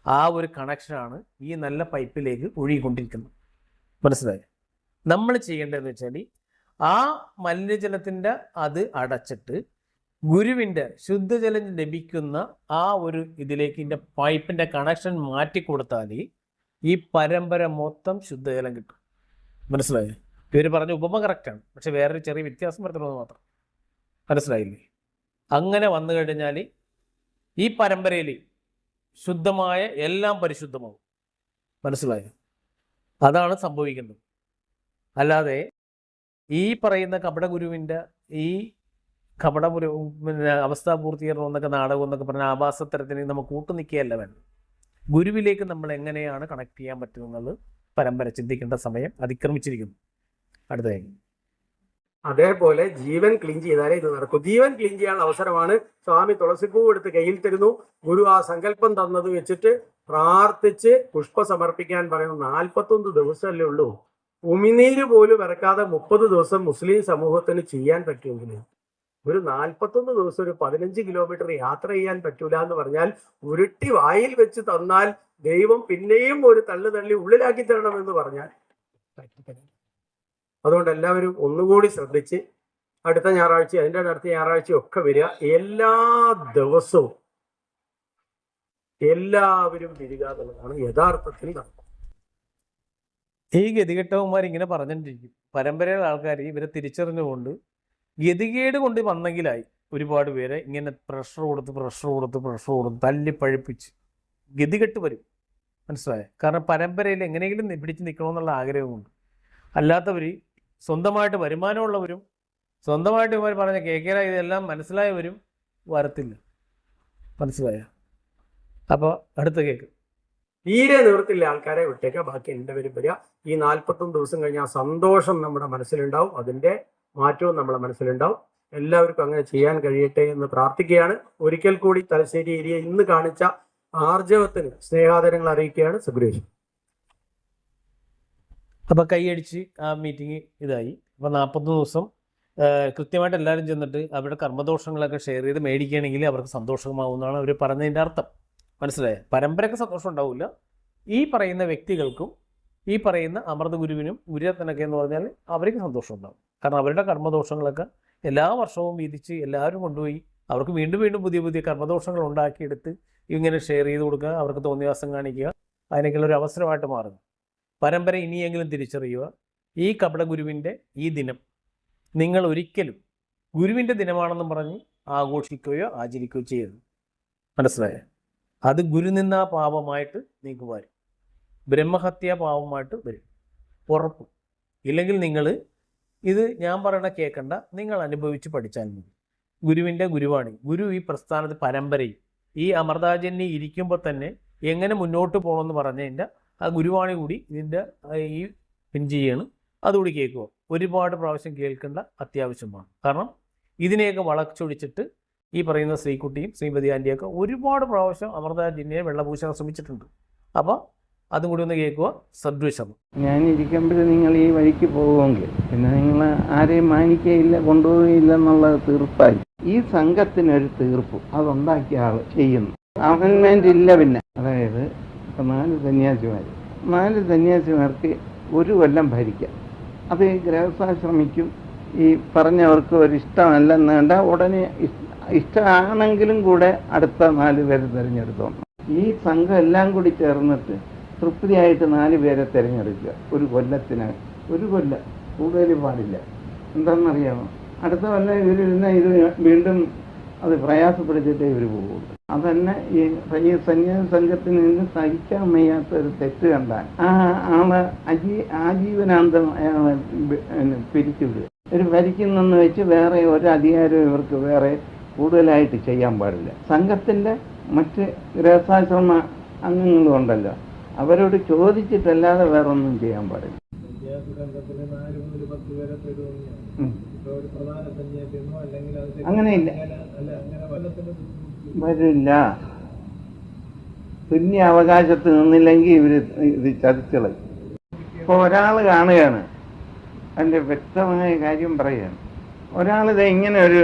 ആ ഒരു കണക്ഷനാണ് ഈ നല്ല പൈപ്പിലേക്ക് ഒഴുകിക്കൊണ്ടിരിക്കുന്നത്. മനസ്സിലായി? നമ്മൾ ചെയ്യേണ്ടതെന്ന് വെച്ചാൽ ആ മലിനജലത്തിൻ്റെ അത് അടച്ചിട്ട് ഗുരുവിൻ്റെ ശുദ്ധജലം ലഭിക്കുന്ന ആ ഒരു ഇതിലേക്ക് ഇതിൻ്റെ പൈപ്പിൻ്റെ കണക്ഷൻ മാറ്റിക്കൊടുത്താൽ ഈ പരമ്പര മൊത്തം ശുദ്ധജലം കിട്ടും. മനസ്സിലായി? ഇവർ പറഞ്ഞ ഉപമ കറക്റ്റാണ്, പക്ഷെ വേറൊരു ചെറിയ വ്യത്യാസം വരുത്തുന്നത് മാത്രം. മനസ്സിലായില്ലേ? അങ്ങനെ വന്നു കഴിഞ്ഞാൽ ഈ പരമ്പരയിൽ ശുദ്ധമായ എല്ലാം പരിശുദ്ധമാവും. മനസ്സിലായോ? അതാണ് സംഭവിക്കുന്നത്. അല്ലാതെ ഈ പറയുന്ന കപട ഗുരുവിൻ്റെ ഈ കപട അവസ്ഥാപൂർത്തീകരണം എന്നൊക്കെ നാടകം എന്നൊക്കെ പറഞ്ഞ ആഭാസത്തരത്തിന് നമ്മൾ കൂട്ടുനിൽക്കുകയല്ല വേണ്ടത്. ഗുരുവിലേക്ക് നമ്മൾ എങ്ങനെയാണ് കണക്ട് ചെയ്യാൻ പറ്റുന്നത് പരമ്പര ചിന്തിക്കേണ്ട സമയം അതിക്രമിച്ചിരിക്കുന്നു. അടുത്തതായി
അതേപോലെ ജീവൻ ക്ലീൻ ചെയ്താലേ ഇത് നടക്കും. ജീവൻ ക്ലീൻ ചെയ്യാനുള്ള അവസരമാണ്. സ്വാമി തുളസിപ്പൂ എടുത്ത് കയ്യിൽ തരുന്നു. ഗുരു ആ സങ്കല്പം തന്നത് വെച്ചിട്ട് പ്രാർത്ഥിച്ച് പുഷ്പ സമർപ്പിക്കാൻ പറയുന്നു. 41 ദിവസമല്ലേ ഉള്ളൂ. ഉമിനീര് പോലും ഇറക്കാതെ 30 ദിവസം മുസ്ലിം സമൂഹത്തിന് ചെയ്യാൻ പറ്റുമെങ്കിൽ ഒരു 41 ദിവസം ഒരു 15 കിലോമീറ്റർ യാത്ര ചെയ്യാൻ പറ്റൂല എന്ന് പറഞ്ഞാൽ ഉരുട്ടി വായിൽ വെച്ച് തന്നാൽ ദൈവം പിന്നെയും ഒരു തള്ളി ഉള്ളിലാക്കി തരണമെന്ന് പറഞ്ഞാൽ അതുകൊണ്ട് എല്ലാവരും ഒന്നുകൂടി ശ്രദ്ധിച്ച് അടുത്ത ഞായറാഴ്ച അതിൻ്റെ അടുത്ത ഞായറാഴ്ച ഒക്കെ വരിക. എല്ലാ ദിവസവും എല്ലാവരും വരിക എന്നുള്ളതാണ് യഥാർത്ഥത്തിൽ നടക്കും.
ഈ ഗതികെട്ടവന്മാർ ഇങ്ങനെ പറഞ്ഞിട്ടിരിക്കും. പരമ്പരയിലെ ആൾക്കാർ ഇവരെ തിരിച്ചറിഞ്ഞുകൊണ്ട് ഗതികേട് കൊണ്ട് വന്നെങ്കിലായി ഒരുപാട് പേരെ ഇങ്ങനെ പ്രഷർ കൊടുത്ത് തല്ലിപ്പഴിപ്പിച്ച് ഗതികെട്ട് വരും. മനസ്സിലായോ? കാരണം പരമ്പരയിൽ എങ്ങനെയെങ്കിലും പിടിച്ച് നിൽക്കണമെന്നുള്ള ആഗ്രഹമുണ്ട്. അല്ലാത്തവർ സ്വന്തമായിട്ട് വരുമാനമുള്ളവരും സ്വന്തമായിട്ട് ഇവർ പറഞ്ഞ കേൾക്കല ഇതെല്ലാം മനസ്സിലായവരും വരത്തില്ല. മനസ്സിലായോ? അപ്പോൾ അടുത്ത കേക്ക്
തീരെ നിവൃത്തില്ല ആൾക്കാരെ വിട്ടേക്കുക. ബാക്കി എല്ലാവരും വരിക. ഈ 41 ദിവസം കഴിഞ്ഞാൽ സന്തോഷം നമ്മുടെ മനസ്സിലുണ്ടാവും. അതിൻ്റെ മാറ്റവും നമ്മുടെ മനസ്സിലുണ്ടാവും. എല്ലാവർക്കും അങ്ങനെ ചെയ്യാൻ കഴിയട്ടെ എന്ന് പ്രാർത്ഥിക്കുകയാണ്. ഒരിക്കൽ കൂടി തലശ്ശേരി ഏരിയ ഇന്ന് കാണിച്ച ആർജവത്തിന് സ്നേഹാദരങ്ങൾ അറിയിക്കുകയാണ്. സുഗ്രേഷ്.
അപ്പോൾ കൈയടിച്ച് ആ മീറ്റിംഗ് ഇതായി. അപ്പോൾ 40 ദിവസം കൃത്യമായിട്ട് എല്ലാവരും ചെന്നിട്ട് അവരുടെ കർമ്മദോഷങ്ങളൊക്കെ ഷെയർ ചെയ്ത് മേടിക്കുകയാണെങ്കിൽ അവർക്ക് സന്തോഷമാവുന്നതാണ് അവർ പറഞ്ഞതിൻ്റെ അർത്ഥം. മനസ്സിലായോ? പരമ്പരയ്ക്ക് സന്തോഷം ഉണ്ടാവില്ല. ഈ പറയുന്ന വ്യക്തികൾക്കും ഈ പറയുന്ന അമൃത ഗുരുവിനും ഗുരുരത്നൊക്കെ എന്ന് പറഞ്ഞാൽ അവർക്ക് സന്തോഷം ഉണ്ടാവും. കാരണം അവരുടെ കർമ്മദോഷങ്ങളൊക്കെ എല്ലാ വർഷവും വീതിച്ച് എല്ലാവരും കൊണ്ടുപോയി അവർക്ക് വീണ്ടും വീണ്ടും പുതിയ പുതിയ കർമ്മദോഷങ്ങൾ ഉണ്ടാക്കിയെടുത്ത് ഇങ്ങനെ ഷെയർ ചെയ്ത് കൊടുക്കുക, അവർക്ക് തോന്നിവാസം കാണിക്കുക, അതിനൊക്കെയുള്ള ഒരു അവസരമായിട്ട് മാറുന്നു. പരമ്പര ഇനിയെങ്കിലും തിരിച്ചറിയുക. ഈ കപടഗുരുവിൻ്റെ ഈ ദിനം നിങ്ങൾ ഒരിക്കലും ഗുരുവിൻ്റെ ദിനമാണെന്നും പറഞ്ഞ് ആഘോഷിക്കുകയോ ആചരിക്കുകയോ ചെയ്യരുത്. മനസ്സിലായോ? അത് ഗുരുനിന്ദാ പാപമായിട്ട് നിങ്ങൾക്ക് വരും, ബ്രഹ്മഹത്യാ പാപമായിട്ട് വരും, ഉറപ്പ്. ഇല്ലെങ്കിൽ നിങ്ങൾ ഇത് ഞാൻ പറയണ കേൾക്കണ്ട, നിങ്ങൾ അനുഭവിച്ച് പഠിച്ചാൽ മതി. ഗുരുവിൻ്റെ ഗുരുവാണി, ഗുരു ഈ പ്രസ്ഥാനത്ത് പരമ്പരയിൽ ഈ അമൃതാജന്യ ഇരിക്കുമ്പോൾ തന്നെ എങ്ങനെ മുന്നോട്ട് പോകണമെന്ന് പറഞ്ഞതിൻ്റെ ആ ഗുരുവാണി കൂടി ഇതിൻ്റെ ഈ പിൻ ചെയ്യാണ്. അതുകൂടി കേൾക്കുക. ഒരുപാട് പ്രാവശ്യം കേൾക്കേണ്ട അത്യാവശ്യമാണ്. കാരണം ഇതിനെയൊക്കെ വളച്ചൊടിച്ചിട്ട് ഈ പറയുന്ന ശ്രീകുട്ടിയും ശ്രീമതി ആൻറ്റിയൊക്കെ ഒരുപാട് പ്രാവശ്യം അമൃതാജന്യെ വെള്ളപൂശാൻ ശ്രമിച്ചിട്ടുണ്ട്. അപ്പോൾ അതും കൂടി ഒന്ന് കേൾക്കുക. സദ്വിഷമം.
ഞാനിരിക്കുമ്പോൾ നിങ്ങൾ ഈ വഴിക്ക് പോകുമെങ്കിൽ പിന്നെ നിങ്ങൾ ആരെയും മാനിക്കയില്ല, കൊണ്ടുപോവുകയില്ല എന്നുള്ളത് തീർപ്പായി. ഈ സംഘത്തിനൊരു തീർപ്പ് അതുണ്ടാക്കിയ ആൾ ചെയ്യുന്നു. അമൻമെൻ്റ് ഇല്ല പിന്നെ. അതായത് ഇപ്പം 4 സന്യാസിമാർക്ക് 1 കൊല്ലം ഭരിക്കാം. അത് ഗൃഹസ്ഥാശ്രമിക്കും. ഈ പറഞ്ഞവർക്ക് ഒരു ഇഷ്ടമല്ലെന്ന് കണ്ട ഉടനെ ഇഷ്ടമാണെങ്കിലും കൂടെ അടുത്ത 4 പേരെ തിരഞ്ഞെടുത്തോണം. ഈ സംഘം എല്ലാം കൂടി ചേർന്നിട്ട് തൃപ്തിയായിട്ട് 4 പേരെ തിരഞ്ഞെടുക്കുക 1 കൊല്ലത്തിനകം. 1 കൊല്ലം കൂടുതൽ പാടില്ല. എന്താണെന്നറിയാമോ? അടുത്ത കൊല്ലം ഇവരിരുന്ന ഇത് വീണ്ടും അത് പ്രയാസപ്പെടുത്തിയിട്ടേ ഇവർ പോകുള്ളൂ. അതന്നെ ഈ സന്യാസ സംഘത്തിൽ നിന്ന് സഹിക്കാൻ വയ്യാത്ത ഒരു തെറ്റ് കണ്ടാൽ ആ ആളെ ആജീവനാന്തം അയാളെ പിരിച്ചുവിടുക. ഒരു ഭരിക്കുന്നെന്ന് വെച്ച് വേറെ ഒരു അധികാരവും ഇവർക്ക് വേറെ കൂടുതലായിട്ട് ചെയ്യാൻ പാടില്ല. സംഘത്തിൻ്റെ മറ്റ് ഗൃഹസ്ഥാശ്രമ അംഗങ്ങളും ഉണ്ടല്ലോ, അവരോട് ചോദിച്ചിട്ടല്ലാതെ വേറെ ഒന്നും ചെയ്യാൻ പാടില്ല. അങ്ങനെയില്ല, വരില്ല. തുല്യ അവകാശത്ത് നിന്നില്ലെങ്കിൽ ഇവർ ഇത് ചതിച്ചളയും. ഇപ്പോൾ ഒരാൾ കാണുകയാണ്, അതിൻ്റെ വ്യക്തമായ കാര്യം പറയുകയാണ്. ഒരാളിത് ഇങ്ങനെ ഒരു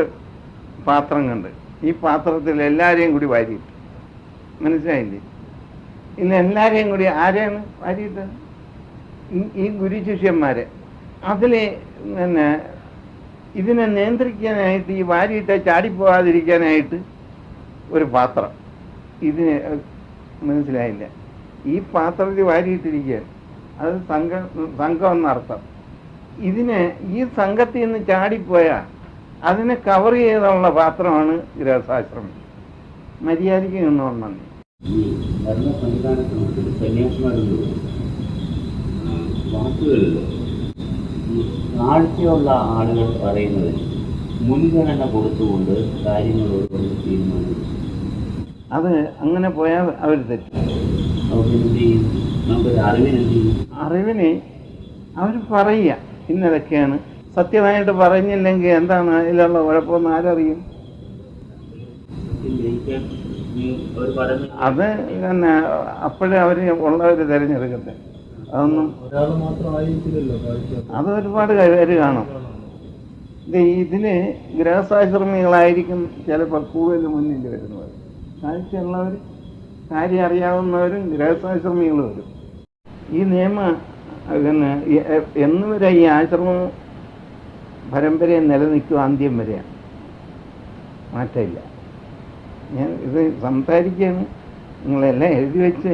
പാത്രം കണ്ട് ഈ പാത്രത്തിൽ എല്ലാവരെയും കൂടി വാരിയിട്ട്, മനസ്സിലായില്ലേ? ഇന്ന് എല്ലാവരെയും കൂടി ആരെയാണ് വാരിയിട്ട്? ഈ ഗുരു ശിഷ്യന്മാരെ. അതിൽ പിന്നെ ഇതിനെ നിയന്ത്രിക്കാനായിട്ട്, ഈ വാരിയിട്ട് ചാടിപ്പോകാതിരിക്കാനായിട്ട് ഒരു പാത്രം. ഇതിന് മനസ്സിലായില്ല. ഈ പാത്രത്തിൽ വാരിയിട്ടിരിക്കുക, അത് സംഘം എന്നർത്ഥം. ഇതിനെ ഈ സംഘത്തിൽ നിന്ന് ചാടിപ്പോയാൽ അതിനെ കവർ ചെയ്തുള്ള പാത്രമാണ് ഗൃഹസ്ഥാശ്രമം. മര്യാദയ്ക്ക് നിന്നോണം.
ഈ ഭരണ സംവിധാനത്തിൽ സന്യാസിമാരുണ്ട് വാക്കുകളിൽ ഈ താഴ്ചയുള്ള ആളുകൾ പറയുന്നത് മുൻഗണന കൊടുത്തുകൊണ്ട് കാര്യങ്ങളോട് തീരുമാനിക്കും.
അത് അങ്ങനെ പോയാൽ അവർ തെറ്റും.
നമുക്കൊരു
അറിവിന് അവർ പറയുക ഇന്നതൊക്കെയാണ്. സത്യമായിട്ട് പറഞ്ഞില്ലെങ്കിൽ എന്താണ് അതിലുള്ള കുഴപ്പമെന്ന് ആരറിയും? അത് തന്നെ അപ്പോഴേ അവർ ഉള്ളവർ തിരഞ്ഞെടുക്കട്ടെ. അതൊന്നും അത് ഒരുപാട് പേര് കാണും. ഇതിന് ഗൃഹസ്ഥാശ്രമികളായിരിക്കും ചിലപ്പോൾ കൂടുതൽ മുന്നിൽ വരുന്നവർ. കാഴ്ചയുള്ളവർ, കാര്യം അറിയാവുന്നവരും ഗൃഹസ്ഥാശ്രമികൾ വരും. ഈ നിയമം പിന്നെ എന്നുവരെ ഈ ആശ്രമം പരമ്പരയെ നിലനിൽക്കും, അന്ത്യം വരെയാണ്, മാറ്റമില്ല. ഞാൻ ഇത് സംസാരിക്കുകയാണ്, നിങ്ങളെല്ലാം എഴുതി വെച്ച്